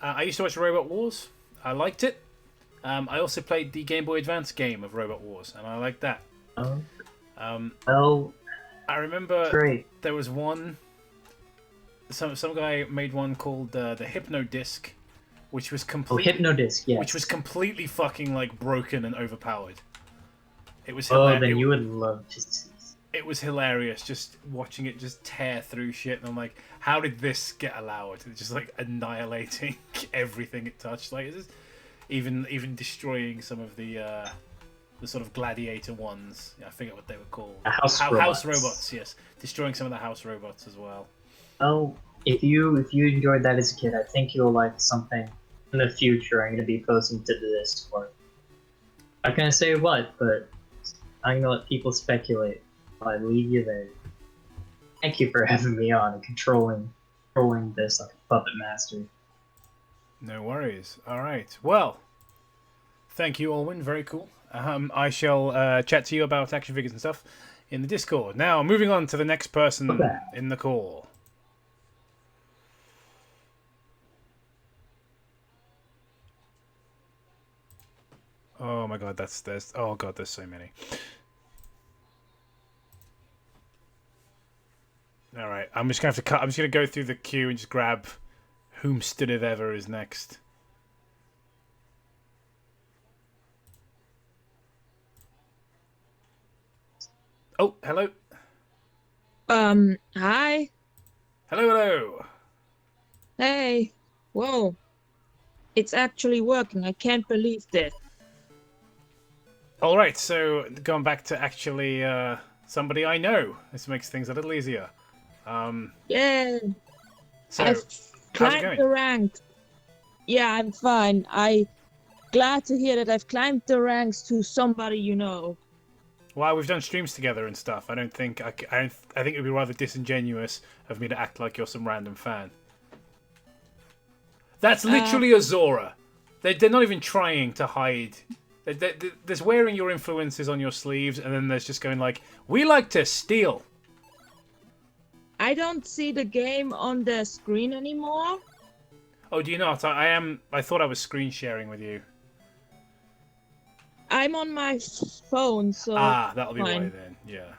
I used to watch Robot Wars. I liked it. I also played the Game Boy Advance game of Robot Wars, and I liked that. Well, I remember great. there was one. Some guy made one called the Hypno Disc, which was completely Hypno Disc, yes. which was completely fucking like broken and overpowered. It was then you would love to see. It was hilarious just watching it just tear through shit, and I'm like, how did this get allowed? It's just like annihilating everything it touched. Like, is this even destroying some of the sort of gladiator ones. I forget what they were called. House robots. Yes, destroying some of the house robots as well. Oh, if you enjoyed that as a kid, I think you'll like something in the future. I'm gonna be posting to the Discord. I'm not gonna say what, but I'm gonna let people speculate. I leave you there. Thank you for having me on and controlling this like a puppet master. No worries. All right. Well, thank you, Alwyn. Very cool. I shall chat to you about action figures and stuff in the Discord. Now, moving on to the next person in the call. Oh my god, there's so many. All right, I'm just gonna have to cut. I'm just gonna go through the queue and just grab Homeschool ever is next. Oh, hello. Hi. Hello. Hey. Whoa. It's actually working. I can't believe this. All right, so going back to actually somebody I know. This makes things a little easier. Yeah. So, I've climbed the ranks. Yeah, I'm fine. Glad to hear that I've climbed the ranks to somebody you know. Well, we've done streams together and stuff. I think it would be rather disingenuous of me to act like you're some random fan. That's literally a Zora. They're not even trying to hide. There's wearing your influences on your sleeves, and then there's just going like, we like to steal. I don't see the game on the screen anymore. Oh, do you not? I thought I was screen sharing with you. I'm on my phone, so that'll be why then. Yeah.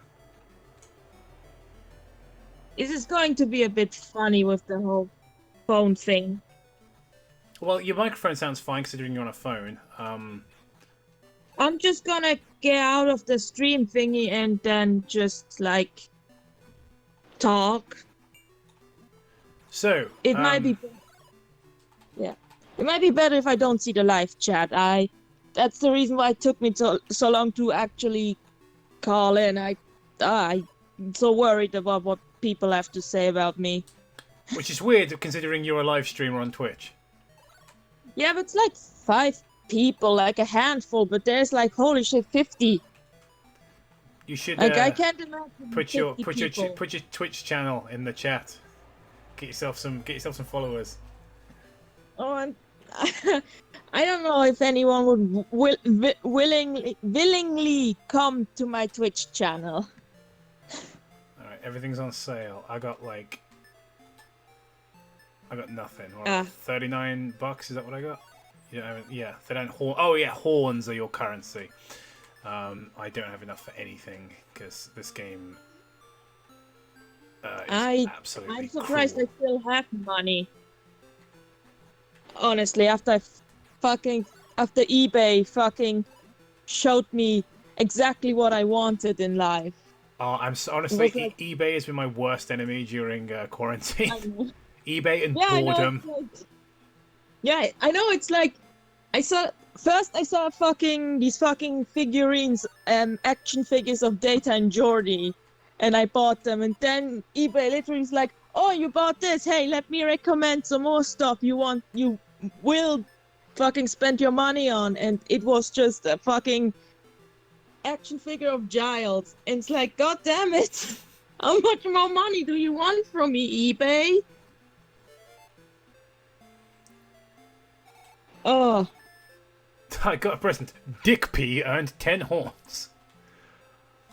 This is going to be a bit funny with the whole phone thing. Well, your microphone sounds fine considering you're on a phone. I'm just gonna get out of the stream thingy and then just like talk. So it might be. Yeah, it might be better if I don't see the live chat. That's the reason why it took me so long to actually call in. I'm so worried about what people have to say about me. Which is weird considering you're a live streamer on Twitch. Yeah, but it's like 5 people, like a handful, but there's like, holy shit, 50. You should I can't imagine put your Twitch channel in the chat. Get yourself some followers. Oh, and I don't know if anyone would willingly come to my Twitch channel. All right, everything's on sale. I got nothing. $39. Is that what I got? Yeah. Horns are your currency. I don't have enough for anything because this game is absolutely I'm surprised cruel. I still have money. Honestly, after eBay fucking showed me exactly what I wanted in life. Oh, honestly, like- eBay has been my worst enemy during quarantine. I know. eBay and Yeah, I know, boredom. it's like- Yeah, I know. It's like I saw these fucking figurines, action figures of Data and Jordy, and I bought them. And then eBay literally is like, "Oh, you bought this? Hey, let me recommend some more stuff you will fucking spend your money on." And it was just a fucking action figure of Giles. And it's like, God damn it! How much more money do you want from me, eBay? Oh. I got a present. Dick P earned 10 horns.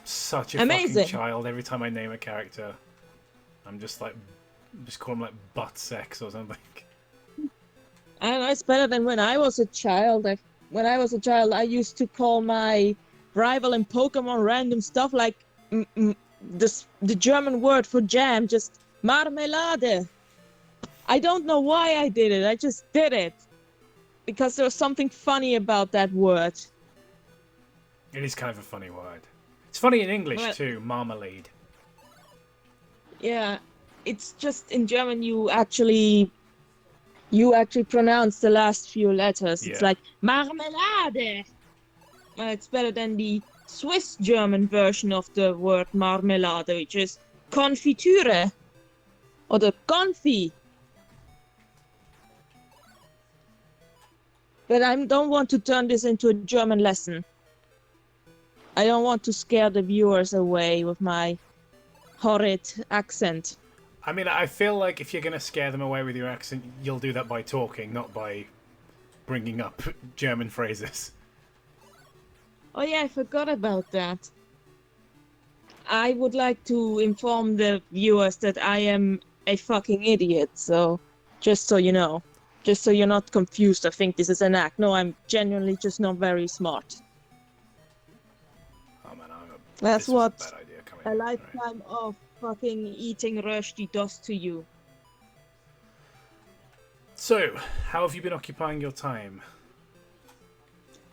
Such a Amazing. fucking child. Every time I name a character, I'm just call him like butt sex or something. I don't know, it's better than when I was a child. When I was a child, I used to call my rival in Pokemon random stuff like the German word for jam, just Marmelade. I don't know why I did it. I just did it. Because there was something funny about that word. It is kind of a funny word. It's funny in English too, marmalade. Yeah, it's just in German you actually pronounce the last few letters. Yeah. It's like Marmelade. It's better than the Swiss German version of the word Marmelade, which is Konfiture or the Konfi. But I don't want to turn this into a German lesson. I don't want to scare the viewers away with my horrid accent. I mean, I feel like if you're going to scare them away with your accent, you'll do that by talking, not by bringing up German phrases. Oh yeah, I forgot about that. I would like to inform the viewers that I am a fucking idiot, so just so you know. Just so you're not confused, I think this is an act. No, I'm genuinely just not very smart. Oh man, That's what bad idea coming a in. lifetime of fucking eating Rösti does to you. So, how have you been occupying your time?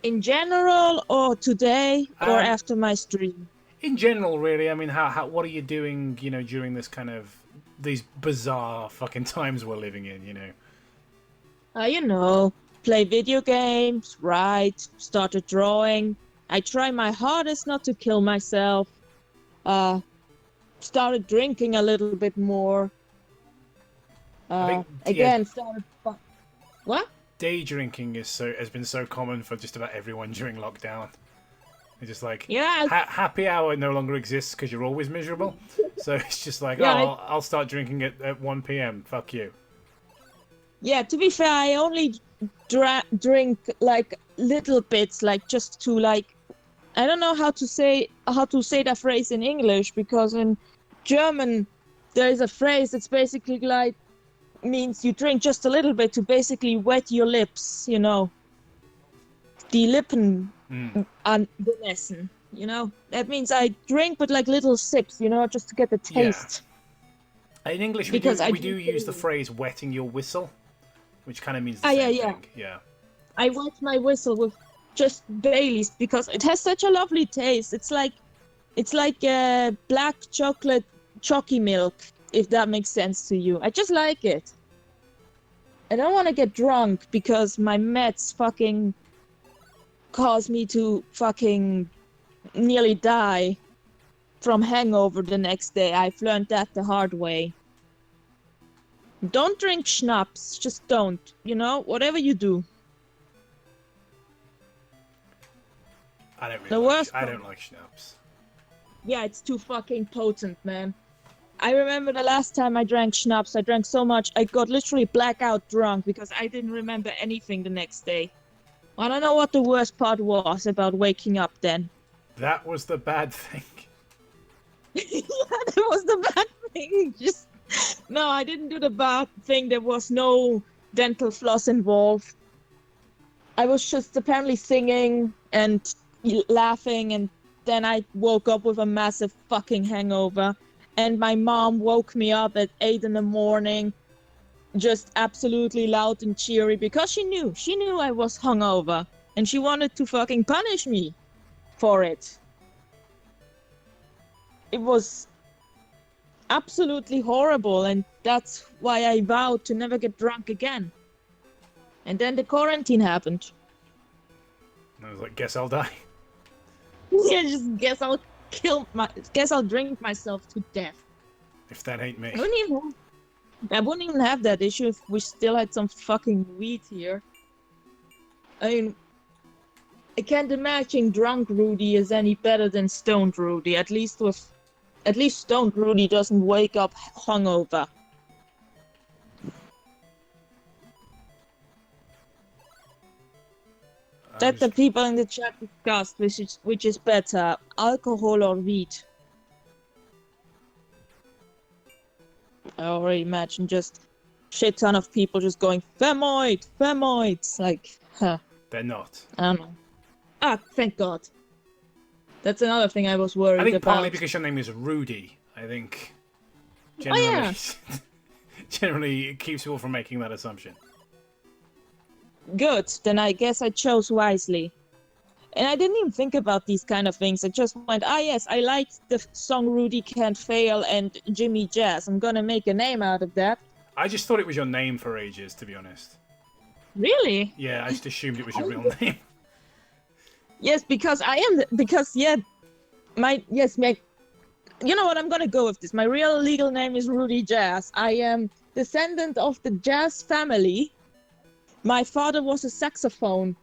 In general, or today, or after my stream? In general, really. I mean, what are you doing, during this kind of these bizarre fucking times we're living in, Play video games, write, started drawing. I try my hardest not to kill myself. Started drinking a little bit more. Started... What? Day drinking has been so common for just about everyone during lockdown. It's just like, happy hour no longer exists because you're always miserable. So it's just like, I'll start drinking at 1 p.m. Fuck you. Yeah, to be fair, I only drink like little bits, like just to like, I don't know how to say that phrase in English, because in German there is a phrase that's basically like means you drink just a little bit to basically wet your lips, Die Lippen anbemessen, That means I drink but like little sips, just to get the taste. Yeah. In English, we do use the phrase "wetting your whistle," which kind of means the same thing. Yeah. I wet my whistle with just Baileys because it has such a lovely taste. It's like black chocolate chalky milk, if that makes sense to you. I just like it. I don't want to get drunk because my meds fucking caused me to fucking nearly die from hangover the next day. I've learned that the hard way. Don't drink schnapps. Just don't. Whatever you do. I don't like schnapps. Yeah, it's too fucking potent, man. I remember the last time I drank schnapps, I drank so much, I got literally blackout drunk because I didn't remember anything the next day. I don't know what the worst part was about waking up then. That was the bad thing. Yeah, that was the bad thing. No, I didn't do the bad thing. There was no dental floss involved. I was just apparently singing and laughing, and then I woke up with a massive fucking hangover. And my mom woke me up at 8 in the morning just absolutely loud and cheery because she knew I was hungover and she wanted to fucking punish me for it. It was absolutely horrible, and that's why I vowed to never get drunk again. And then the quarantine happened. I was like, guess I'll die. Yeah, just guess I'll drink myself to death. If that ain't me. I wouldn't even have that issue if we still had some fucking weed here. I mean, I can't imagine drunk Rudie is any better than stoned Rudie. At least stoned Rudie doesn't wake up hungover. Let the people in the chat discuss which is better, alcohol or weed. I already imagine just shit ton of people just going femoids, like, huh. They're not. I don't know. Ah, thank God. That's another thing I was worried about. I think partly because your name is Rudie. I think generally, yeah. generally it keeps people from making that assumption. Good, then I guess I chose wisely. And I didn't even think about these kind of things. I just went, yes, I liked the song Rudie Can't Fail and Jimmy Jazz. I'm gonna make a name out of that. I just thought it was your name for ages, to be honest. Really? Yeah, I just assumed it was your real name. Yes, because you know what, I'm gonna go with this. My real legal name is Rudie Jazz. I am descendant of the Jazz family. My father was a saxophone.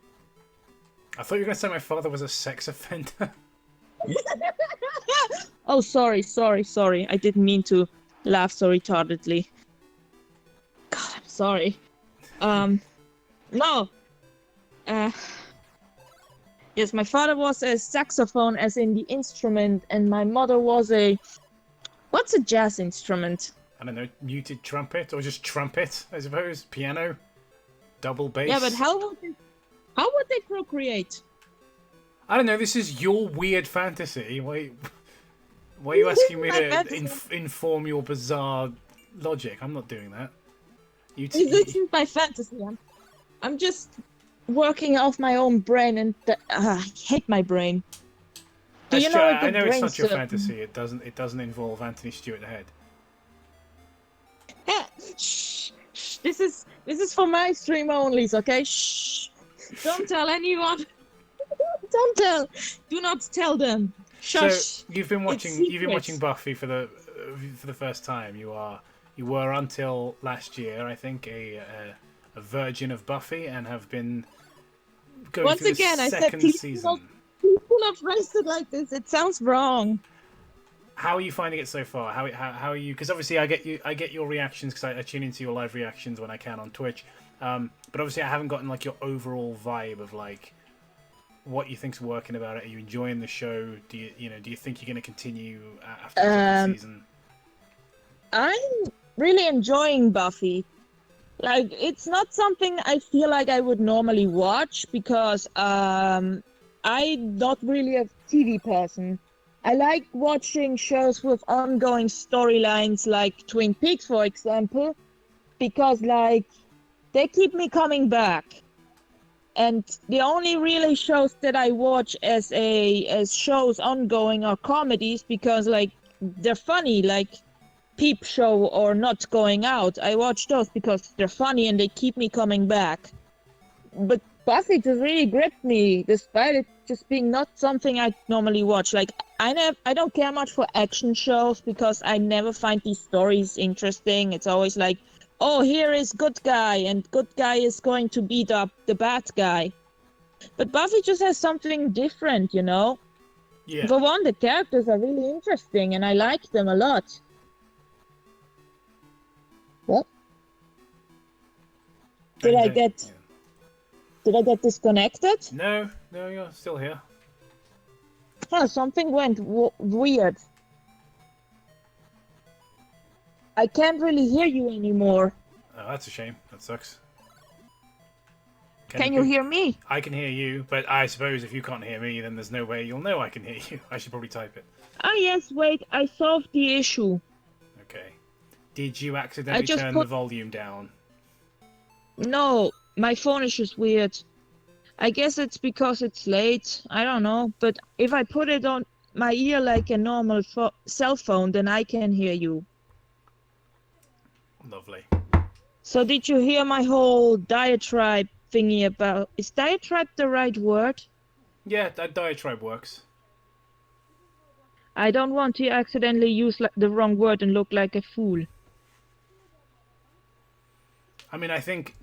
I thought you were going to say my father was a sex offender. Oh, sorry. I didn't mean to laugh so retardedly. God, I'm sorry. No. Yes, my father was a saxophone as in the instrument, and my mother was what's a jazz instrument? I don't know, muted trumpet, or just trumpet, I suppose? Piano? Double bass? Yeah, but how would they procreate? I don't know, this is your weird fantasy. Why are you asking me to inform your bizarre logic? I'm not doing that. This is my fantasy. I'm just working off my own brain, and I hate my brain. Do you know what the I know it's not your brain's, fantasy. It doesn't involve Anthony Stewart Head. Shh. This is for my stream onlys, okay? Shh. Don't tell anyone. Do not tell them. Shush. So you've been watching Buffy for the first time. You were until last year, I think, a virgin of Buffy, and have been going Once through again, the I said second season. People not phrased it like this. It sounds wrong. How are you finding it so far? How are you? Because obviously I get your reactions because I tune into your live reactions when I can on Twitch. But obviously I haven't gotten like your overall vibe of like what you think's working about it. Are you enjoying the show? Do you think you're going to continue after the second season? I'm really enjoying Buffy. Like, it's not something I feel like I would normally watch because I'm not really a TV person. I like watching shows with ongoing storylines like Twin Peaks, for example, because like they keep me coming back. And the only really shows that I watch as shows ongoing are comedies because like they're funny, like Peep Show or Not Going Out. I watch those because they're funny and they keep me coming back. But Buffy just really gripped me, despite it just being not something I normally watch. Like I don't care much for action shows because I never find these stories interesting. It's always like, oh, here is good guy, and good guy is going to beat up the bad guy. But Buffy just has something different, you know? Yeah. For one, the characters are really interesting, and I like them a lot. What? Did I get disconnected? No, you're still here. Oh, something went weird. I can't really hear you anymore. Oh, that's a shame. That sucks. Can you hear me? I can hear you, but I suppose if you can't hear me, then there's no way you'll know I can hear you. I should probably type it. Ah, yes, wait, I solved the issue. Okay. Did you accidentally turn the volume down No, my phone is just weird. I guess it's because it's late. I don't know. But if I put it on my ear like a normal cell phone, then I can hear you. Lovely. So did you hear my whole diatribe thingy about... Is diatribe the right word? Yeah, that diatribe works. I don't want to accidentally use the wrong word and look like a fool. I mean, I think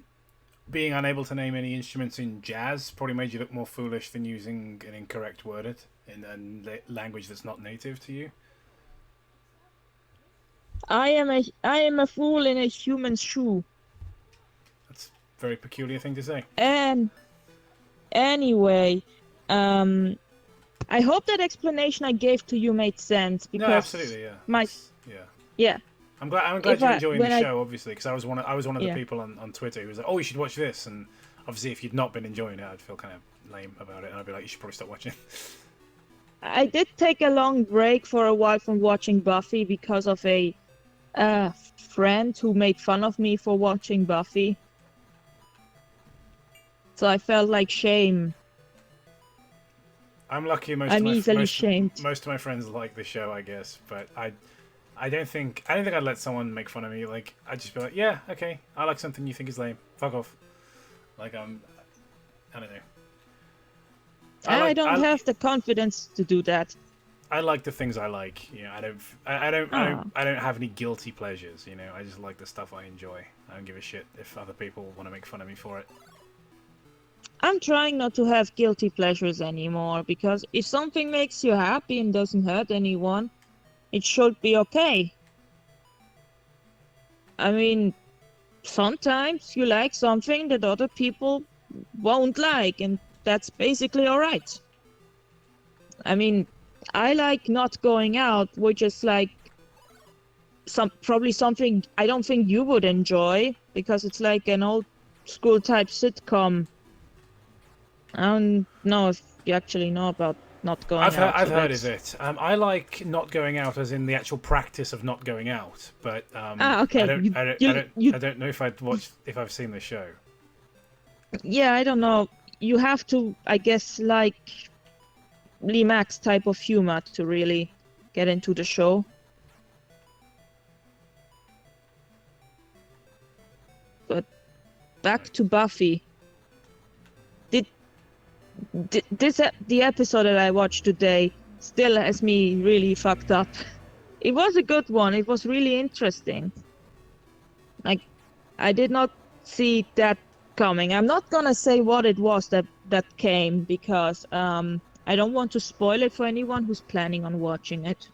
being unable to name any instruments in jazz probably made you look more foolish than using an incorrect word in a language that's not native to you. I am a fool in a human shoe. That's a very peculiar thing to say. And anyway, I hope that explanation I gave to you made sense because No, absolutely, yeah. Yeah. I'm glad you're enjoying the show, obviously, because I was one of the people on Twitter who was like, "Oh, you should watch this," and obviously, if you'd not been enjoying it, I'd feel kind of lame about it, and I'd be like, "You should probably stop watching." I did take a long break for a while from watching Buffy because of a friend who made fun of me for watching Buffy. So I felt like shame. I'm lucky I'm easily shamed. Most of my friends like the show, I guess, but I don't think I'd let someone make fun of me. Like, I'd just be like, yeah, okay, I like something you think is lame. Fuck off. Like, I don't know. I don't have the confidence to do that. I like the things I like. You know, I don't have any guilty pleasures. You know, I just like the stuff I enjoy. I don't give a shit if other people want to make fun of me for it. I'm trying not to have guilty pleasures anymore because if something makes you happy and doesn't hurt anyone, it should be okay. I mean, sometimes you like something that other people won't like, and that's basically alright. I mean, I like not going out, which is like probably something I don't think you would enjoy because it's like an old school type sitcom. I don't know if you actually know about not going out. I've heard of it. I like not going out as in the actual practice of not going out, but okay. I don't know if I've seen the show. Yeah, I don't know. You have to, I guess, like Lee Max type of humor to really get into the show. But back to Buffy. The episode that I watched today still has me really fucked up. It was a good one. It was really interesting. Like, I did not see that coming. I'm not gonna say what it was that came because I don't want to spoil it for anyone who's planning on watching it.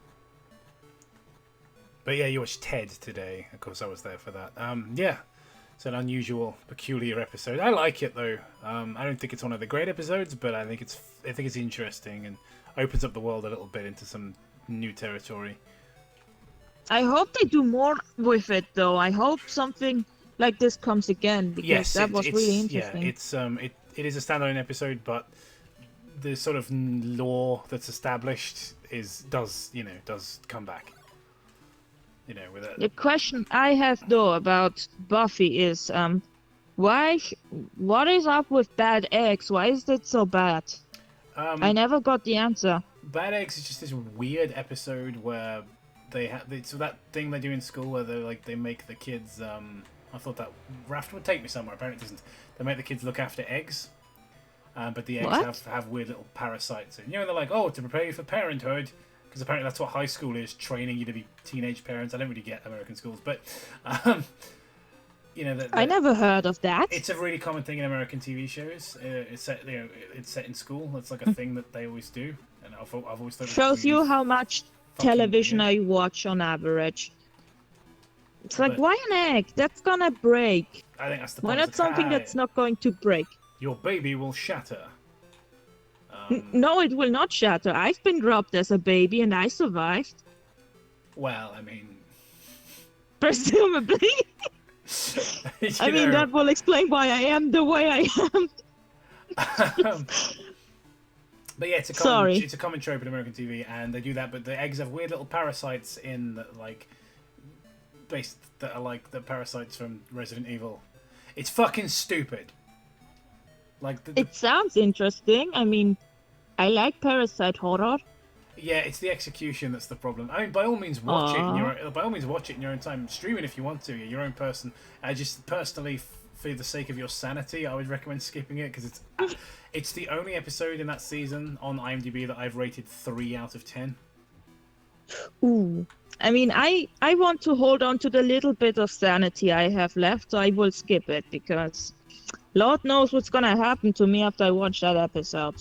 But yeah, you watched Ted today. Of course, I was there for that. Yeah. It's an unusual, peculiar episode. I like it though. I don't think it's one of the great episodes, but I think it's interesting and opens up the world a little bit into some new territory. I hope they do more with it though. I hope something like this comes again because that was really interesting. Yeah, it is a standalone episode, but the sort of lore that's established does come back. You know, with the question I have though about Buffy is what is up with Bad Eggs? Why is it so bad? I never got the answer. Bad Eggs is just this weird episode where so that thing they do in school where they make the kids I thought that raft would take me somewhere, apparently it doesn't. They make the kids look after eggs. But the eggs have weird little parasites. And you know, they're like, oh, to prepare you for parenthood. Because apparently that's what high school is, training you to be teenage parents. I don't really get American schools, but you know, I never heard of that. It's a really common thing in American TV shows. It's set in school. That's like a thing that they always do, and I've always thought shows you how much television I watch on average. It's like, why an egg? That's gonna break. I think that's the point. Why not something that's not going to break? Your baby will shatter. No, it will not shatter. I've been dropped as a baby and I survived. Well, I mean... Presumably. I mean, that will explain why I am the way I am. But yeah, it's a common trope in American TV, and they do that, but the eggs have weird little parasites that are like the parasites from Resident Evil. It's fucking stupid. Like It sounds interesting. I mean, I like Parasite horror. Yeah, it's the execution that's the problem. I mean, by all means, watch it. By all means, watch it in your own time. Stream it if you want to. You're your own person. I just personally, for the sake of your sanity, I would recommend skipping it because it's the only episode in that season on IMDb that I've rated 3 out of 10. Ooh. I mean, I want to hold on to the little bit of sanity I have left, so I will skip it because Lord knows what's gonna happen to me after I watch that episode.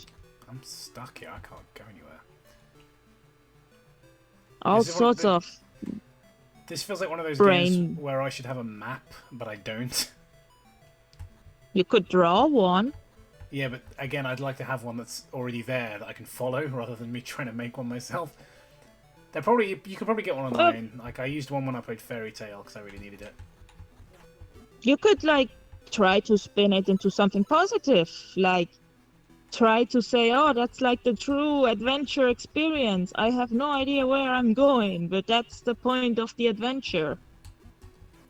I'm stuck here. I can't go anywhere. All sorts of. This feels like one of those brain. games where I should have a map, but I don't. You could draw one. Yeah, but again, I'd like to have one that's already there that I can follow, rather than me trying to make one myself. You could probably get one online. Like I used one when I played Fairy Tail because I really needed it. You could like try to spin it into something positive, like try to say, oh, that's like the true adventure experience. I have no idea where I'm going, but that's the point of the adventure.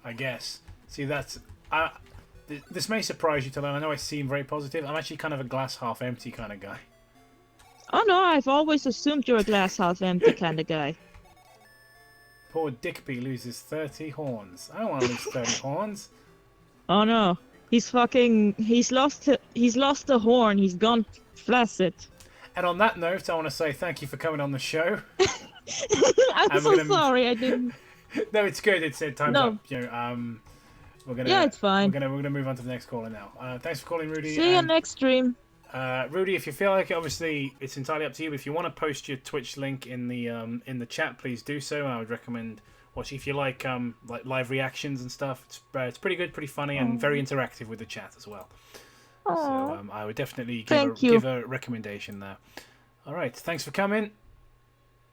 I guess. See, that's this may surprise you to learn. I know I seem very positive. I'm actually kind of a glass half empty kind of guy. Oh no, I've always assumed you're a glass half empty kind of guy. Poor Dickby loses 30 horns. I don't want to lose 30 horns. Oh no, he's lost the horn. He's gone flaccid. And on that note, I want to say thank you for coming on the show. I'm so sorry, I didn't. No, it's good. It's time's up. You know, we're gonna. Yeah, it's fine. We're gonna move on to the next caller now. Thanks for calling, Rudie. See you next stream. Rudie, if you feel like it, obviously it's entirely up to you. If you want to post your Twitch link in the chat, please do so. And I would recommend watching if you like live reactions and stuff. It's pretty good, pretty funny, and very interactive with the chat as well. So I would definitely give a recommendation there. All right, thanks for coming.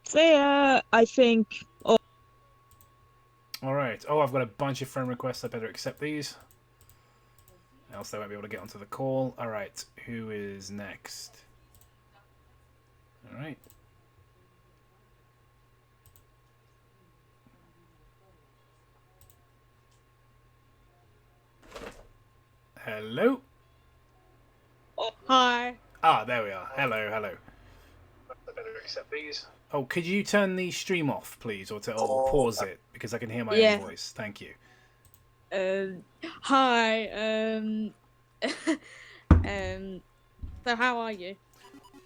See ya, I think. Oh. All right. Oh, I've got a bunch of friend requests. I better accept these. Else they won't be able to get onto the call. All right, who is next? All right. Hello. Oh, hi. Ah, there we are. Hello, hello. I better accept these. Oh, could you turn the stream off, please, or pause it because I can hear my own voice. Thank you. Hi. So how are you?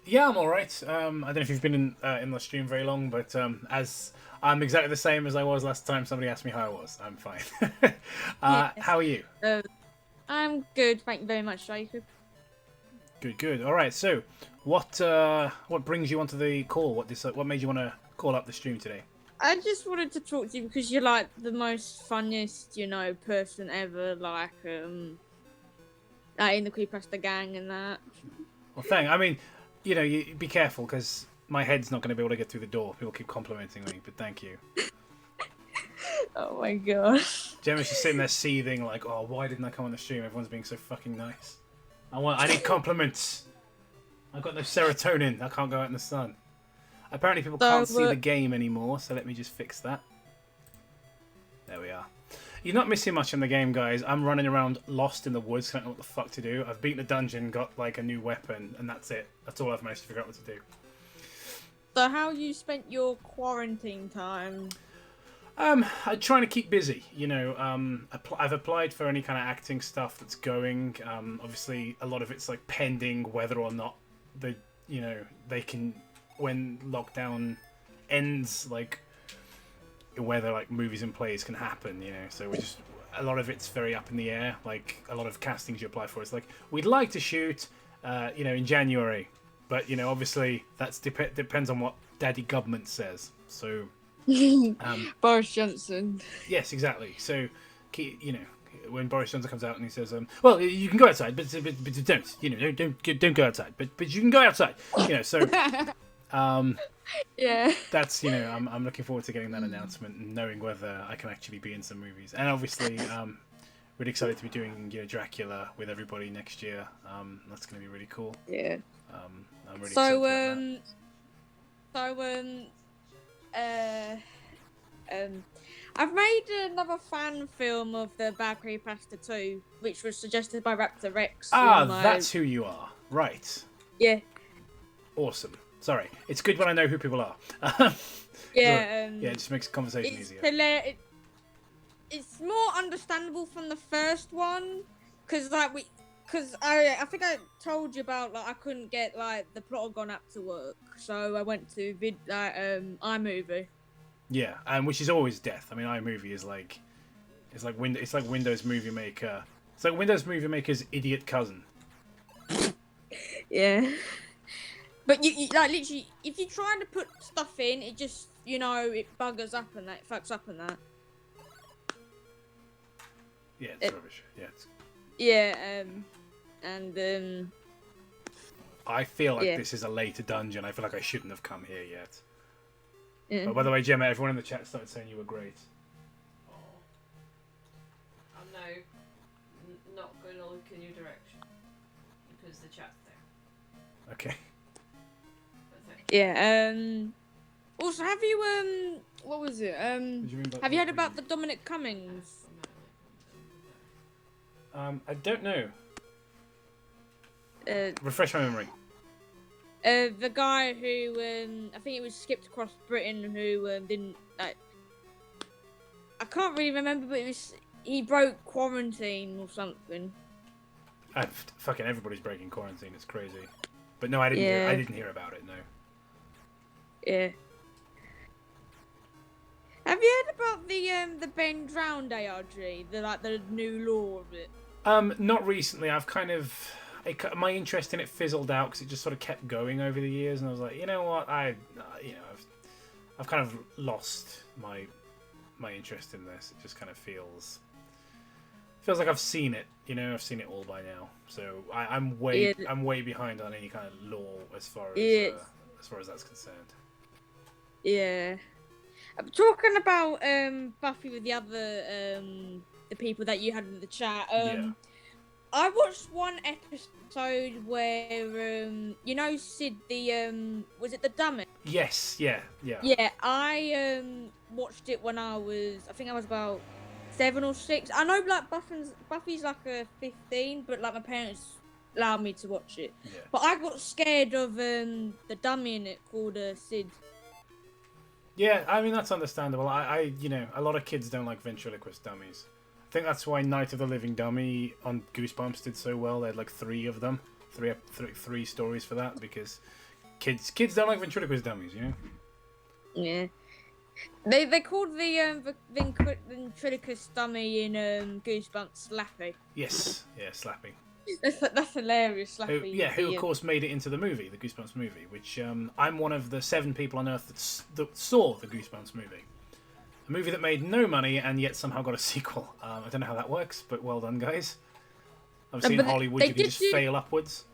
Yeah, I'm all right. I don't know if you've been in the stream very long, but as I'm exactly the same as I was last time somebody asked me how I was. I'm fine. Yes. How are you? I'm good, thank you very much, Jacob. Good, good. All right. So, what brings you onto the call? What made you want to call up the stream today? I just wanted to talk to you because you're like the most funniest, person ever. Like in the Creepypasta gang and that. Well, I mean, you be careful because my head's not going to be able to get through the door. People keep complimenting me, but thank you. Oh my gosh. Gemma's just sitting there seething, like, oh, why didn't I come on the stream? Everyone's being so fucking nice. I need compliments. I've got no serotonin. I can't go out in the sun. Apparently people can't see the game anymore, so let me just fix that. There we are. You're not missing much in the game, guys. I'm running around lost in the woods, I don't know what the fuck to do. I've beaten a dungeon, got like a new weapon, and that's it. That's all I've managed to figure out what to do. So how you spent your quarantine time? I'm trying to keep busy. I've applied for any kind of acting stuff that's going. Obviously, a lot of it's like pending whether or not they can, when lockdown ends, like whether like movies and plays can happen. So a lot of it's very up in the air. Like a lot of castings you apply for, it's like we'd like to shoot, in January, but obviously that's depends on what Daddy Government says. So. Boris Johnson. Yes, exactly. So, when Boris Johnson comes out and he says, "Well, you can go outside, but don't go outside, but you can go outside." So, yeah. That's I'm looking forward to getting that announcement and knowing whether I can actually be in some movies. And obviously, really excited to be doing Dracula with everybody next year. That's going to be really cool. Yeah. I'm really excited about that. I've made another fan film of the Bad Creepypasta 2, which was suggested by Raptor Rex. Ah, in my- that's who you are. Right. Yeah. Awesome. Sorry. It's good when I know who people are. Yeah. Yeah, it just makes conversation It's easier. It's more understandable from the first one, because I think I told you about I couldn't get the Plotagon app to work, so I went to iMovie. Yeah, and which is always death. I mean, iMovie is it's like Windows Movie Maker. It's like Windows Movie Maker's idiot cousin. Yeah. But you literally, if you're trying to put stuff in, it just it buggers up and that, it fucks up and that. Yeah, it's rubbish. Yeah. Yeah. I feel like yeah. this is a later dungeon. I feel like I shouldn't have come here yet. Yeah. But by the way, Gemma, everyone in the chat started saying you were great. I'm now not going to look in your direction because the chat's there. Okay. Yeah. Also, have you what was it? Have you heard about the Dominic Cummings? I don't know. Uh, Refresh my memory. The guy who I think it was skipped across Britain who didn't I can't really remember, but he broke quarantine or something. Fucking everybody's breaking quarantine. It's crazy. But no, I didn't. Yeah. I didn't hear about it. No. Yeah. Have you heard about the Ben Drowned ARG? The new law of it. Not recently. I've kind of my interest in it fizzled out because it just sort of kept going over the years, and I was like, you know what, I've kind of lost my interest in this. It just kind of feels like I've seen it. I've seen it all by now. So I'm way behind on any kind of law as far as that's concerned. Yeah. I'm talking about Buffy with the other the people that you had in the chat. I watched one episode where Sid was it the dummy? Yes, yeah. Yeah, I watched it when I think I was about 7 or 6. I know Buffy's like a 15, but my parents allowed me to watch it. Yeah. But I got scared of the dummy in it called Sid. Yeah, I mean that's understandable. I a lot of kids don't like ventriloquist dummies. I think that's why Night of the Living Dummy on Goosebumps did so well. They had 3 of them, three stories for that because kids don't like ventriloquist dummies, Yeah. They called the ventriloquist dummy in Goosebumps Slappy. Yes, yeah, Slappy. That's hilarious, Slappy. Who of course made it into the movie, the Goosebumps movie, which I'm one of the 7 people on Earth that saw the Goosebumps movie. A movie that made no money and yet somehow got a sequel. I don't know how that works, but well done, guys. Obviously in Hollywood you can just fail upwards.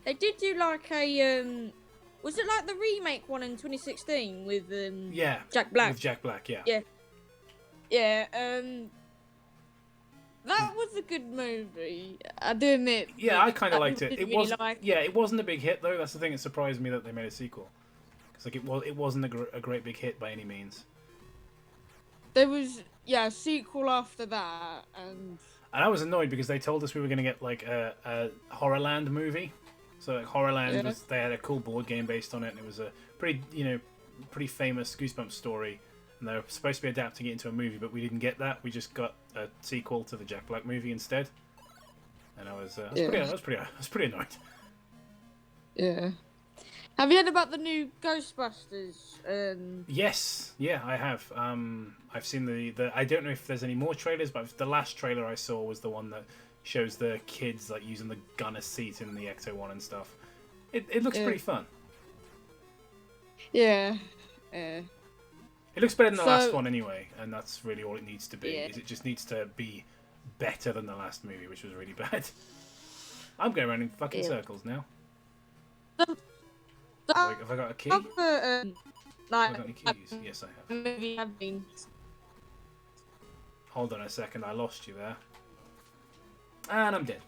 They did do a was it the remake one in 2016 with Jack Black? With Jack Black, yeah. Yeah, that was a good movie, I do admit. Yeah, I kind of liked it. It it wasn't a big hit though. That's the thing. It surprised me that they made a sequel because it wasn't a great big hit by any means. There was a sequel after that, and I was annoyed because they told us we were going to get a Horrorland movie. So Horrorland they had a cool board game based on it, and it was a pretty famous Goosebumps story. And they were supposed to be adapting it into a movie, but we didn't get that. We just got a sequel to the Jack Black movie instead. And I was pretty annoyed. Yeah. Have you heard about the new Ghostbusters? Yes, yeah, I have. I've seen the. I don't know if there's any more trailers, but the last trailer I saw was the one that shows the kids using the gun as seat in the Ecto-1 and stuff. It looks pretty fun. Yeah. It looks better than the last one anyway, and that's really all it needs to be. Is it just needs to be better than the last movie, which was really bad. I'm going around in fucking circles now. Have I got a key? Have I got any keys? Yes, I have. Movie have been. Hold on a second, I lost you there. And I'm dead.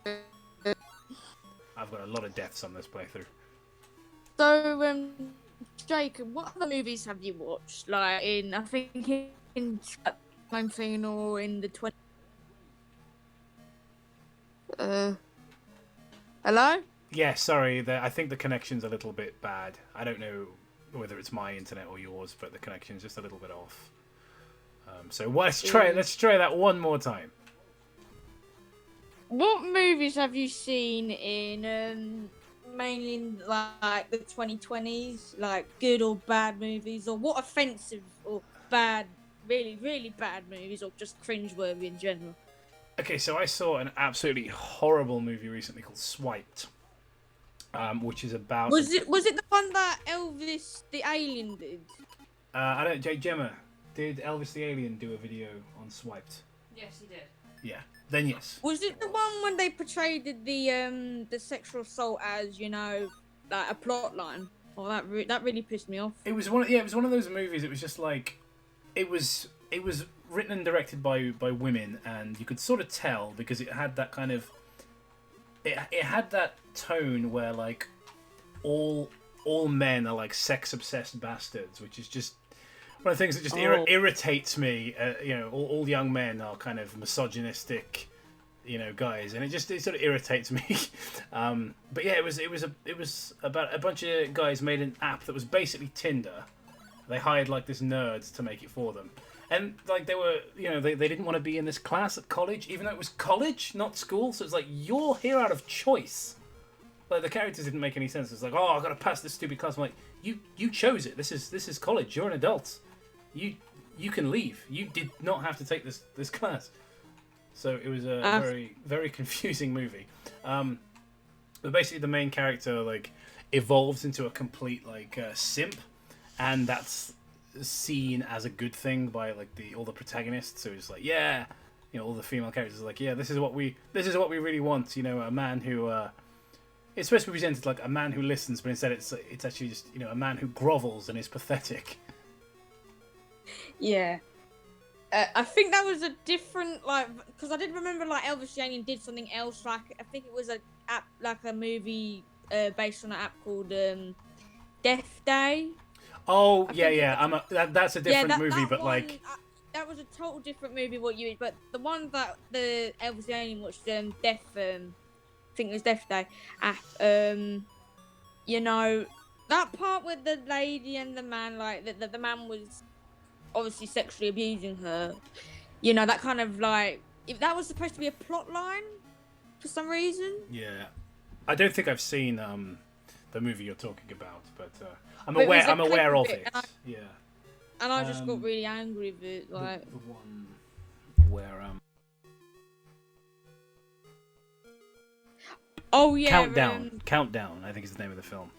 I've got a lot of deaths on this playthrough. So Jacob, what other movies have you watched? Like I think in 19 or in the 20. Hello? Yeah, sorry. I think the connection's a little bit bad. I don't know whether it's my internet or yours, but the connection's just a little bit off. So let's try that one more time. What movies have you seen in mainly in, like the 2020s, like good or bad movies, or what offensive or bad, really really bad movies, or just cringeworthy in general? Okay, so I saw an absolutely horrible movie recently called Swiped, which is about. Was it the one that Elvis the Alien did? I don't. Gemma, did Elvis the Alien do a video on Swiped? Yes, he did. Yeah. Then yes. Was it the one when they portrayed the sexual assault as, you know, like a plot line? Oh, that really pissed me off. It was one. Yeah, it was one of those movies. It was just like, it was written and directed by women, and you could sort of tell because it had that kind of. It had that tone where like, all men are like sex obsessed bastards, which is just one of the things that just irritates me. You know, all young men are kind of misogynistic, you know, guys, and it sort of irritates me. But yeah, it was about a bunch of guys made an app that was basically Tinder. They hired like this nerds to make it for them, and like they were, you know, they didn't want to be in this class at college, even though it was college, not school. So it's like, you're here out of choice. Like the characters didn't make any sense. It's like, oh, I've got to pass this stupid class. I'm like, you chose it. This is college. You're an adult. You can leave. You did not have to take this class. So it was a very, very confusing movie. But basically the main character like evolves into a complete like simp, and that's seen as a good thing by like all the protagonists. So it's like, yeah, you know, all the female characters are like, yeah, this is what we really want. You know, a man who it's supposed to be presented like a man who listens, but instead it's actually just, you know, a man who grovels and is pathetic. Yeah. I think that was a different, like, because I did remember, like, Elvis the Alien did something else, like, I think it was a app, like a movie based on an app called Death Day. Oh, yeah. That's a different movie, but, one, like... that was a total different movie, what you... But the one that the Elvis the Alien watched, I think it was Death Day app, you know, that part with the lady and the man, like, the man was... obviously sexually abusing her, you know, that kind of like, if that was supposed to be a plot line for some reason. Yeah, I don't think I've seen the movie you're talking about, but I'm aware of it. Yeah, and I just got really angry with it, like the one where oh yeah, Countdown, I think is the name of the film.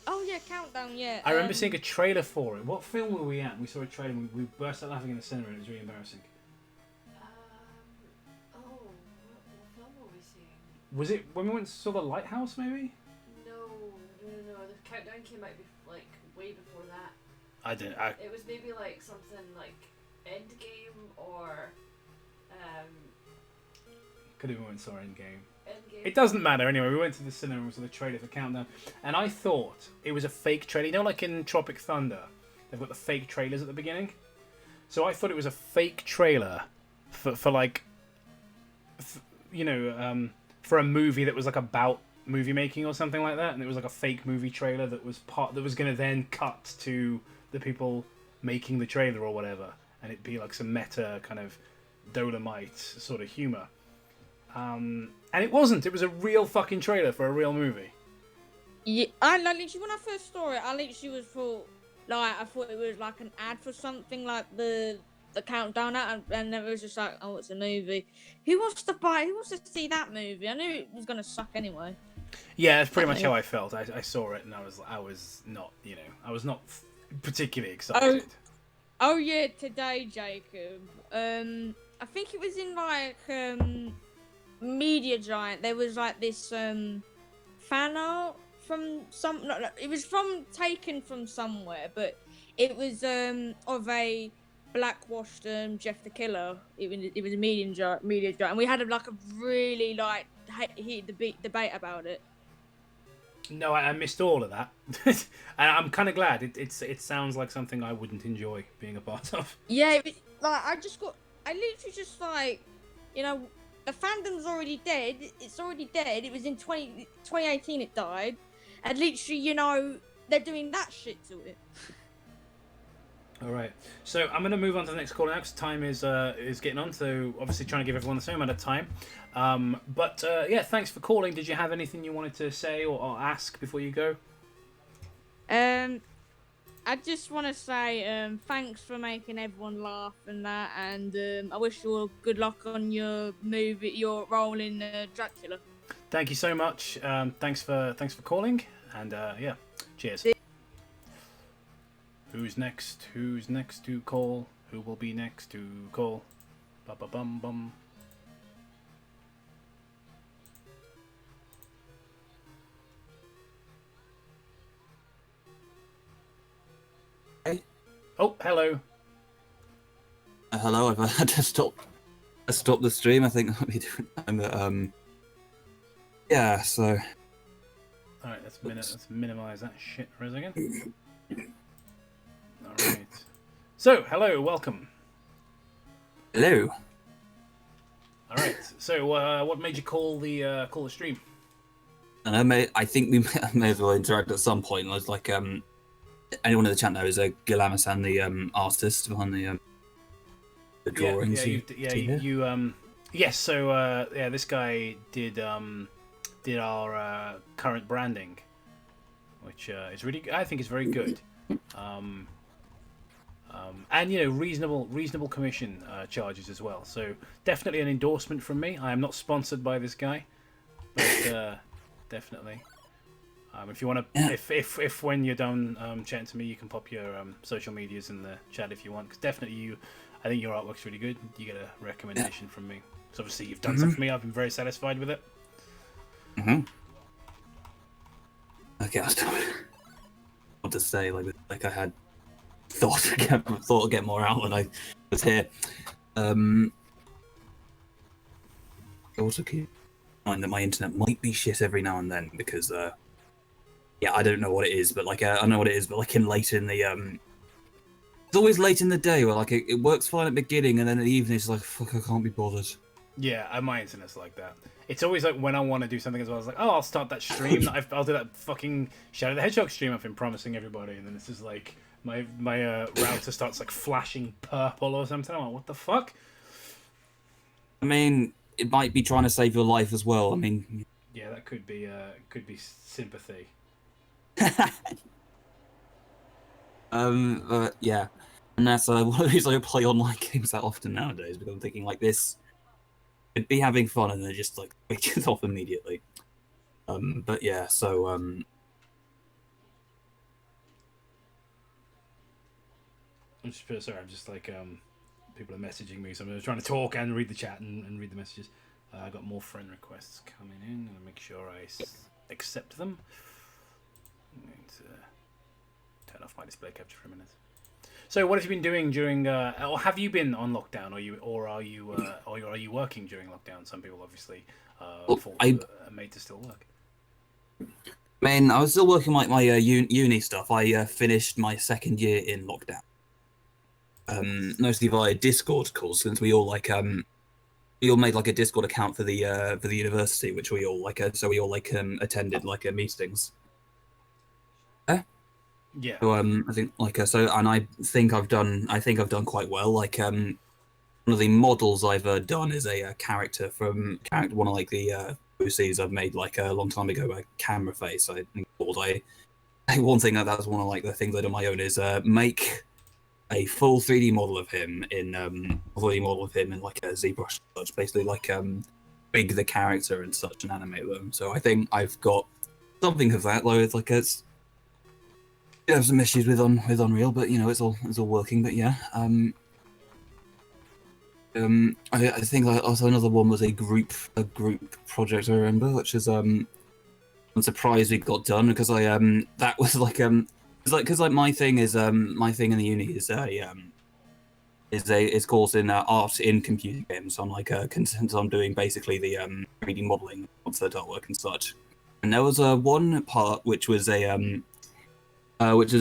Oh yeah, Countdown, yeah. I remember seeing a trailer for it. What film were we at? We saw a trailer and we burst out laughing in the cinema and it was really embarrassing. What film were we seeing? Was it when we went and saw The Lighthouse, maybe? No. The Countdown came out like way before that. I didn't. It was maybe like something like Endgame or could have went and saw Endgame. It doesn't matter anyway. We went to the cinema and we saw the trailer for Countdown, and I thought it was a fake trailer. You know, like in Tropic Thunder, they've got the fake trailers at the beginning. So I thought it was a fake trailer for like, you know, for a movie that was like about movie making or something like that, and it was like a fake movie trailer that was going to then cut to the people making the trailer or whatever, and it'd be like some meta kind of Dolomite sort of humor. And it wasn't. It was a real fucking trailer for a real movie. Yeah, I literally, when I first saw it, I thought it was like an ad for something like the Countdown ad, and it was just like, oh, it's a movie. Who wants to see that movie? I knew it was gonna suck anyway. Yeah, that's pretty much how I felt. I saw it and I was not, you know, I was not particularly excited. Oh yeah, today, Jacob. I think it was in like Media Giant. There was like this fan art from it was taken from somewhere, but it was of a blackwashed Jeff the Killer. It was a Media Giant, and we had like a really like heated debate about it. No, I missed all of that. And I'm kind of glad. It sounds like something I wouldn't enjoy being a part of. Yeah, like I literally just like, you know, the fandom's already dead. It's already dead. It was in 2018 it died, and literally, you know, they're doing that shit to it. All right, so I'm going to move on to the next call now because time is getting on. So obviously trying to give everyone the same amount of time. But yeah, thanks for calling. Did you have anything you wanted to say or ask before you go? I just want to say thanks for making everyone laugh and that, and I wish you all good luck on your your role in Dracula. Thank you so much. Thanks for calling, and yeah, cheers. Who's next? Who's next to call? Who will be next to call? Ba ba bum bum. Hey. Oh, hello. Hello. I've had to stop the stream. I think that'll be a different time. But yeah. So. All right. Let's minimize that shit for a second. All right. So, hello, welcome. Hello. All right. So, what made you call the stream? And I think we may as well interact at some point. I was like, anyone in the chat knows Gilamasan, the artist behind the drawings. Yes. So, yeah, this guy did our current branding, which is really, I think, is very good. And you know, reasonable commission charges as well. So definitely an endorsement from me. I am not sponsored by this guy, but definitely. If you want to, if when you're done chatting to me, you can pop your social medias in the chat if you want. Because definitely I think your artwork's really good. You get a recommendation from me. So obviously you've done something for me. I've been very satisfied with it. Okay, I was what to say. Like I had thought to get more out when I was here. I also keep in mind that my internet might be shit every now and then because yeah, I don't know what it is, but like I know what it is, but like late in the it's always late in the day where like it works fine at the beginning and then in the evening it's like fuck, I can't be bothered. Yeah, my internet's like that. It's always like when I want to do something as well. It's like, oh, I'll start that stream. I'll do that fucking Shadow the Hedgehog stream I've been promising everybody, and then it's just like my router starts like flashing purple or something. I'm like, what the fuck? I mean, it might be trying to save your life as well. I mean, yeah, that could be sympathy. Yeah, and that's one of the reasons I don't play online games that often nowadays because I'm thinking like this could be having fun and then just like switch it off immediately. But yeah, so I'm just like people are messaging me, so I'm trying to talk and read the chat and read the messages. I got more friend requests coming in, and make sure I accept them. I'm going to turn off my display capture for a minute. So, what have you been doing during, or have you been on lockdown, or are you working during lockdown? Some people obviously are made to still work. Man, I was still working my uni stuff. I finished my second year in lockdown. Mostly via Discord calls, since we all made like a Discord account for the university, which we all attended meetings. Yeah. So I think and I think I've done quite well. Like one of the models I've done is a character from one of like the OCs I've made like a long time ago, a camera face. I think one thing that was one of like the things I do on my own is make a full 3D model of him in like a ZBrush and such, basically like rig the character and such and animate them. So I think I've got something of that. Though it's like you have some issues with Unreal, but you know it's all working. But yeah, I think also another one was a group project I remember, which is I'm surprised we got done because that was like because my thing in the uni is course in art in computer games. So I'm like I'm doing basically the 3D modeling, concept artwork and such. And there was one part which was a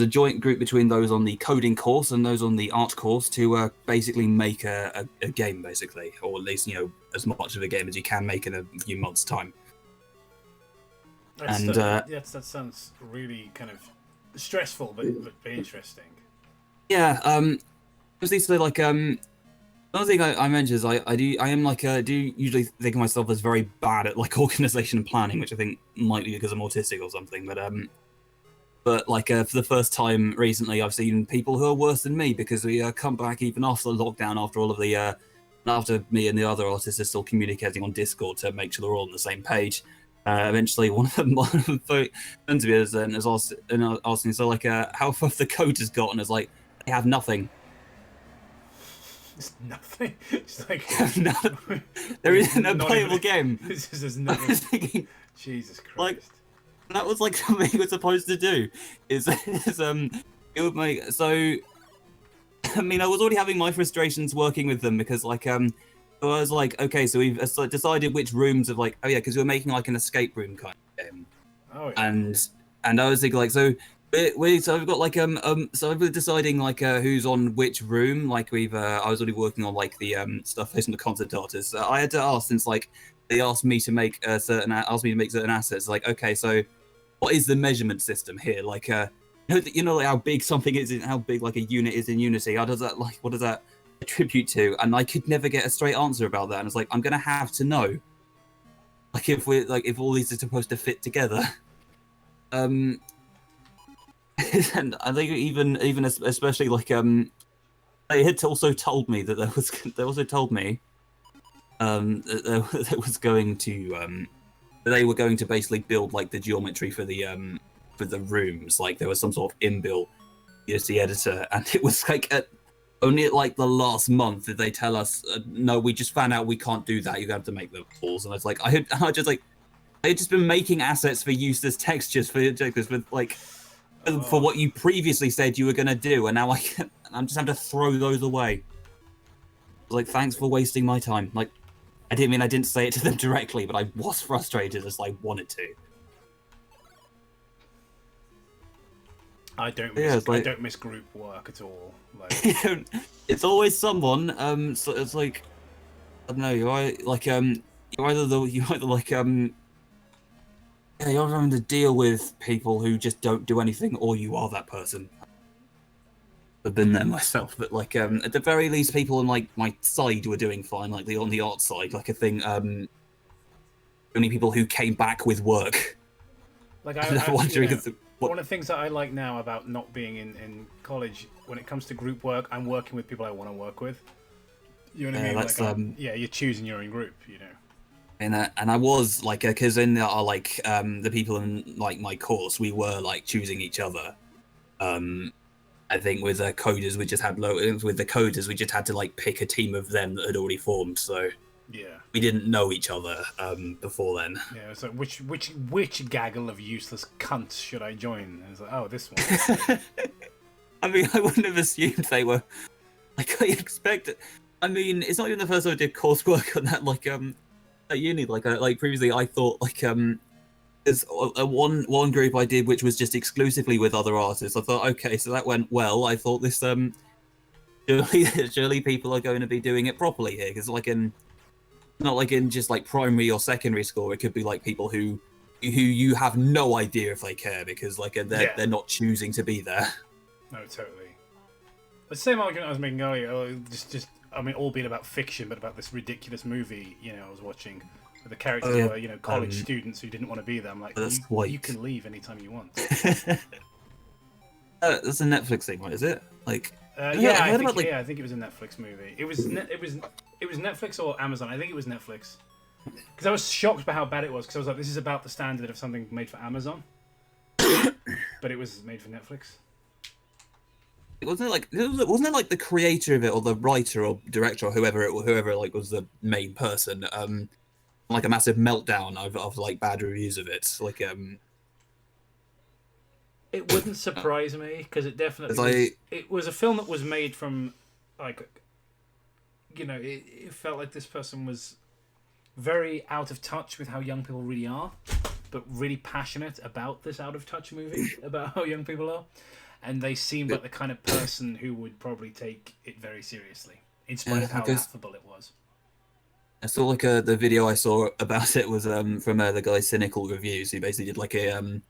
joint group between those on the coding course and those on the art course to basically make a game, basically, or at least as much of a game as you can make in a few months' time. That sounds really kind of stressful, but interesting. Yeah. Obviously, like another thing I mentioned is I do usually think of myself as very bad at like organization and planning, which I think might be because I'm autistic or something. But like for the first time recently, I've seen people who are worse than me because we come back even after the lockdown, after all of the after me and the other artists are still communicating on Discord to make sure they're all on the same page. Eventually, one of them turned to me and has asked me, so like, how far the code has got, and it's like, they have nothing. It's nothing. It's like there isn't a playable game. There's nothing. I was thinking, Jesus Christ. Like, that was like something he was supposed to do. It would make so. I mean, I was already having my frustrations working with them because like I was like, okay, so we've decided which rooms of like, oh yeah, because we were making like an escape room kind of game. Oh yeah. And I was thinking like, so we've got like so we're deciding like who's on which room. Like I was already working on like the stuff based on the concept artists. I had to ask since like they asked me to make certain assets. Like, okay, so what is the measurement system here? Like you know like how big something is, how big like a unit is in Unity. How does that like what does that attribute to? And I could never get a straight answer about that. And it's like I'm gonna have to know. Like if all these are supposed to fit together. And I think even especially like they had also told me that they was going to they were going to basically build like the geometry for the rooms. Like there was some sort of inbuilt Unity editor, and it was like only at like the last month did they tell us no, we just found out we can't do that. You have to make the walls. And I was like, I had just been making assets for useless textures for like for what you previously said you were gonna do, and now I'm just having to throw those away. Like, thanks for wasting my time. Like, I didn't say it to them directly, but I was frustrated as I wanted to. I don't miss group work at all. Like... It's always someone. So it's like I don't know. You're having to deal with people who just don't do anything, or you are that person. I've been there myself, but like at the very least, people on like my side were doing fine. Like on the art side, like I think only people who came back with work. Like one of the things that I like now about not being in college, when it comes to group work, I'm working with people I want to work with. You know what I mean? Like, you're choosing your own group. You know. And I was like, because in the people in like my course, we were like choosing each other. I think with coders, we just had to like pick a team of them that had already formed. So yeah, we didn't know each other before then. Yeah, so which gaggle of useless cunts should I join? And it's like, oh, this one. I mean, I wouldn't have assumed they were. Like I expected. I mean, it's not even the first time I did coursework on that. Like at uni, like previously, I thought like there's one group I did which was just exclusively with other artists. I thought, okay, so that went well. I thought this surely people are going to be doing it properly here, because like not like in just like primary or secondary school, it could be like people who you have no idea if they care, because like they're not choosing to be there. No, totally. The same argument I was making earlier, just I mean, albeit about fiction, but about this ridiculous movie, I was watching, where the characters were, college students who didn't want to be there. I'm like, you can leave anytime you want. That's a Netflix thing, right? Is it? Like, I think it was a Netflix movie. It was Netflix or Amazon. I think it was Netflix. Because I was shocked by how bad it was. Because I was like, this is about the standard of something made for Amazon, but it was made for Netflix. Wasn't it like the creator of it, or the writer or director, or whoever like was the main person, like a massive meltdown of like bad reviews of it, like It wouldn't surprise me, because it definitely it was a film that was made from like, it felt like this person was very out of touch with how young people really are. but really passionate about this Out of Touch movie, about how young people are. And they seemed like the kind of person who would probably take it very seriously, in spite of how laughable it was. I saw like the video I saw about it was from the guy Cynical Reviews, who basically did like a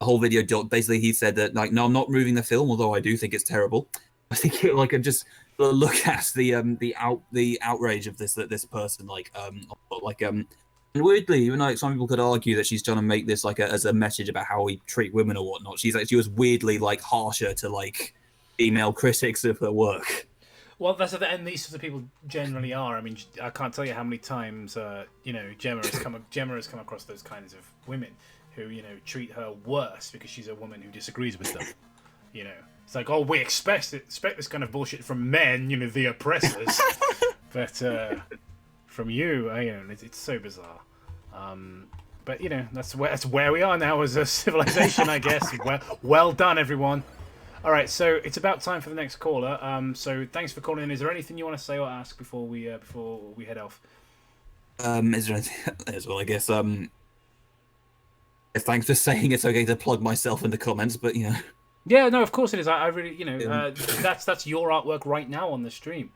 whole video. Basically, he said that like, no, I'm not removing the film, although I do think it's terrible. I think it, like just look at the outrage of this person and weirdly, even like some people could argue that she's trying to make this like as a message about how we treat women or whatnot. She was weirdly like harsher to like female critics of her work. Well, that's and these sorts of people generally are. I mean, I can't tell you how many times Gemma has come across those kinds of women who treat her worse because she's a woman who disagrees with them. It's like, oh, we expect this kind of bullshit from men, the oppressors, but from you, it's so bizarre. But that's where we are now as a civilization, I guess. Well done, everyone. All right, so it's about time for the next caller. So thanks for calling in. Is there anything you want to say or ask before we head off? Is there anything as well? I guess thanks for saying it's okay to plug myself in the comments, but Yeah, no, of course it is. I really, that's your artwork right now on the stream.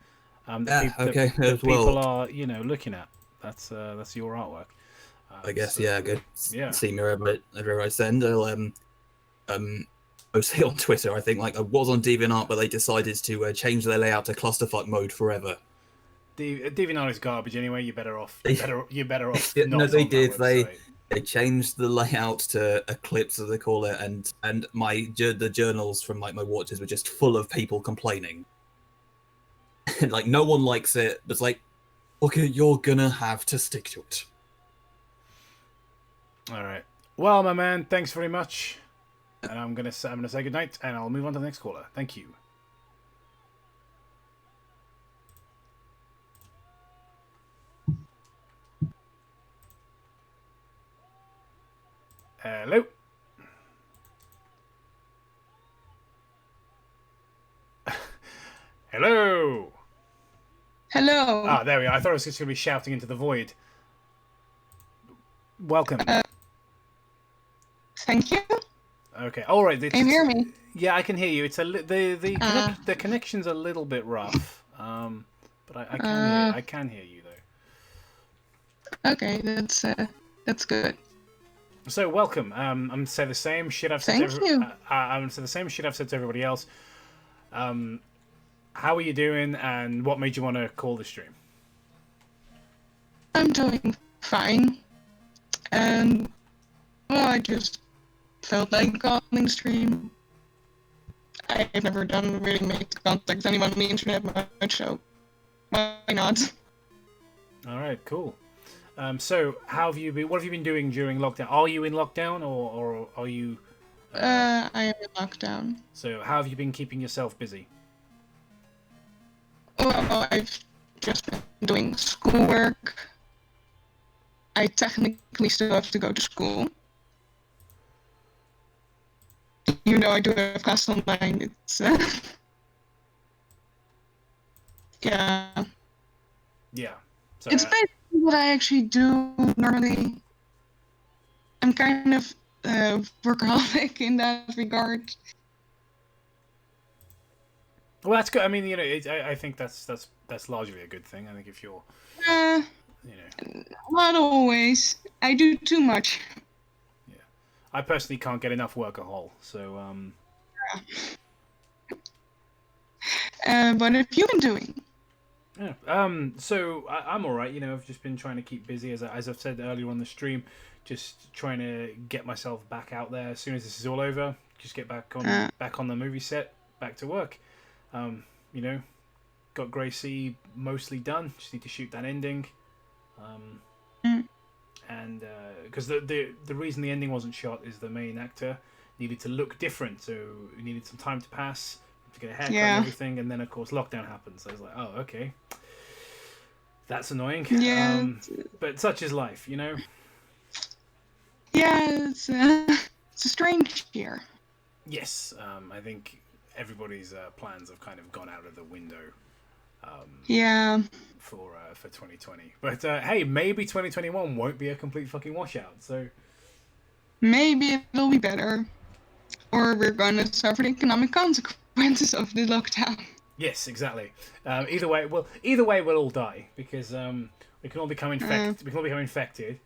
The people are, looking at. That's your artwork. I guess, good. Yeah. See me everywhere I send. I'll mostly on Twitter. I think I was on DeviantArt, but they decided to change their layout to clusterfuck mode forever. DeviantArt is garbage anyway. You're better off. You're better off. No, they did. They changed the layout to Eclipse, as they call it, and the journals from my watches were just full of people complaining. No one likes it, but it's okay, you're gonna have to stick to it. All right. Well, my man, thanks very much. And I'm gonna say goodnight, and I'll move on to the next caller. Thank you. Hello. Hello. Hello. Ah, there we are. I thought I was just going to be shouting into the void. Welcome. Thank you. Okay. All right. Can you hear me? Yeah, I can hear you. It's the connection's a little bit rough. But I can hear you though. Okay, that's good. So welcome. I'm gonna say the same shit I've said. I'm gonna say the same shit I've said to everybody else. How are you doing, and what made you want to call the stream? I'm doing fine, and I just felt like calling the stream. I've never really made contact with anyone on the internet much, so why not? All right, cool. So how have you been? What have you been doing during lockdown? Are you in lockdown, or are you? I am in lockdown. So how have you been keeping yourself busy? Well, I've just been doing schoolwork. I technically still have to go to school. Even though I do have class online, it's yeah. Yeah. So, it's basically what I actually do normally. I'm kind of workaholic in that regard. Well, that's good. I mean, I think that's largely a good thing. I think if you're, not always. I do too much. Yeah, I personally can't get enough workahol. So, What have you been doing? Yeah. So I'm all right. I've just been trying to keep busy, as I've said earlier on the stream. Just trying to get myself back out there as soon as this is all over. Just get back on the movie set, back to work. Got Gracie mostly done. Just need to shoot that ending. And because the reason the ending wasn't shot is the main actor needed to look different, so he needed some time to pass to get a haircut and everything, and then of course lockdown happened. So I was like, oh, okay, that's annoying. Yeah. But such is life, Yeah, it's a strange year. Yes, I think everybody's plans have kind of gone out of the window. Yeah. For 2020, but hey, maybe 2021 won't be a complete fucking washout. So maybe it'll be better. Or we're gonna suffer the economic consequences of the lockdown. Yes, exactly. Either way, we'll all die because we can all become infected. We can all become infected,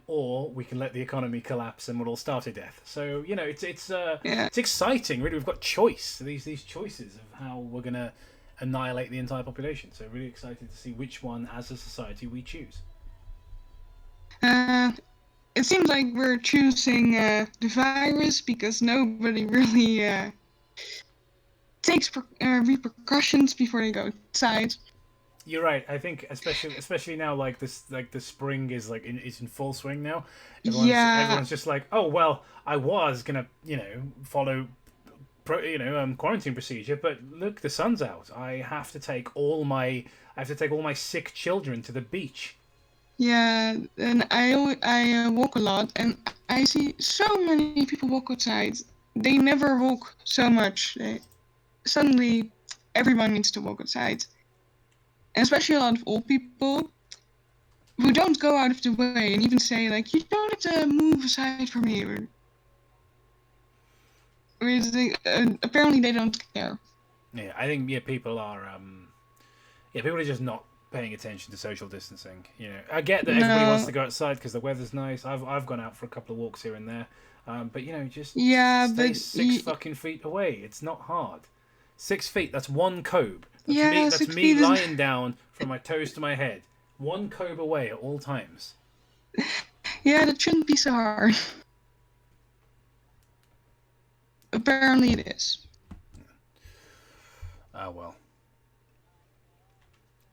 or we can let the economy collapse and we'll all starve to death. So it's exciting. Really, we've got choice. These choices of how we're gonna annihilate the entire population. So really excited to see which one, as a society, we choose. It seems like we're choosing the virus because nobody really takes repercussions before they go outside. You're right. I think especially now, like the spring is is in full swing now. Everyone's just like, oh well, I was gonna follow quarantine procedure, but look, the sun's out. I have to take all my sick children to the beach. Yeah, and I walk a lot, and I see so many people walk outside. They never walk so much. Suddenly, everyone needs to walk outside. And especially a lot of old people who don't go out of the way and even say, like, you don't have to move aside from here. Apparently they don't care. Yeah, I think people are people are just not paying attention to social distancing. I get that everybody wants to go outside because the weather's nice. I've gone out for a couple of walks here and there, but just stay 6 fucking feet away. It's not hard. 6 feet. That's one Cobe. That's me lying down from my toes to my head. One Cobe away at all times. Yeah, that shouldn't be so hard. Apparently it is. Oh well.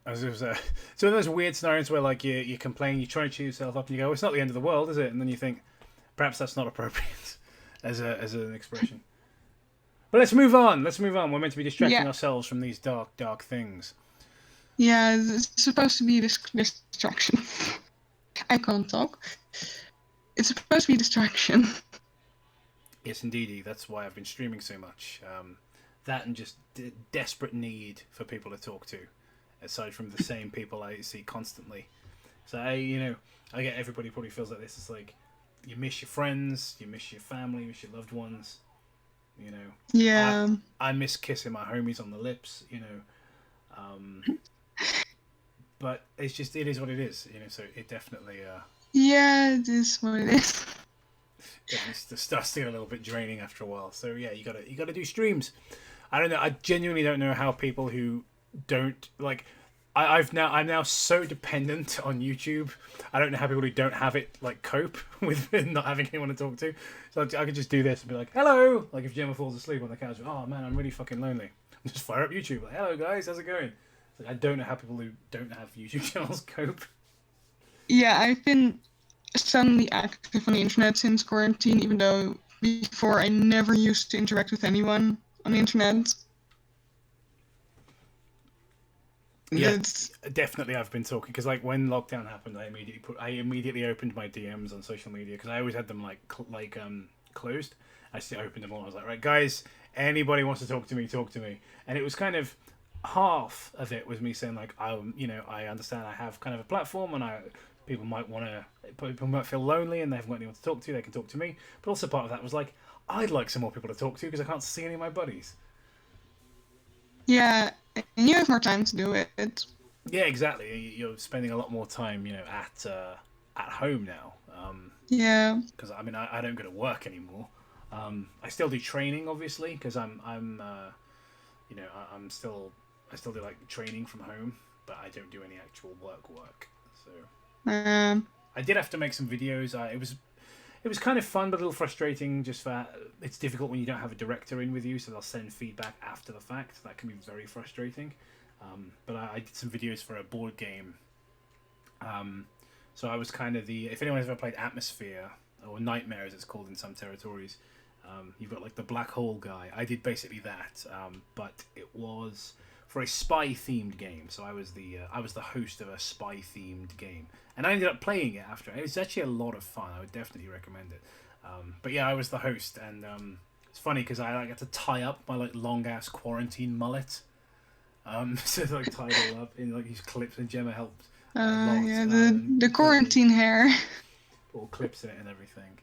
It's one of those weird scenarios where you complain, you try to cheer yourself up, and you go, "It's not the end of the world, is it?" And then you think, perhaps that's not appropriate as an expression. But let's move on. We're meant to be distracting ourselves from these dark things. Yeah, it's supposed to be distraction. I can't talk. It's supposed to be distraction. Yes, indeedy. That's why I've been streaming so much. That and just desperate need for people to talk to, aside from the same people I see constantly. So I get everybody probably feels like this. It's like you miss your friends, you miss your family, you miss your loved ones. Yeah. I miss kissing my homies on the lips. But it is what it is. So it definitely. Yeah, it is what it is. Definitely starts to get a little bit draining after a while. So yeah, you gotta do streams. I don't know. I genuinely don't know how people who don't like. I'm now so dependent on YouTube. I don't know how people who don't have it cope with not having anyone to talk to. So I could just do this and be like, "Hello." Like if Gemma falls asleep on the couch, oh man, I'm really fucking lonely. Just fire up YouTube. Like, "Hello guys, how's it going?" I don't know how people who don't have YouTube channels cope. Yeah, I've been suddenly active on the internet since quarantine, even though before I never used to interact with anyone on the internet. Yeah, definitely. I've been talking because when lockdown happened, I immediately opened my DMs on social media because I always had them closed. I just opened them all. I was like, right, guys, anybody wants to talk to me, talk to me. And it was kind of half of it was me saying I understand I have kind of a platform and people might feel lonely and they haven't got anyone to talk to. They can talk to me. But also part of that was I'd like some more people to talk to because I can't see any of my buddies. Yeah, and you have more time to do it. Yeah, exactly. You're spending a lot more time, at home now. Yeah. Because I don't go to work anymore. I still do training, obviously, because I still do training from home, but I don't do any actual work. So I did have to make some videos. It was kind of fun, but a little frustrating. Just for it's difficult when you don't have a director in with you, so they'll send feedback after the fact. That can be very frustrating. But I did some videos for a board game. So I was kind of if anyone's ever played Atmosphere or Nightmare, as it's called in some territories, you've got the black hole guy. I did basically that, but it was for a spy-themed game. So I was the host of a spy-themed game, and I ended up playing it after. It was actually a lot of fun. I would definitely recommend it. But yeah, I was the host, and it's funny because I got to tie up my long-ass quarantine mullet. So tie it all up in these clips, and Gemma helped. Yeah, the quarantine hair. All clips in it and everything.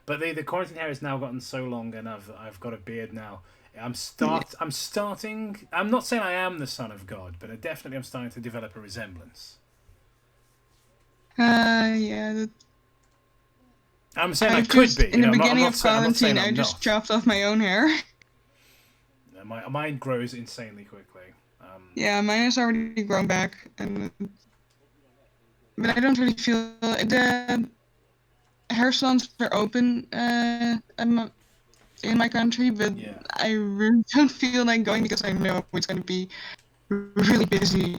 But the quarantine hair has now gotten so long, and I've got a beard now. I'm starting. I'm not saying I am the son of God, but I'm starting to develop a resemblance. Yeah. I'm saying I could be. In the I'm beginning not of quarantine, I I'm just not. chopped off my own hair. Mine grows insanely quickly. Yeah, mine has already grown back, but I don't really feel the hair salons are open in my country, but I really don't feel like going because I know it's going to be really busy.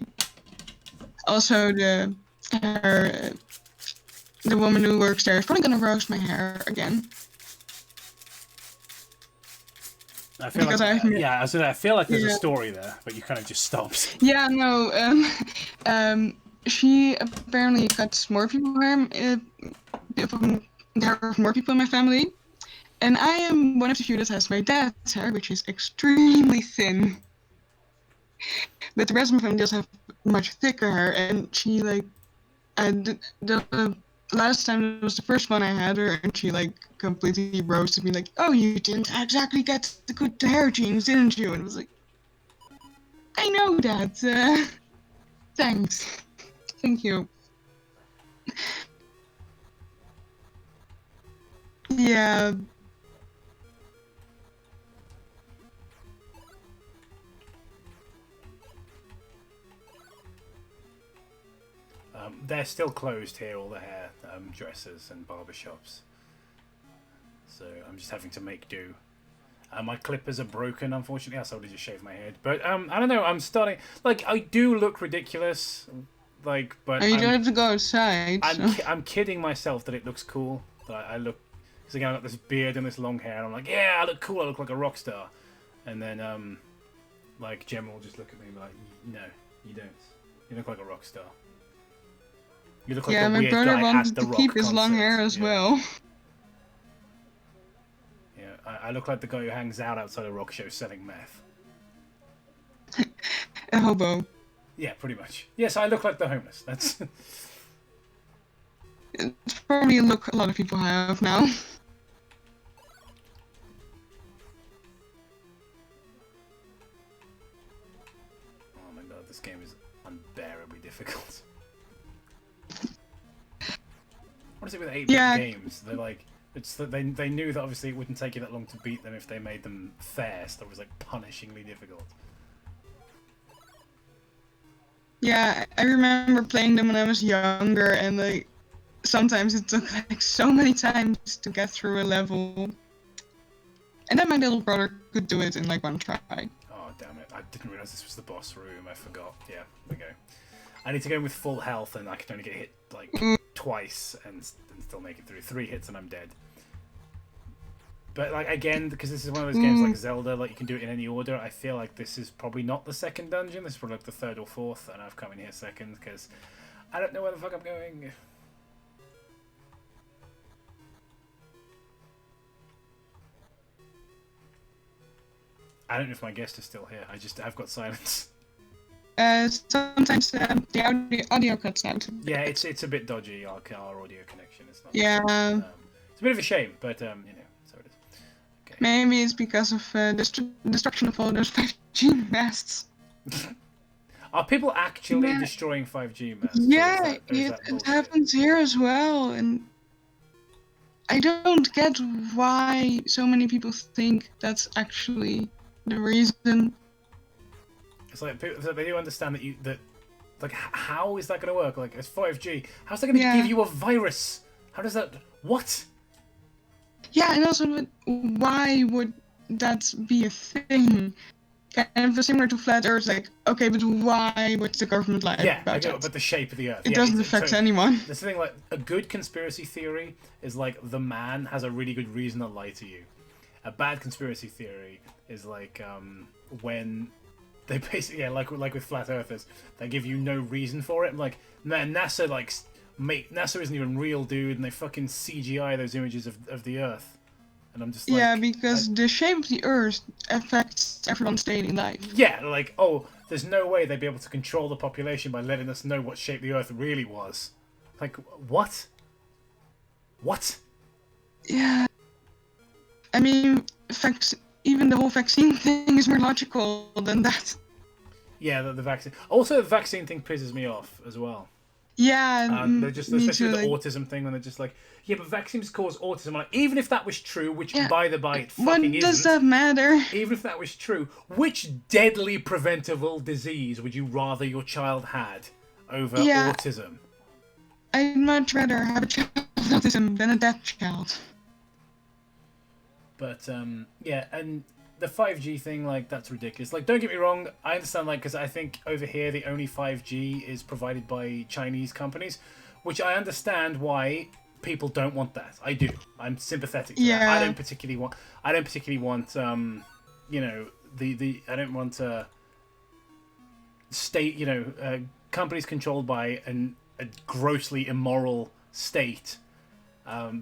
Also, the woman who works there is probably going to roast my hair again. I feel like I feel like there's a story there, but you kind of just stopped. Yeah, no. She apparently cuts more people hair. There are more people in my family, and I am one of the few that has my dad's hair, which is extremely thin. But the rest of my family does have much thicker hair, and she the last time it was the first one I had her, and she completely roasted me, "Oh, you didn't exactly get the good hair genes, didn't you?" And I was like, "I know that. Thanks, thank you." Yeah. They're still closed here, all the hair dressers and barbershops. So I'm just having to make do. My clippers are broken, unfortunately. I just shaved my head. But I don't know. I'm starting. I do look ridiculous. But you don't have to go outside. I'm kidding myself that it looks cool. That I look. Because again, I got this beard and this long hair. And I'm like, yeah, I look cool. I look like a rock star. And then Gemma will just look at me and be like, no, you don't. You look like a rock star. You look like yeah, the my weird brother guy wanted at the to rock keep his long concert. hair as well. Yeah, I look like the guy who hangs out outside a rock show selling meth. A hobo. Yeah, pretty much. Yes, I look like the homeless. That's. It's probably a look a lot of people have now. Oh my god, this game is unbearably difficult. What is it with 8-bit games? They're it's that they knew that obviously it wouldn't take you that long to beat them if they made them fair, so it was punishingly difficult. Yeah, I remember playing them when I was younger, and sometimes it took so many times to get through a level. And then my little brother could do it in one try. Oh damn it! I didn't realize this was the boss room. I forgot. Yeah, there we go. I need to go in with full health, and I can only get hit twice and still make it through. 3 hits and I'm dead. But again, because this is one of those games like Zelda, you can do it in any order. I feel like this is probably not the second dungeon. This is probably the 3rd or 4th, and I've come in here second because I don't know where the fuck I'm going. I don't know if my guest is still here. I've got silence. Sometimes the audio cuts out. Yeah, it's a bit dodgy. Our audio connection is not. Yeah. It's a bit of a shame, but so it is. Okay. Maybe it's because of destruction of all those 5G masts. Are people actually destroying 5G masts? Yeah, it happens here as well, and I don't get why so many people think that's actually the reason. It's they do understand that how is that going to work? It's 5G. How's that going to give you a virus? How does that? What? Yeah, and also, why would that be a thing? Kind of similar to flat Earth, okay, but why would the government lie about it? But the shape of the Earth. It doesn't affect anyone. The thing, a good conspiracy theory is the man has a really good reason to lie to you. A bad conspiracy theory is when they basically like with flat earthers, they give you no reason for it. Man, NASA NASA isn't even real, dude, and they fucking CGI those images of the Earth, and I'm just because the shape of the Earth affects everyone's daily life. Yeah, there's no way they'd be able to control the population by letting us know what shape the Earth really was. What? What? Yeah. I mean, even the whole vaccine thing is more logical than that. Yeah, the vaccine. Also, the vaccine thing pisses me off as well. Yeah, they're just, me especially too, with the like- autism thing, when they're just like, yeah, but vaccines cause autism. I'm like, even if that was true, which by the by, it What fucking does isn't. that matter? Even if that was true, which deadly preventable disease would you rather your child had over Yeah. autism? I'd much rather have a child with autism than a deaf child. But yeah, and the 5G thing, like, that's ridiculous. Like, don't get me wrong, I understand, like, because I think over here the only 5G is provided by Chinese companies, which I understand why people don't want that. I do. I'm sympathetic to that. Yeah. I don't particularly want. You know, I don't want state. You know, companies controlled by a grossly immoral state.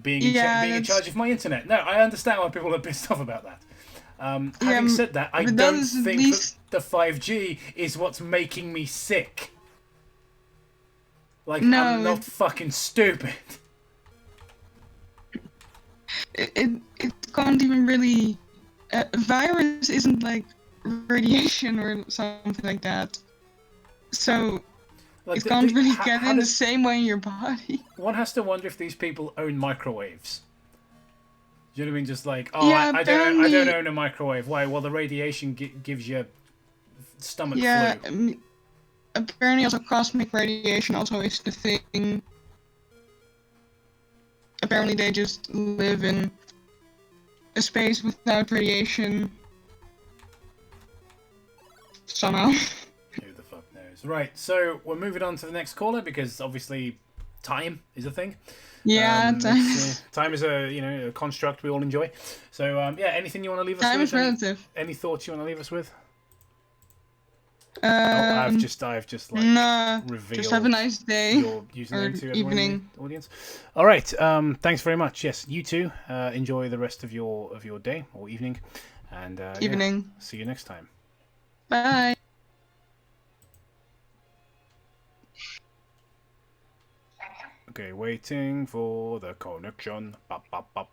Being in charge of my internet. No, I understand why people are pissed off about that. Having said that, I don't think that the 5G is what's making me sick. Like, No, I'm not fucking stupid. It can't even really. Virus isn't like radiation or something like that. So Like, it can't really get how in the does- same way in your body. One has to wonder if these people own microwaves. Do you know what I mean? Just like, oh, Yeah, I don't apparently- own a microwave. Why? Well, the radiation gives you stomach Yeah, flu. apparently also cosmic radiation also is the thing. Apparently they just live in a space without radiation. Somehow. Who the fuck knows? Right, so we're moving on to the next caller because obviously time is a thing. Yeah, time is a construct we all enjoy. So yeah, anything you want to leave us Time with? is relative. Any thoughts you want to leave us with? I've just like nah, revealed just have a nice day your or username to everyone in evening. the audience. All right, thanks very much. Yes, you too. Enjoy the rest of your day or evening, and Evening. yeah, see you next time. Bye. Okay, waiting for the connection. Bop, bop, bop.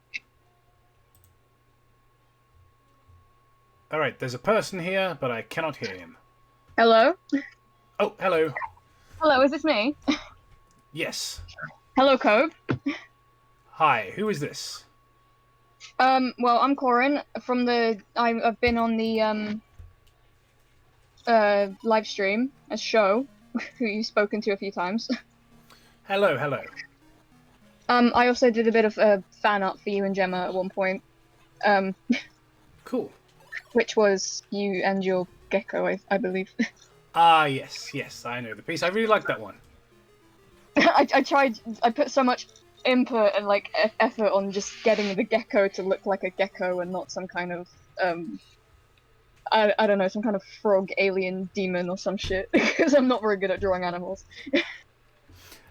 All right, there's a person here, but I cannot hear him. Hello? Oh, hello. Hello, is this me? Yes. Hello, Cobe. Hi, who is this? Well, I'm Corin from I've been on the, live stream, a show, who you've spoken to a few times. Hello, hello. I also did a bit of fan art for you and Gemma at one point. Cool. Which was you and your gecko, I believe. Ah, yes, I know the piece. I really like that one. I put so much input and like effort on just getting the gecko to look like a gecko and not some kind of I don't know, some kind of frog alien demon or some shit, because I'm not very good at drawing animals.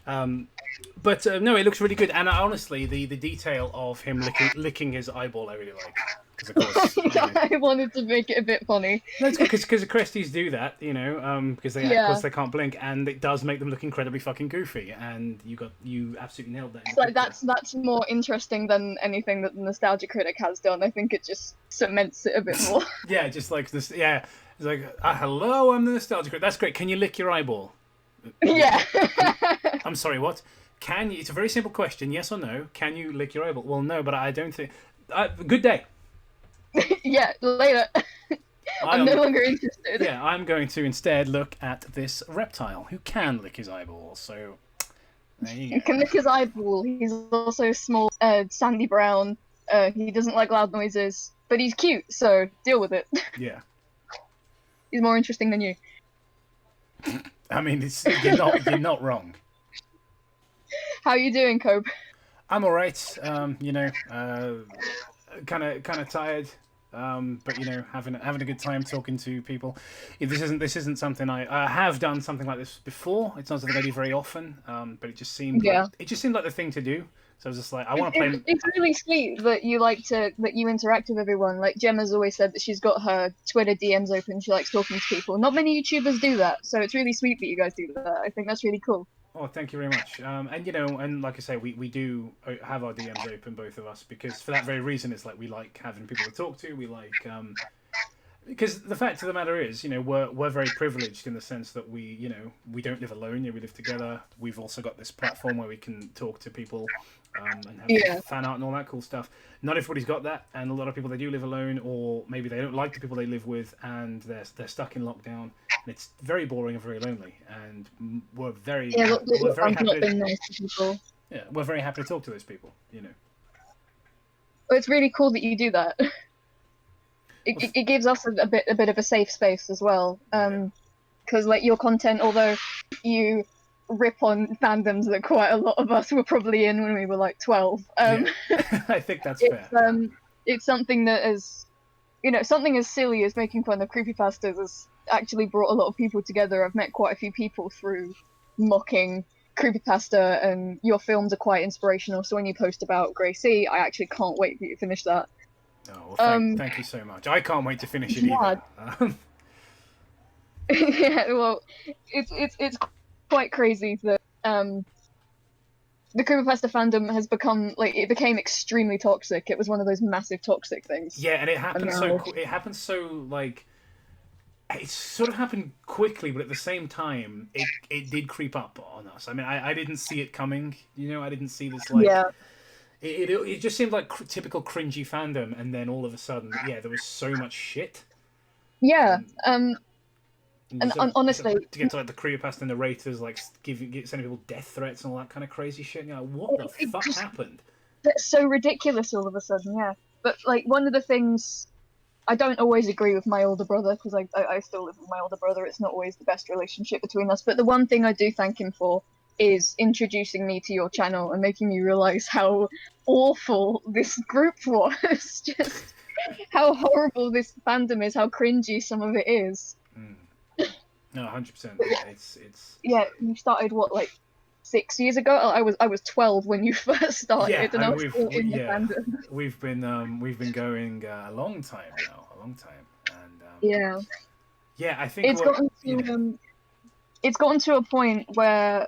But no, it looks really good, and honestly, the detail of him licking his eyeball, I really like. Because of course, I wanted to make it a bit funny. No, it's because the Cresties do that, because they of Yeah. course they can't blink, and it does make them look incredibly fucking goofy. And you absolutely nailed that. It's like that's more interesting than anything that the Nostalgia Critic has done. I think it just cements it a bit more. Yeah, just like this. Yeah, it's like, hello, I'm the Nostalgia Critic. That's great. Can you lick your eyeball? Yeah. I'm sorry, what? Can you? It's a very simple question. Yes or no? Can you lick your eyeball? Well, no, but I don't think. Good day. Yeah, later. I'm no longer interested. Yeah, I'm going to instead look at this reptile who can lick his eyeball. So there you He go. can lick his eyeball. He's also small, sandy brown. He doesn't like loud noises, but he's cute, so deal with it. Yeah. He's more interesting than you. I mean, you're not wrong. How are you doing, Cobe? I'm all right. Kind of tired. But having a good time talking to people. Yeah, this isn't something I have done something like this before. It's not something I do very often. But it just seemed like the thing to do. So I was just like, I want to play. It's really sweet that you that you interact with everyone. Like Gemma's always said that she's got her Twitter DMs open. She likes talking to people. Not many YouTubers do that, so it's really sweet that you guys do that. I think that's really cool. Oh, thank you very much. And and like I say, we do have our DMs open, both of us, because for that very reason, it's like we like having people to talk to. We like because the fact of the matter is, we're very privileged in the sense that we don't live alone. We live together. We've also got this platform where we can talk to people and have fan art and all that cool stuff. Not everybody's got that, and a lot of people, they do live alone, or maybe they don't like the people they live with, and they're stuck in lockdown. And it's very boring and very lonely, and we're very happy. Nice to people. Yeah, we're very happy to talk to those people. Well, it's really cool that you do that. It gives us a bit of a safe space as well, because like your content, although you rip on fandoms that quite a lot of us were probably in when we were like 12. I think that's fair. It's something that is, something as silly as making fun of creepypastas has actually brought a lot of people together. I've met quite a few people through mocking creepypasta, and your films are quite inspirational. So when you post about Gracie, I actually can't wait for you to finish that. Oh, well, thank you so much. I can't wait to finish it either. Yeah, well, it's quite crazy that the creepypasta fandom has become it became extremely toxic. It was one of those massive toxic things. Yeah, and it happened it sort of happened quickly, but at the same time, it did creep up on us. I mean, I didn't see it coming. I didn't see this It just seemed like typical cringy fandom, and then all of a sudden, there was so much shit. Yeah, honestly, to get to the creepypasta narrators sending people death threats and all that kind of crazy shit. What the fuck happened? That's so ridiculous all of a sudden. Yeah, but one of the things, I don't always agree with my older brother, because I still live with my older brother. It's not always the best relationship between us. But the one thing I do thank him for is introducing me to your channel and making me realize how awful this group was. Just how horrible this fandom is, how cringy some of it is. No, 100%. It's. Yeah, you started 6 years ago? I was 12 when you first started, and I was still in the fandom. We've been going a long time now, and I think it's gotten to a point where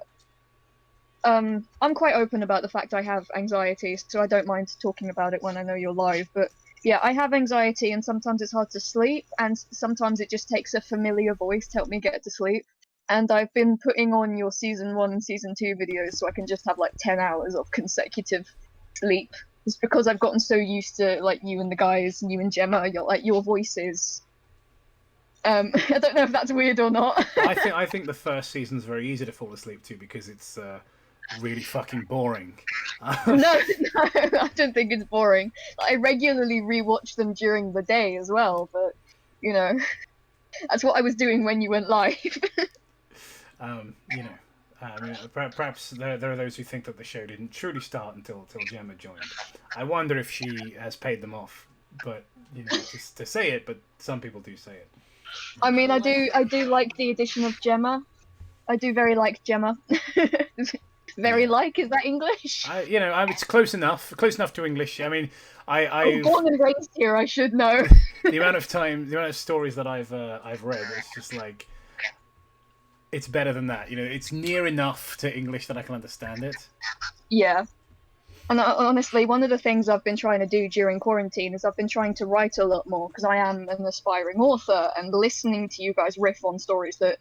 I'm quite open about the fact I have anxiety, so I don't mind talking about it when I know you're live. But yeah, I have anxiety, and sometimes it's hard to sleep, and sometimes it just takes a familiar voice to help me get to sleep. And I've been putting on your season 1 and season 2 videos so I can just have 10 hours of consecutive sleep. It's because I've gotten so used to you and the guys, you and Gemma, your voices. I don't know if that's weird or not. I think the first season's very easy to fall asleep to, because it's really fucking boring. No, I don't think it's boring. I regularly rewatch them during the day as well, but that's what I was doing when you went live. Perhaps there are those who think that the show didn't truly start until Gemma joined. I wonder if she has paid them off, but just to say it. But some people do say it. I mean, I do like the addition of Gemma. I do very like Gemma. Is that English? It's close enough to English. I mean, I'm born and raised here. I should know. the amount of stories that I've read, it's just it's better than that. It's near enough to English that I can understand it. Yeah. And honestly, one of the things I've been trying to do during quarantine is I've been trying to write a lot more, because I am an aspiring author, and listening to you guys riff on stories that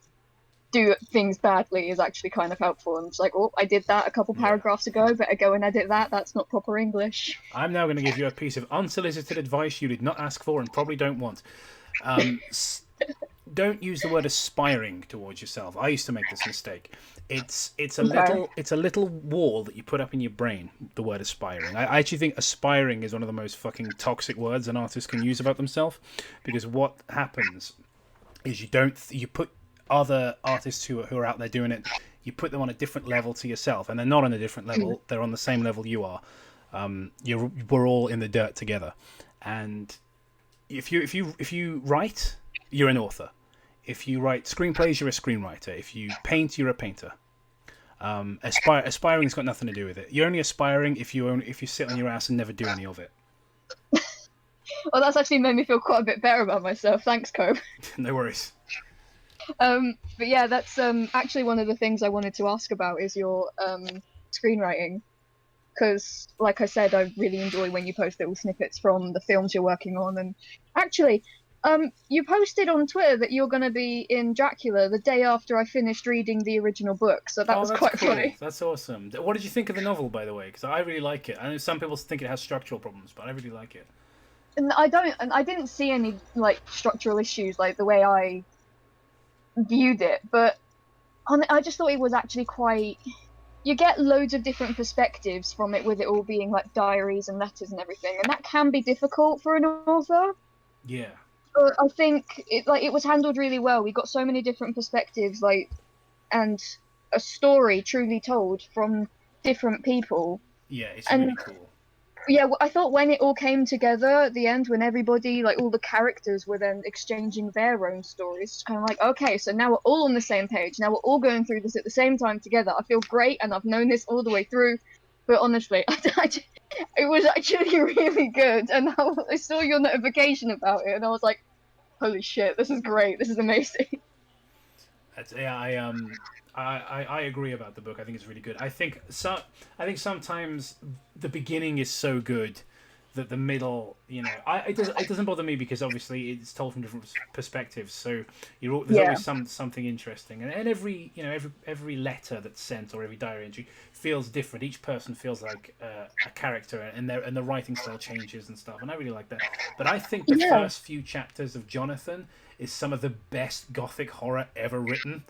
do things badly is actually kind of helpful. And it's I did that a couple paragraphs ago, better go and edit that. That's not proper English. I'm now going to give you a piece of unsolicited advice you did not ask for and probably don't want. Don't use the word aspiring towards yourself. I used to make this mistake. It's a little wall that you put up in your brain, the word aspiring. I actually think aspiring is one of the most fucking toxic words an artist can use about themselves, because what happens is you put other artists who are out there doing it, you put them on a different level to yourself, and they're not on a different level. They're on the same level you are. We're all in the dirt together. And if you write, you're an author. If you write screenplays, you're a screenwriter. If you paint, you're a painter. Aspiring's got nothing to do with it. You're only aspiring if you sit on your ass and never do any of it. Well, that's actually made me feel quite a bit better about myself. Thanks, Cobe. No worries. But yeah, that's actually one of the things I wanted to ask about is your screenwriting, because like I said, I really enjoy when you post little snippets from the films you're working on. And actually, you posted on Twitter that you're going to be in Dracula the day after I finished reading the original book, so that was that's quite cool. funny. That's awesome. What did you think of the novel, by the way? Because I really like it. I know some people think it has structural problems, but I really like it. And I didn't see any like structural issues like the way I viewed it, but I just thought it was actually quite. You get loads of different perspectives from it, with it all being like diaries and letters and everything, and that can be difficult for an author. Yeah. But I think it was handled really well. We got so many different perspectives, and a story truly told from different people. Yeah, it's really cool. Yeah, I thought when it all came together at the end, when everybody, like all the characters were then exchanging their own stories, it's kind of like, okay, so now we're all on the same page. Now we're all going through this at the same time together. I feel great, and I've known this all the way through. But honestly, it was actually really good. And I saw your notification about it, and I was like, holy shit, this is great. This is amazing. I agree about the book. I think it's really good. I think sometimes the beginning is so good that the middle, it doesn't bother me because obviously it's told from different perspectives. So there's always something interesting, and every every letter that's sent or every diary entry feels different. Each person feels like a character, and the writing style changes and stuff. And I really like that. But I think the first few chapters of Jonathan is some of the best gothic horror ever written.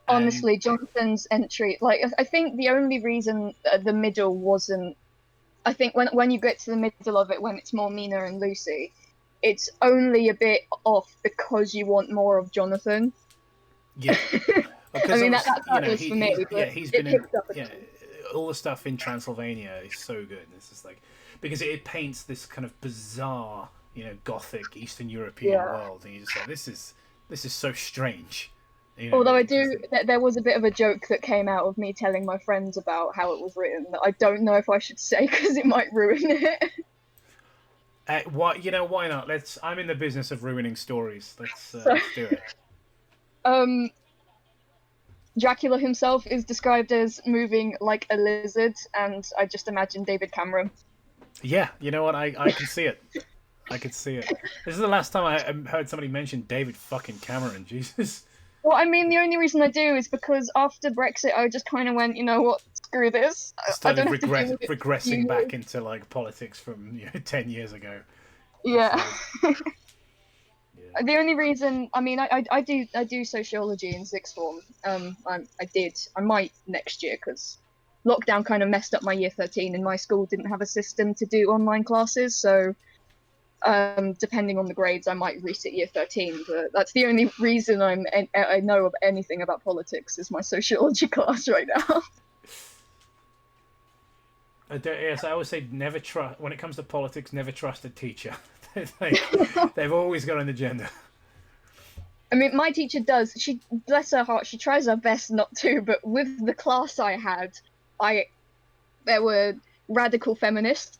Honestly, Jonathan's entry, I think the only reason the middle wasn't, I think when you get to the middle of it, when it's more Mina and Lucy, it's only a bit off because you want more of Jonathan. Yeah. I mean, that was for me. He's been in, all the stuff in Transylvania is so good. It's just like, because it paints this kind of bizarre, gothic Eastern European world, and you just like, this is so strange. Although there was a bit of a joke that came out of me telling my friends about how it was written that I don't know if I should say because it might ruin it. Why not? I'm in the business of ruining stories. Let's do it. Dracula himself is described as moving like a lizard, and I just imagine David Cameron. Yeah, you know what? I can see it. I can see it. This is the last time I heard somebody mention David fucking Cameron. Jesus. Well, I mean, the only reason I do is because after Brexit, I just kind of went, you know what, screw this. Started regressing back into like politics from 10 years ago. Yeah. The only reason, I mean, I do sociology in sixth form. I might next year because lockdown kind of messed up my year 13, and my school didn't have a system to do online classes, so. Depending on the grades, I might resit year 13, but that's the only reason I know of anything about politics is my sociology class right now. Yes, I always say never trust, when it comes to politics, never trust a teacher. They've always got an agenda. I mean, my teacher does. She, bless her heart, she tries her best not to, but with the class I had, there were radical feminists.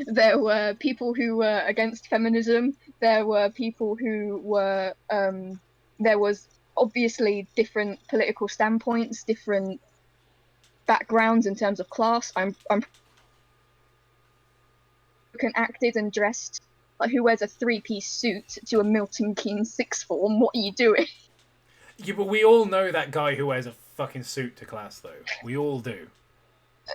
There were people who were against feminism. There were people who were. There was obviously different political standpoints, different backgrounds in terms of class. I'm acted and dressed like who wears a 3-piece suit to a Milton Keynes sixth form. What are you doing? Yeah, but we all know that guy who wears a fucking suit to class, though. We all do.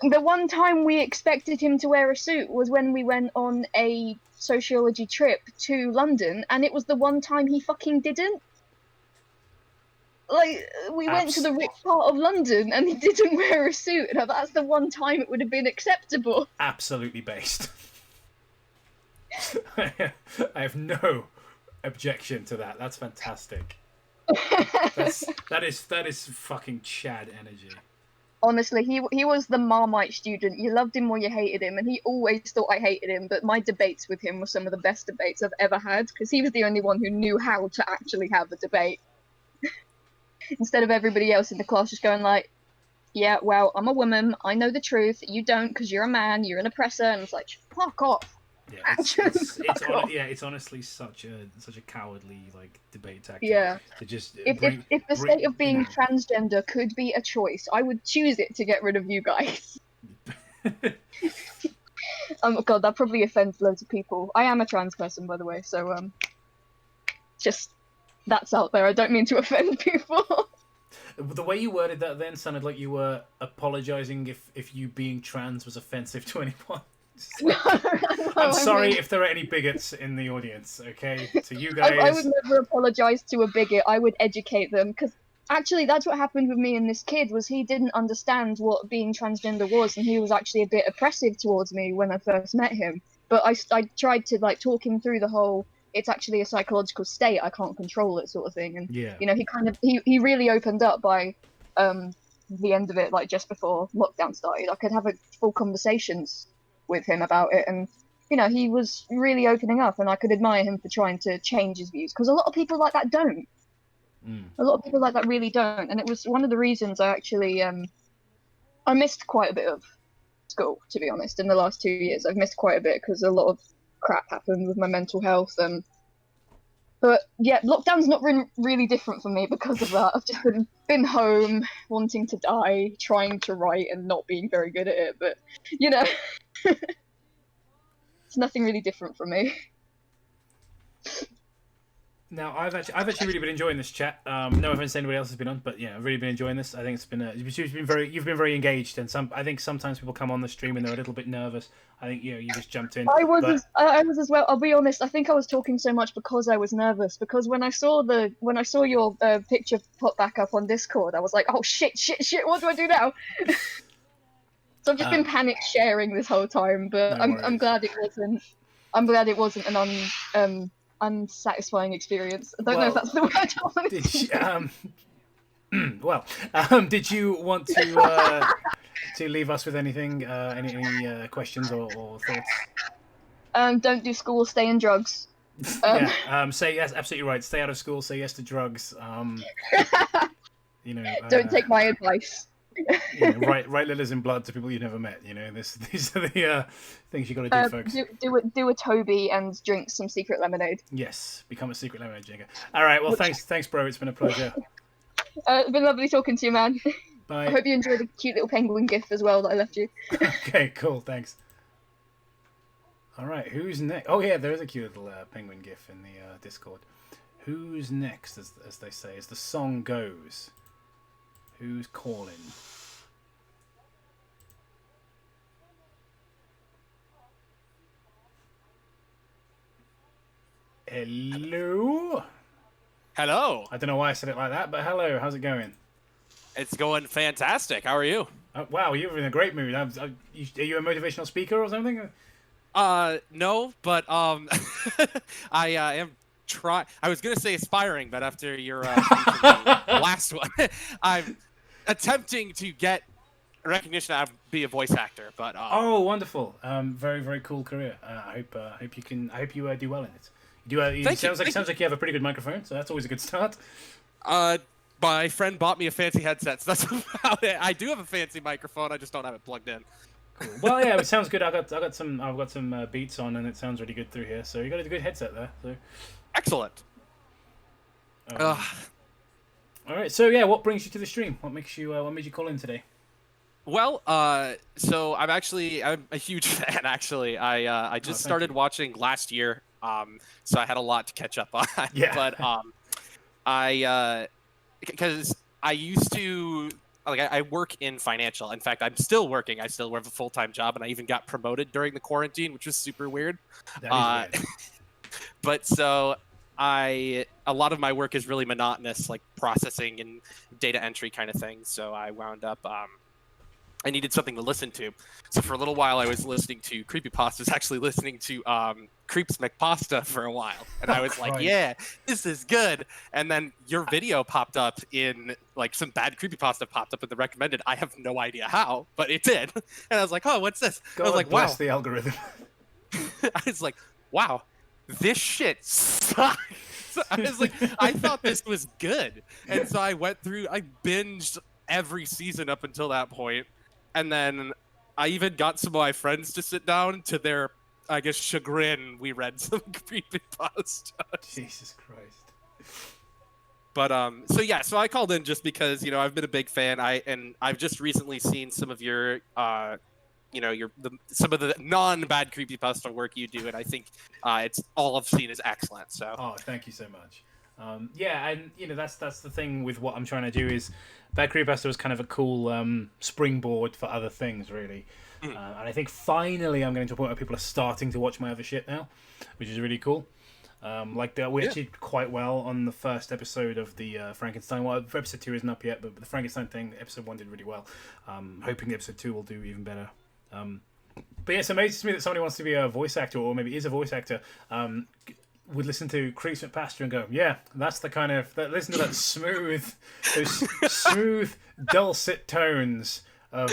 The one time we expected him to wear a suit was when we went on a sociology trip to London, and it was the one time he fucking didn't. Like, we went to the rich part of London, and he didn't wear a suit. Now, that's the one time it would have been acceptable. Absolutely based. I have no objection to that. That's fantastic. That is fucking Chad energy. Honestly, he was the Marmite student. You loved him or you hated him, and he always thought I hated him, but my debates with him were some of the best debates I've ever had, because he was the only one who knew how to actually have a debate. Instead of everybody else in the class just going like, yeah, well, I'm a woman, I know the truth, you don't because you're a man, you're an oppressor, and it's like, fuck off. Yeah, actions. it's honestly such a cowardly like debate tactic. Yeah. To just If the state of being transgender could be a choice, I would choose it to get rid of you guys. Oh god, that probably offends loads of people. I am a trans person, by the way, so just that's out there. I don't mean to offend people. The way you worded that then sounded like you were apologizing if you being trans was offensive to anyone. I'm sorry if there are any bigots in the audience, okay? To you guys. I would never apologize to a bigot. I would educate them, because actually that's what happened with me and this kid, was he didn't understand what being transgender was, and he was actually a bit oppressive towards me when I first met him. But I tried to like talk him through the whole, it's actually a psychological state, I can't control it sort of thing. And yeah. you know, he really opened up by the end of it, like just before lockdown started. I could have a full conversations with him about it, and you know, he was really opening up, and I could admire him for trying to change his views, because a lot of people like that don't. A lot of people like that really don't, and it was one of the reasons I actually I missed quite a bit of school, to be honest. In the last 2 years I've missed quite a bit because a lot of crap happened with my mental health. But yeah, lockdown's not been really different for me because of that. I've just been home, wanting to die, trying to write and not being very good at it, but you know. It's nothing really different from me. Now, I've actually really been enjoying this chat. No offense to anybody else has been on, but yeah, I've really been enjoying this. I think it's been you've been very engaged, and I think sometimes people come on the stream and they're a little bit nervous. I think you just jumped in. I was as well. I'll be honest. I think I was talking so much because I was nervous. Because when I saw your picture pop back up on Discord, I was like, oh shit! What do I do now? So I've just been panic sharing this whole time. But I'm glad it wasn't. I'm glad it wasn't an unsatisfying experience. I don't know if that's the word I wanted to use. Did you want to leave us with anything? Any questions or thoughts? Don't do school. Stay in drugs. Say yes. Absolutely right. Stay out of school. Say yes to drugs. Don't take my advice. Write letters in blood to people you've never met. These are the things you got to do, folks. Do a Toby and drink some secret lemonade. Yes, become a secret lemonade drinker. All right. Well, thanks, bro. It's been a pleasure. It's been lovely talking to you, man. Bye. I hope you enjoyed the cute little penguin gif as well that I left you. Okay, cool. Thanks. All right. Who's next? Oh yeah, there is a cute little penguin gif in the Discord. Who's next, as they say, as the song goes? Who's calling? Hello? Hello. I don't know why I said it like that, but hello. How's it going? It's going fantastic. How are you? Wow, you're in a great mood. Are you a motivational speaker or something? No, but I am I was gonna say aspiring, but after your last one, I'm attempting to get recognition. I'd be a voice actor, but oh, wonderful! Very, very cool career. I hope you do well in it. It sounds like you have a pretty good microphone, so that's always a good start. My friend bought me a fancy headset, so that's about it. I do have a fancy microphone. I just don't have it plugged in. Cool. Well, yeah, it sounds good. I've got some beats on, and it sounds really good through here. So you got a good headset there. So excellent. All right. So yeah, what brings you to the stream? What made you call in today? Well, so I'm a huge fan. Actually, I just started watching last year. So I had a lot to catch up on. Yeah. But because I used to. I work in financial. In fact, I'm still working. I still have a full-time job, and I even got promoted during the quarantine, which was super weird. That is weird. But so a lot of my work is really monotonous, like processing and data entry kind of thing. So I wound up I needed something to listen to. So for a little while, I was listening to creepypastas, actually listening to Creeps McPasta for a while. And I was like, yeah, this is good. And then your video popped up in, like, some bad creepypasta popped up in the recommended. I have no idea how, but it did. And I was like, oh, what's this? I was like, bless wow. the algorithm. I was like, wow, this shit sucks. I was like, I thought this was good. And so I binged every season up until that point. And then I even got some of my friends to sit down to their I guess, chagrin, we read some creepypasta. Jesus Christ. But so I called in just because I've been a big fan. I've just recently seen some of your some of the non-bad creepypasta work you do, and I think it's all I've seen is excellent. So thank you so much. Yeah, and that's the thing with what I'm trying to do is bad creepypasta was kind of a cool springboard for other things, really. And I think finally I'm getting to a point where people are starting to watch my other shit now, which is really cool. We actually did quite well on the first episode of the Frankenstein. Well, episode 2 isn't up yet, but the Frankenstein thing, episode 1 did really well. Hoping episode 2 will do even better. But yeah, it's amazing to me that somebody wants to be a voice actor, or maybe is a voice actor, would listen to Creeps McPasture and go, yeah, that's the kind of... listen to that those smooth, dulcet tones of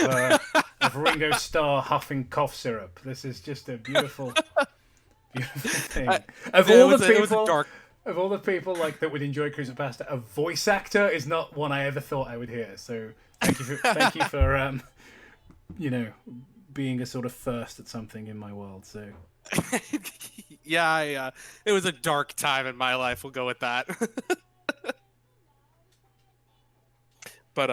Ringo Starr huffing cough syrup. This is just a beautiful... beautiful thing. Of all the people like that would enjoy Creeps McPasture, a voice actor is not one I ever thought I would hear. So thank you for being a sort of first at something in my world. So yeah, it was a dark time in my life. We'll go with that. But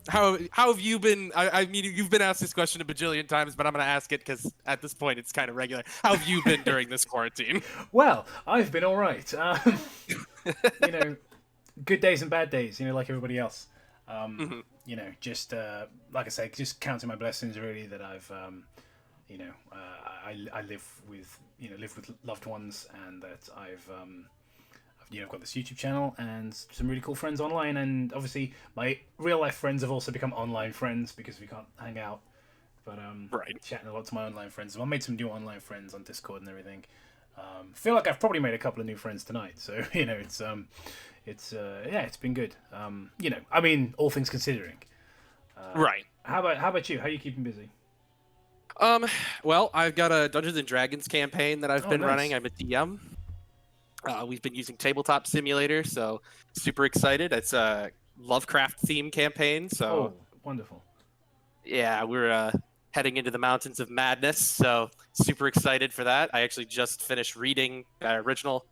how have you been? I mean, you've been asked this question a bajillion times, but I'm going to ask it because at this point it's kind of regular. How have you been during this quarantine? Well, I've been all right. Good days and bad days. Like everybody else. Just like I say, just counting my blessings really that I've, I live with loved ones, and that I've got this YouTube channel and some really cool friends online, and obviously my real life friends have also become online friends because we can't hang out. But chatting a lot to my online friends. I made some new online friends on Discord and everything. Feel like I've probably made a couple of new friends tonight. So it's been good. I mean, all things considering. Right. How about you? How are you keeping busy? Well, I've got a Dungeons and Dragons campaign that I've been nice. running. I'm a DM. We've been using Tabletop Simulator, so super excited. It's a Lovecraft theme campaign, so wonderful. Yeah, we're heading into the Mountains of Madness, so super excited for that. I actually just finished reading the original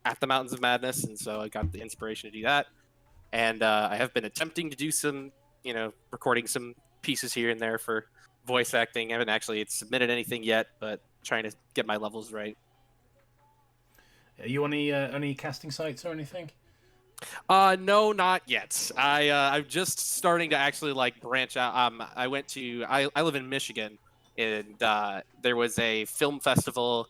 At the Mountains of Madness, and so I got the inspiration to do that. And I have been attempting to do some, recording some pieces here and there for voice acting. I haven't actually submitted anything yet, but trying to get my levels right. Are you on any casting sites or anything? No, not yet. I'm just starting to actually branch out. I live in Michigan, and there was a film festival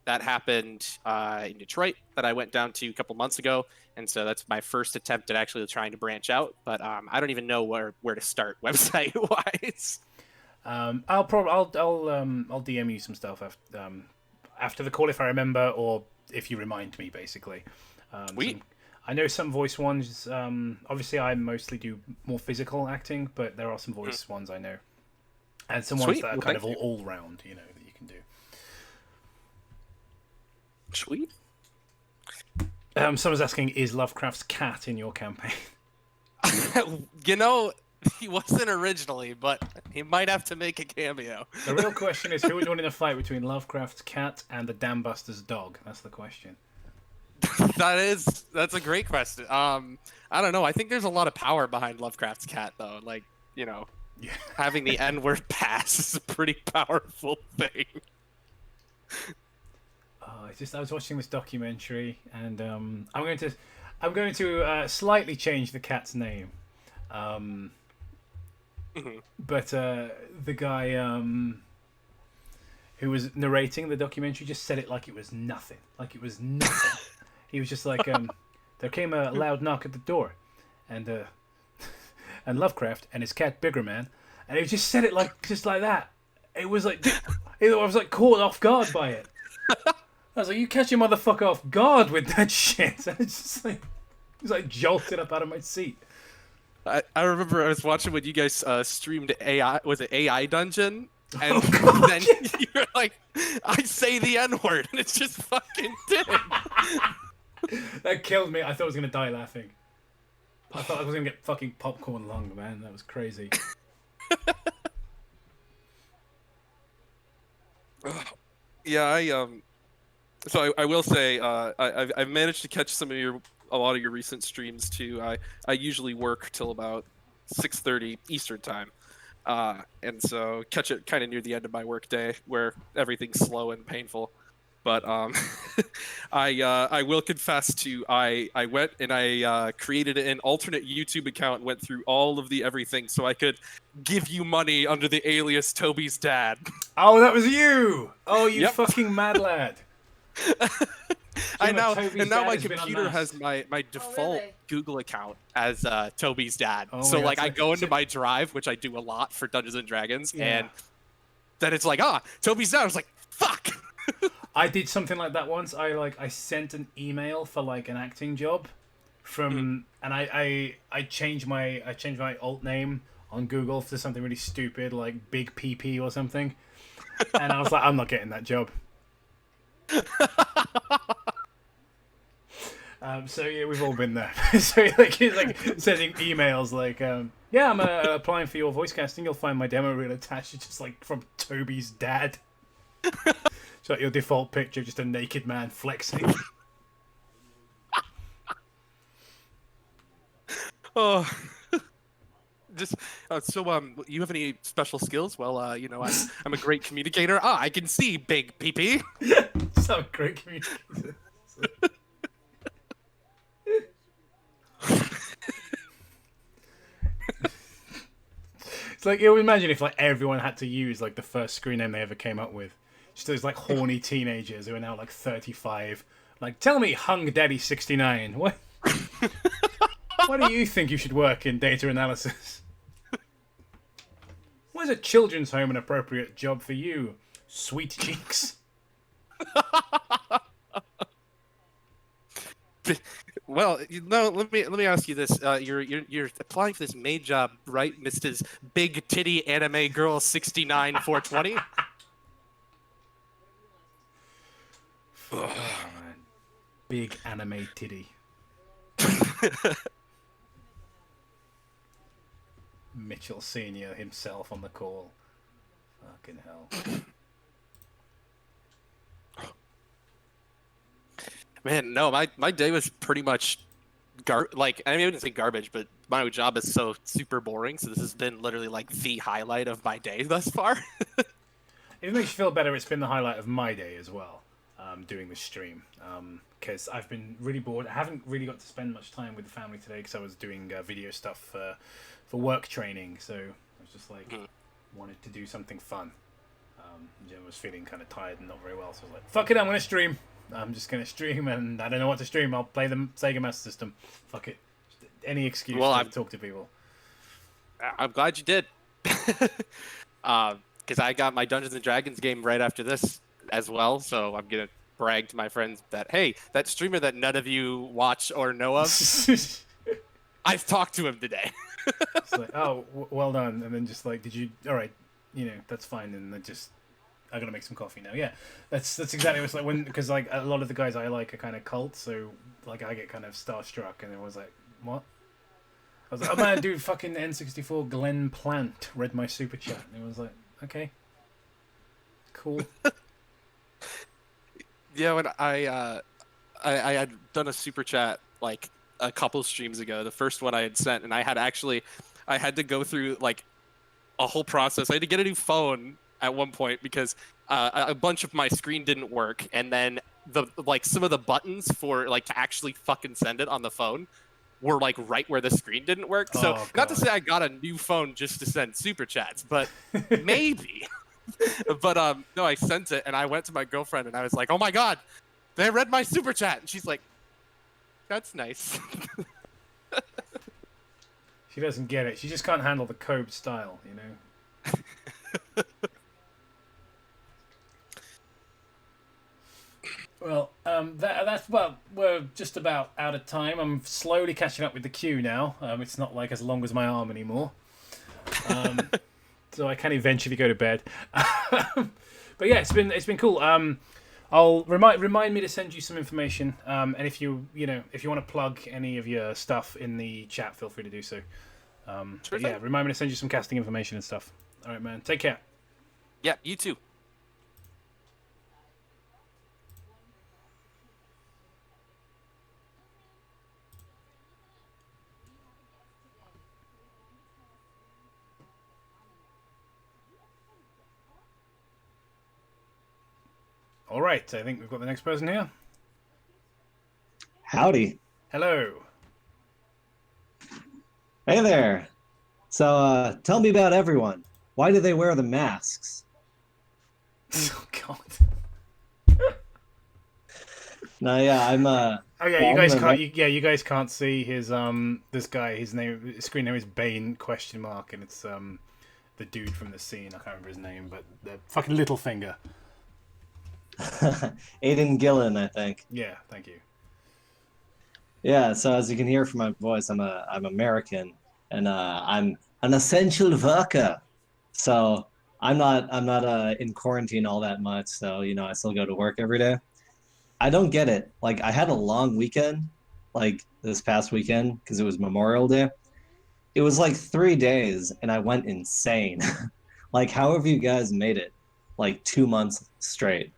that happened in Detroit that I went down to a couple months ago, and so that's my first attempt at actually trying to branch out. But I don't even know where to start website wise. I'll DM you some stuff after the call if I remember, or if you remind me, basically. I know some voice ones. Obviously, I mostly do more physical acting, but there are some voice ones I know, and some ones that are kind of all round, that you can do. Sweet. Someone's asking, is Lovecraft's cat in your campaign? He wasn't originally, but he might have to make a cameo. The real question is, who would win in a fight between Lovecraft's cat and the Dambuster's dog? That's the question. That's a great question. I don't know. I think there's a lot of power behind Lovecraft's cat, though. Having the N-word pass is a pretty powerful thing. I was watching this documentary, and I'm going to slightly change the cat's name. But the guy who was narrating the documentary just said it like it was nothing. He was just like, there came a loud knock at the door, and Lovecraft and his cat Bigger Man, and he just said it just like that. It was like, I was caught off guard by it. I was like, you catch your motherfucker off guard with that shit. And it's just jolted up out of my seat. I remember I was watching when you guys streamed AI. Was it AI Dungeon? And then you were like, I say the N-word, and it's just fucking did. That killed me. I thought I was going to die laughing. I thought I was going to get fucking popcorn lung, man. That was crazy. Yeah, So I will say, I've managed to catch a lot of your recent streams too. I usually work till about 6:30 Eastern time, and so catch it kind of near the end of my work day where everything's slow and painful. But I will confess to I went and I created an alternate YouTube account and went through all of the everything so I could give you money under the alias Toby's dad. Oh, that was you! Oh, you Yep. fucking mad lad. I know, Toby's and now dad my has been computer unmasked. has my default Google account as Toby's dad. Oh So my like God, I go into my drive, which I do a lot for Dungeons and Dragons, Yeah. and then it's like, Toby's dad. I was like, fuck. I did something like that once. I sent an email for like an acting job from, and I changed my alt name on Google for something really stupid like Big PP or something, and I was like, I'm not getting that job. So yeah, we've all been there. So like he's like sending emails like, yeah, I'm applying for your voice casting. You'll find my demo reel attached. It's just like from Toby's dad. So like your default picture, just a naked man flexing. Oh, just so you have any special skills? Well, I'm a great communicator. I can see Big PP. So a great communicator. It's like, you imagine if like everyone had to use like the first screen name they ever came up with. Just those like horny teenagers who are now like 35. Like, tell me, Hung Daddy 69. What? Why do you think you should work in data analysis? Why is a children's home an appropriate job for you, sweet cheeks? Well, let me ask you this: you're applying for this maid job, right, Mrs. Big Titty Anime Girl 69 420? Oh, man. Big anime titty. Mitchell Senior himself on the call. Fucking hell. Man, no, my day was pretty much I wouldn't say garbage, but my job is so super boring. So this has been literally like the highlight of my day thus far. If it makes you feel better, it's been the highlight of my day as well, doing this stream. Because I've been really bored. I haven't really got to spend much time with the family today because I was doing video stuff for work training. So I was just like, wanted to do something fun. Jen was feeling kind of tired and not very well. So I was like, fuck it, I'm going to stream. I'm just going to stream, and I don't know what to stream. I'll play the Sega Master System. Fuck it. Just any excuse to talk to people. I'm glad you did. Because I got my Dungeons and Dragons game right after this as well. So I'm going to brag to my friends that, hey, that streamer that none of you watch or know of, I've talked to him today. It's like, oh, well done. And then just like, did you, all right, that's fine. And then just, I gotta make some coffee now. Yeah, that's exactly what it's like because like a lot of the guys I like are kind of cult, so like I get kind of starstruck, and it was like, what? I was like, oh man, dude, fucking N64 Glenn Plant read my super chat, and it was like, okay, cool. Yeah, when I had done a super chat like a couple streams ago, the first one I had sent, and I had to go through like a whole process. I had to get a new phone at one point because a bunch of my screen didn't work, and then some of the buttons for like to actually fucking send it on the phone were like right where the screen didn't work. So not to say I got a new phone just to send super chats, but maybe. But no, I sent it, and I went to my girlfriend, and I was like, "Oh my god, they read my super chat," and she's like, "That's nice." She doesn't get it. She just can't handle the Cobe style, Well, we're just about out of time. I'm slowly catching up with the queue now. It's not like as long as my arm anymore. So I can eventually go to bed. But yeah, it's been cool. I'll remind me to send you some information. And if you want to plug any of your stuff in the chat, feel free to do so. But yeah, remind me to send you some casting information and stuff. All right, man. Take care. Yeah, you too. All right, I think we've got the next person here. Howdy. Hello. Hey there. So, tell me about everyone. Why do they wear the masks? Oh God. No, yeah, I'm. Oh yeah, yeah, you guys I'm can't. You guys can't see his this guy. His his screen name is Bane ? And it's the dude from the scene. I can't remember his name, but the fucking Littlefinger. Aiden Gillen, I think. Yeah, thank you. Yeah, so as you can hear from my voice, I'm American, and I'm an essential worker. So I'm not in quarantine all that much. So I still go to work every day. I don't get it. Like I had a long weekend, like this past weekend because it was Memorial Day. It was like 3 days, and I went insane. Like, how have you guys made it? Like 2 months straight.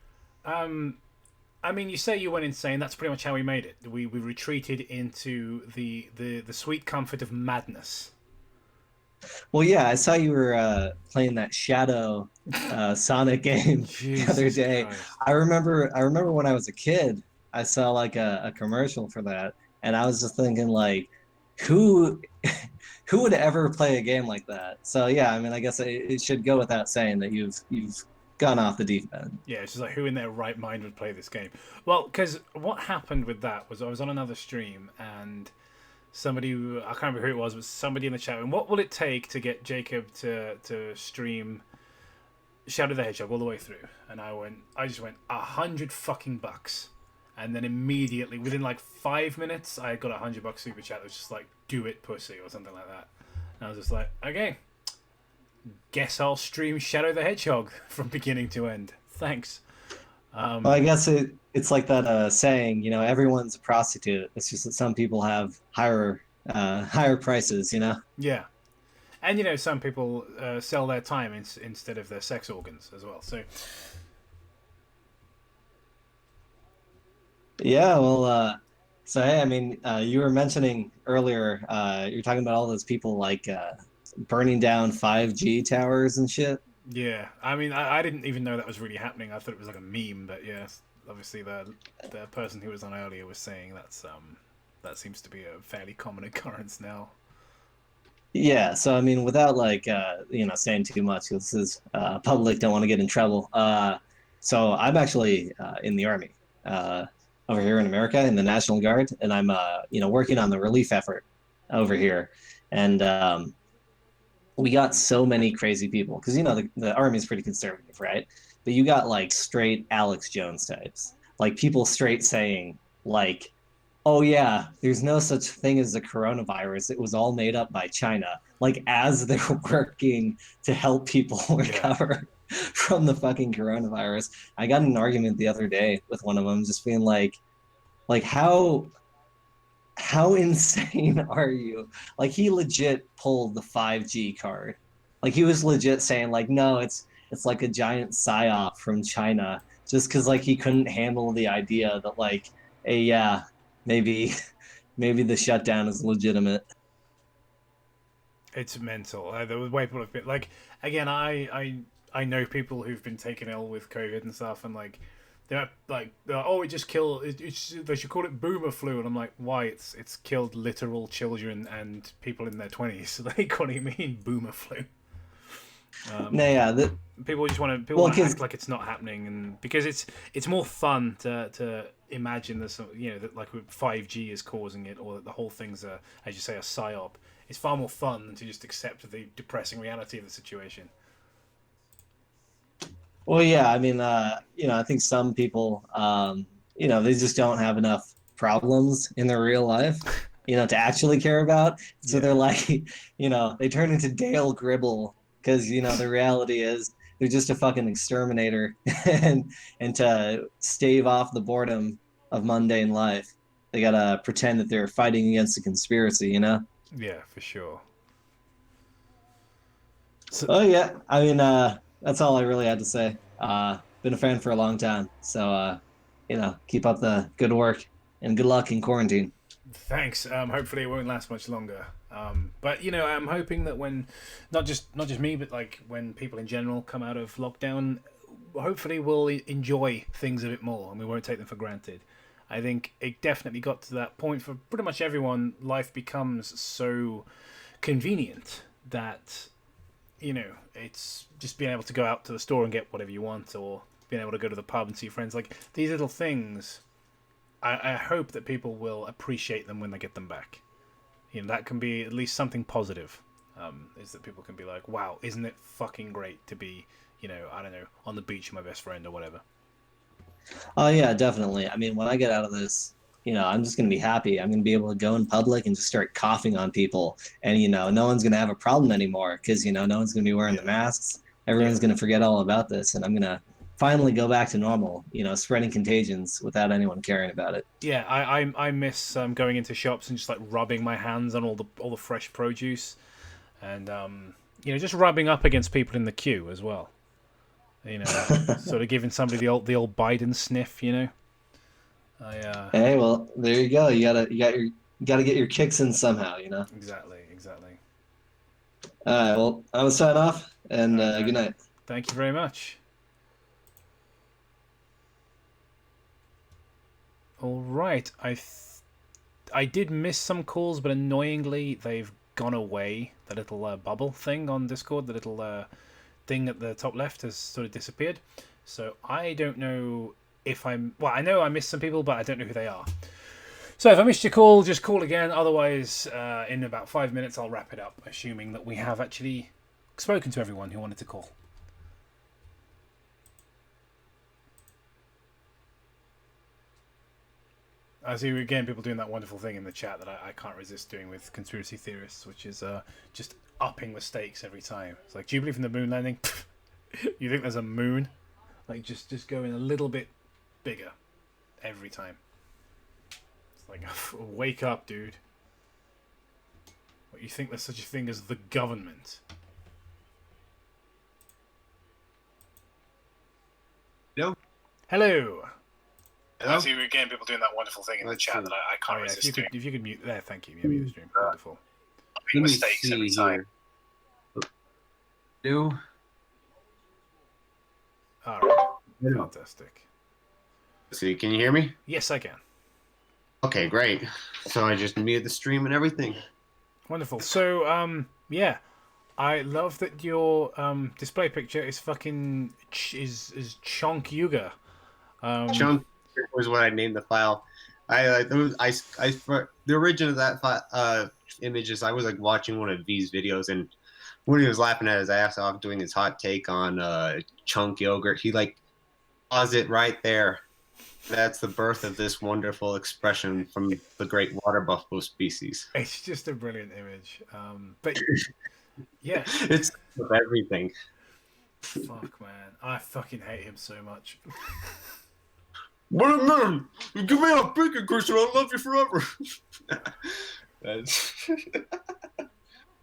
I mean, you say you went insane. That's pretty much how we made it. We retreated into the sweet comfort of madness. Well, yeah, I saw you were playing that Shadow Sonic game the other day. Christ. I remember when I was a kid, I saw like a commercial for that, and I was just thinking like, who would ever play a game like that? So yeah, I mean, I guess it should go without saying that you've gone off the deep end. Yeah, it's just like who in their right mind would play this game? Well, because what happened with that was I was on another stream and somebody, I can't remember who it was, but somebody in the chat went, what will it take to get Jacob to stream Shadow the Hedgehog all the way through? And I just went $100 and then immediately within like 5 minutes I got $100 super chat that was just like, do it pussy or something like that. And I was just like, okay, guess I'll stream Shadow the Hedgehog from beginning to end. Thanks. Well, I guess it's like that saying, everyone's a prostitute. It's just that some people have higher prices, Yeah. And, some people sell their time instead of their sex organs as well. So, yeah, well, so hey, I mean, you were mentioning earlier, you're talking about all those people like burning down 5G towers and shit. yeah. I mean, I didn't even know that was really happening. I thought it was like a meme, but yes, obviously the person who was on earlier was saying that seems to be a fairly common occurrence now. Yeah, so I mean, without like saying too much, this is public, don't want to get in trouble. So I'm actually in the army over here in America in the National Guard, and I'm working on the relief effort over here, and we got so many crazy people because the army is pretty conservative, right? But you got like straight Alex Jones types, like people straight saying like, oh yeah, there's no such thing as a coronavirus. It was all made up by China. Like as they're working to help people recover from the fucking coronavirus. I got in an argument the other day with one of them, just being like how insane are you? Like he legit pulled the 5G card. Like he was legit saying like, no, it's like a giant psyop from China, just because like he couldn't handle the idea that like, hey, yeah, maybe the shutdown is legitimate. It's mental. The way people have been like, again, I know people who've been taken ill with COVID and stuff, and like they're like, oh, it just killed. They should call it boomer flu, and I'm like, why? It's killed literal children and people in their 20s. Like, what do you mean boomer flu? People just want to act like it's not happening, and because it's more fun to imagine this, that like 5G is causing it, or that the whole thing's as you say, a psyop. It's far more fun than to just accept the depressing reality of the situation. Well, yeah, I mean, I think some people, they just don't have enough problems in their real life, to actually care about. So they're like, they turn into Dale Gribble because, the reality is they're just a fucking exterminator. and to stave off the boredom of mundane life, they gotta pretend that they're fighting against a conspiracy, Yeah, for sure. Oh, yeah. I mean, that's all I really had to say. Been a fan for a long time. So, keep up the good work and good luck in quarantine. Thanks. Hopefully it won't last much longer. But I'm hoping that when not just me, but like when people in general come out of lockdown, hopefully we'll enjoy things a bit more and we won't take them for granted. I think it definitely got to that point for pretty much everyone. Life becomes so convenient that, you know, it's just being able to go out to the store and get whatever you want, or being able to go to the pub and see friends. Like, these little things, I hope that people will appreciate them when they get them back. You know, that can be at least something positive, is that people can be like, wow, isn't it fucking great to be, you know, I don't know, on the beach with my best friend or whatever. Oh yeah, definitely. I mean, when I get out of this, you know, I'm just gonna be happy. I'm gonna be able to go in public and just start coughing on people, and you know, no one's gonna have a problem anymore because you know, no one's gonna be wearing the masks. Everyone's gonna forget all about this, and I'm gonna finally go back to normal. You know, spreading contagions without anyone caring about it. Yeah, I miss going into shops and just like rubbing my hands on all the fresh produce, and you know, just rubbing up against people in the queue as well. You know, sort of giving somebody the old Biden sniff. You know. Hey, well, there you go. You gotta get your kicks in somehow. You know. Exactly. All right. Well, I'm gonna sign off, and good night. Thank you very much. All right, I did miss some calls, but annoyingly they've gone away. The little bubble thing on Discord, the little thing at the top left has sort of disappeared. So I don't know if well, I know I missed some people, but I don't know who they are. So if I missed your call, just call again. Otherwise, in about 5 minutes, I'll wrap it up, assuming that we have actually spoken to everyone who wanted to call. I see again people doing that wonderful thing in the chat that I can't resist doing with conspiracy theorists, which is just upping the stakes every time. It's like, do you believe in the moon landing? You think there's a moon? Like, just going a little bit bigger every time. It's like, wake up, dude. What, you think there's such a thing as the government? Hello. Hello. Hello? I see again people doing that wonderful thing in the chat that I can't resist doing. If you could mute there, thank you. Yeah, mute the stream. Wonderful. Let me see here. Do. All right. Fantastic. See, can you hear me? Yes, I can. Okay, great. So I just muted the stream and everything. Wonderful. So, yeah, I love that your display picture is fucking is Chonk Yuga. Chonk was what I named the file. For the origin of that images, I was like watching one of V's videos, and when he was laughing at his ass off doing his hot take on Chunk Yogurt, he like paused it right there. That's the birth of this wonderful expression from the great water buffalo species. It's just a brilliant image. But yeah, it's of everything. Fuck, man, I fucking hate him so much. What a man! Give me a bacon cushion, I'll love you forever. That's...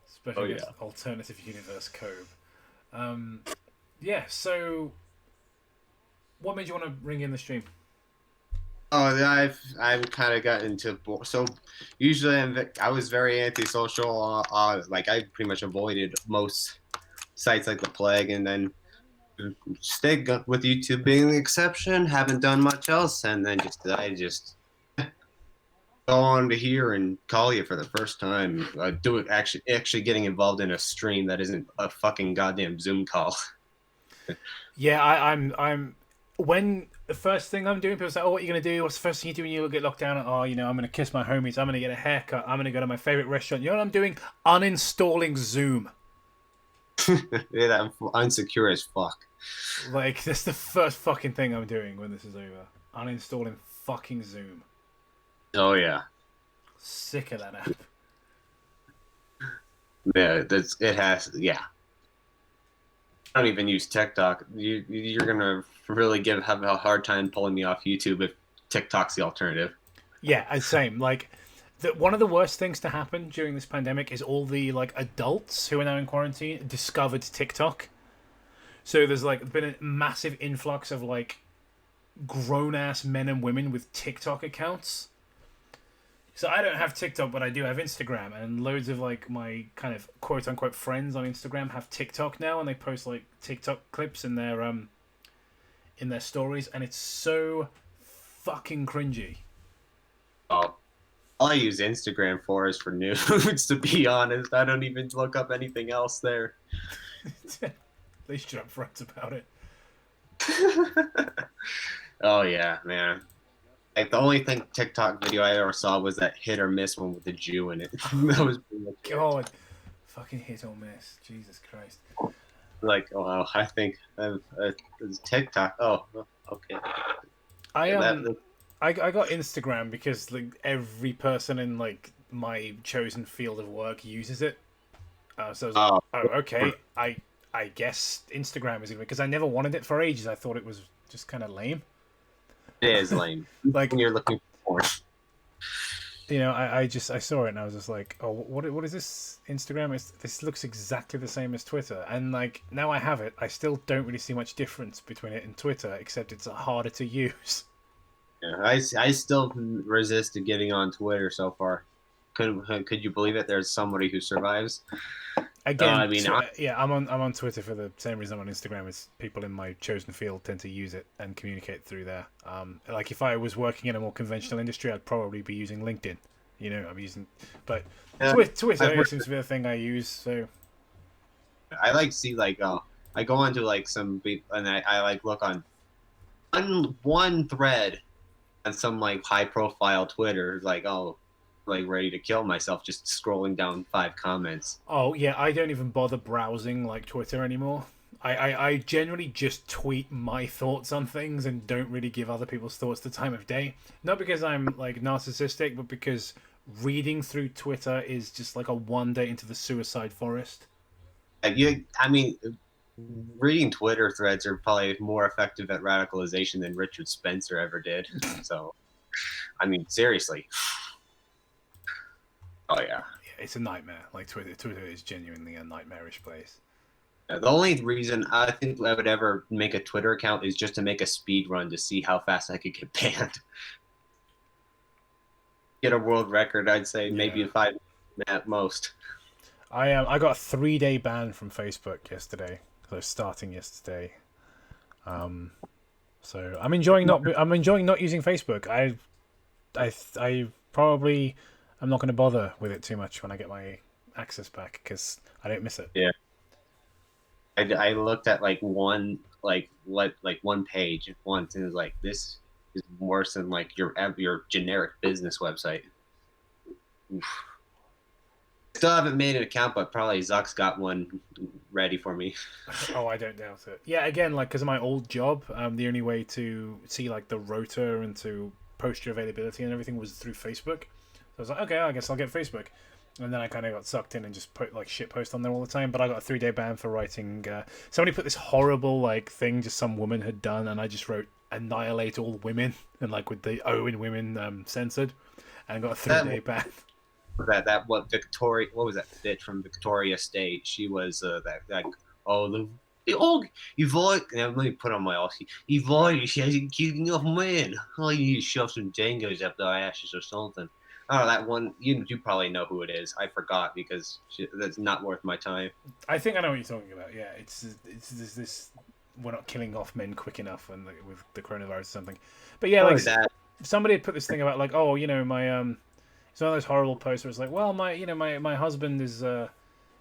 Especially against alternative universe Cobe. Yeah, so what made you want to bring in the stream? Oh, I've kind of got into so usually I was very antisocial. Like I pretty much avoided most sites like the plague, and then stayed with YouTube being the exception. Haven't done much else, and then I just go on to here and call you for the first time. Do it actually getting involved in a stream that isn't a fucking goddamn Zoom call. Yeah, I'm when the first thing I'm doing, people say, "Oh, what are you gonna do? What's the first thing you do when you get locked down?" Oh, you know, I'm gonna kiss my homies. I'm gonna get a haircut. I'm gonna go to my favorite restaurant. You know what I'm doing? Uninstalling Zoom. Yeah, I'm unsecure as fuck. Like, that's the first fucking thing I'm doing when this is over. Uninstalling fucking Zoom. Oh yeah. Sick of that app. Yeah, it has. Yeah. I don't even use TikTok. You're gonna really have a hard time pulling me off YouTube if TikTok's the alternative. Yeah, same. Like, one of the worst things to happen during this pandemic is all the like adults who are now in quarantine discovered TikTok. So there's like been a massive influx of like grown ass men and women with TikTok accounts. So I don't have TikTok, but I do have Instagram, and loads of like my kind of quote unquote friends on Instagram have TikTok now, and they post like TikTok clips in their in their stories, and it's so fucking cringy. Oh, all I use Instagram for is for news. To be honest, I don't even look up anything else there. At least you're upfront about it. Oh yeah, man. Like the only thing TikTok video I ever saw was that hit or miss one with the Jew in it. That was pretty much it. God, fucking hit or miss. Jesus Christ. Like, oh, I think it's TikTok. Oh, okay. I got Instagram because like every person in like my chosen field of work uses it. So I was like, oh, okay. I guess Instagram is because I never wanted it for ages. I thought it was just kind of lame. It is lame. Like when you're looking for. You know, I saw it and I was just like, oh, what is this Instagram? This looks exactly the same as Twitter. And like now I have it, I still don't really see much difference between it and Twitter, except it's harder to use. Yeah, I still resisted getting on Twitter so far. Could you believe it? There's somebody who survives. Again, I mean, I'm on Twitter for the same reason I'm on Instagram. Is people in my chosen field tend to use it and communicate through there. Like if I was working in a more conventional industry, I'd probably be using LinkedIn. You know, I'm using, but Twitter seems to be the thing I use. So I like see like I go onto like some and I like look on one thread on some like high profile Twitter like like ready to kill myself just scrolling down 5 comments. Oh yeah, I don't even bother browsing like Twitter anymore. I generally just tweet my thoughts on things and don't really give other people's thoughts the time of day. Not because I'm like narcissistic, but because reading through Twitter is just like a one day into the suicide forest. I mean, reading Twitter threads are probably more effective at radicalization than Richard Spencer ever did. So, I mean, seriously. Oh yeah. It's a nightmare. Like Twitter is genuinely a nightmarish place. The only reason I think I would ever make a Twitter account is just to make a speed run to see how fast I could get banned. Get a world record, I'd say maybe 5 at most. I got a 3-day ban from Facebook yesterday. So starting yesterday. So I'm enjoying not using Facebook. I probably I'm not going to bother with it too much when I get my access back because I don't miss it. Yeah. I looked at like one page once and it was like, this is worse than like your generic business website. Oof. Still haven't made an account, but probably Zuck's got one ready for me. Oh, I don't doubt it. Yeah, again, like because of my old job, the only way to see like the rota and to post your availability and everything was through Facebook. So I was like, okay, I guess I'll get Facebook. And then I kind of got sucked in and just put like shit post on there all the time. But I got a 3-day ban for writing. Somebody put this horrible like thing just some woman had done, and I just wrote "annihilate all women" and like with the O in women censored, and got a 3-day ban. What was that bitch from Victoria State? She was Evoy. Let me put on my Aussie. Evoy, she hasn't killed enough men. I need to shove some dingoes up their ashes or something. Oh, that one, you probably know who it is. I forgot because that's not worth my time. I think I know what you're talking about. Yeah, it's this we're not killing off men quick enough with the coronavirus or something. But yeah, like somebody had put this thing about like, oh, you know, my it's one of those horrible posts where it's like, well, my husband is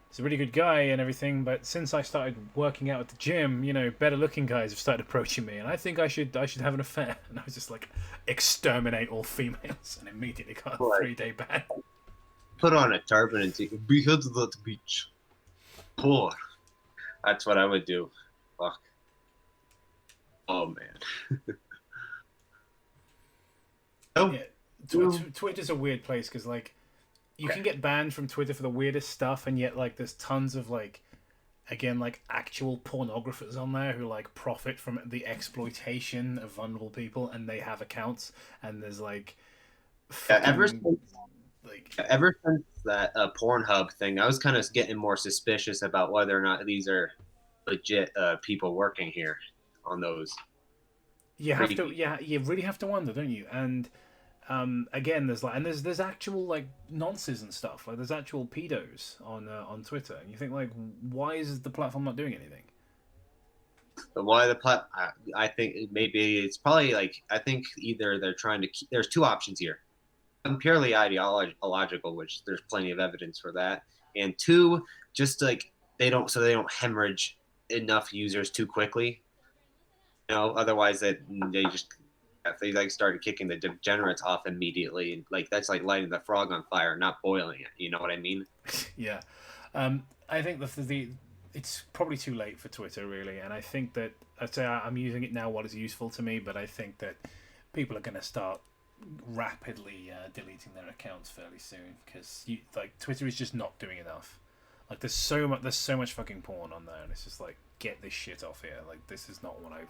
he's a really good guy and everything, but since I started working out at the gym, you know, better looking guys have started approaching me, and I think I should have an affair. And I was just like, exterminate all females, and immediately got a 3-day ban. Put on a turban and take beheaded at the beach. Poor. That's what I would do. Fuck. Oh man. Yeah, Twitter's a weird place because like you can get banned from Twitter for the weirdest stuff, and yet like there's tons of like, again, like actual pornographers on there who like profit from the exploitation of vulnerable people, and they have accounts, and there's like ever since that Pornhub thing, I was kind of getting more suspicious about whether or not these are legit people working here on those. You really have to wonder, don't you? And again, there's actual like nonces and stuff. Like there's actual pedos on Twitter, and you think like, why is the platform not doing anything? But one of the I think maybe it's probably like I think either they're trying to keep, there's two options here. One purely ideological, which there's plenty of evidence for that, and two, just like they don't hemorrhage enough users too quickly. You know, otherwise they just if they like started kicking the degenerates off immediately, like that's like lighting the frog on fire, not boiling it. You know what I mean? Yeah, I think it's probably too late for Twitter really, and I think that I'd say I'm using it now while it's useful to me, but I think that people are going to start rapidly deleting their accounts fairly soon because like Twitter is just not doing enough. Like there's so much fucking porn on there, and it's just like get this shit off here. Like this is not what I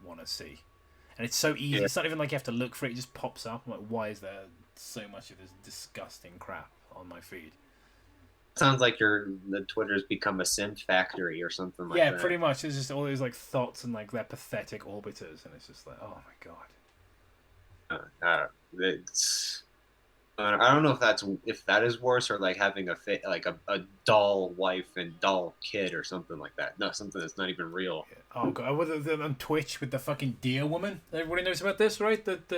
want to see. And it's so easy. Yeah. It's not even like you have to look for it. It just pops up. I'm like, why is there so much of this disgusting crap on my feed? Sounds like the Twitter's become a simp factory or something like that. Yeah, pretty much. There's just all these like thoughts and like their pathetic orbiters, and it's just like, oh my god. I don't know if that is worse or like having a doll wife and doll kid or something like that. No, something that's not even real. Yeah. Oh god, on Twitch with the fucking deer woman. Everybody knows about this, right? Let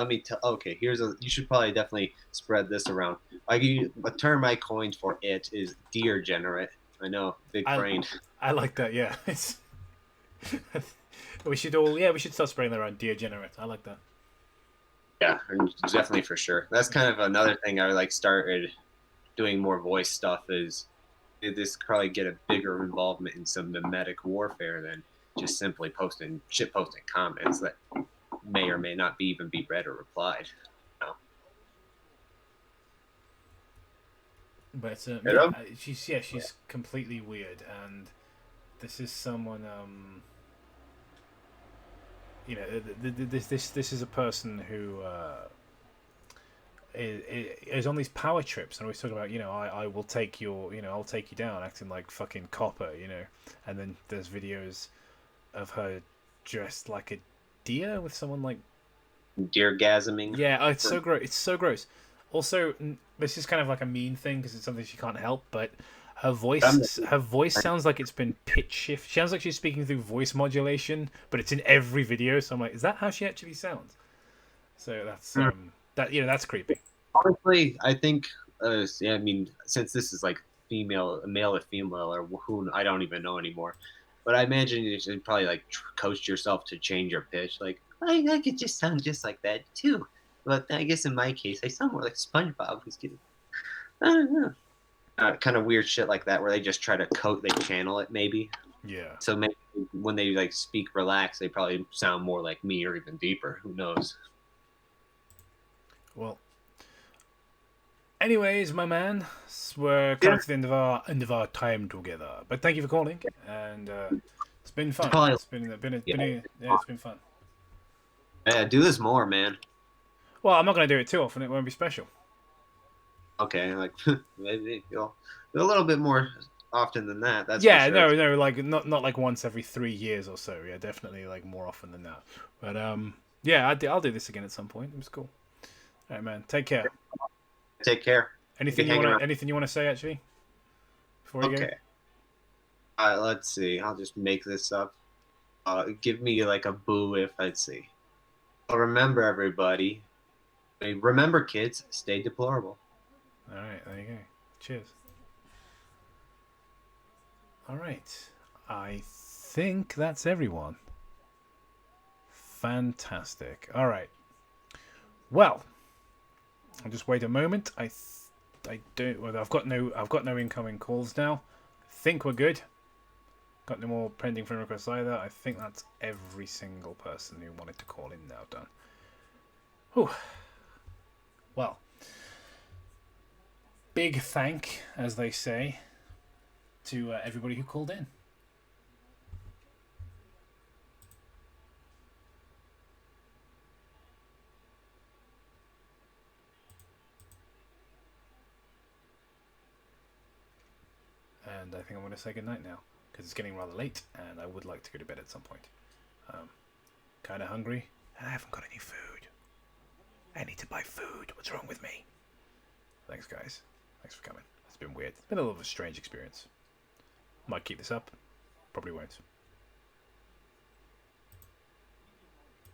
me tell. Okay, you should probably definitely spread this around. A term I coined for it is deer generate. I know, big brain. I like that. Yeah, we should start spreading that around. Deer generate. I like that. Yeah, definitely for sure. That's kind of another thing I like started doing more voice stuff is this probably get a bigger involvement in some mimetic warfare than just simply posting comments that may or may not even be read or replied. You know? But she's completely weird, and this is someone you know, this is a person who is on these power trips and always talking about, you know, I will take your, you know, I'll take you down, acting like fucking copper, you know. And then there's videos of her dressed like a deer with someone like deergasming. Yeah, it's so gross. It's so gross. Also, this is kind of like a mean thing because it's something she can't help, but her voice sounds like it's been pitch shift. She sounds like she's speaking through voice modulation, but it's in every video. So I'm like, is that how she actually sounds? So that's that's creepy. Honestly, I think I mean, since this is like male to female, or who I don't even know anymore, but I imagine you should probably like coach yourself to change your pitch. Like I could just sound just like that too, but I guess in my case, I sound more like SpongeBob who's getting. I don't know. Kind of weird shit like that where they just try to they channel it maybe. Yeah. So maybe when they like speak relaxed, they probably sound more like me or even deeper. Who knows? Well, anyways, my man, we're coming to the end of our time together. But thank you for calling, and it's been fun. It's been fun. Yeah, do this more, man. Well, I'm not gonna do it too often. It won't be special. Okay, like maybe you'll do a little bit more often than that. That's yeah, for sure. no, like not like once every 3 years or so. Yeah, definitely like more often than that. But yeah, I'll do this again at some point. It was cool. All right, man. Take care. Take care. Anything you want to say actually? Before you go? Let's see. I'll just make this up. Give me like a boo if I'd see. Well, remember everybody. Remember kids, stay deplorable. All right, there you go. Cheers. All right. I think that's everyone. Fantastic. All right. Well, I'll just wait a moment. I've got no incoming calls now. I think we're good. Got no more pending friend requests either. I think that's every single person who wanted to call in now done. Whew. Well, big thank, as they say, to everybody who called in. And I think I'm going to say goodnight now, because it's getting rather late, and I would like to go to bed at some point. Kind of hungry, and I haven't got any food. I need to buy food. What's wrong with me? Thanks, guys. Thanks for coming. It's been weird. It's been a little bit of a strange experience. Might keep this up. probably won't.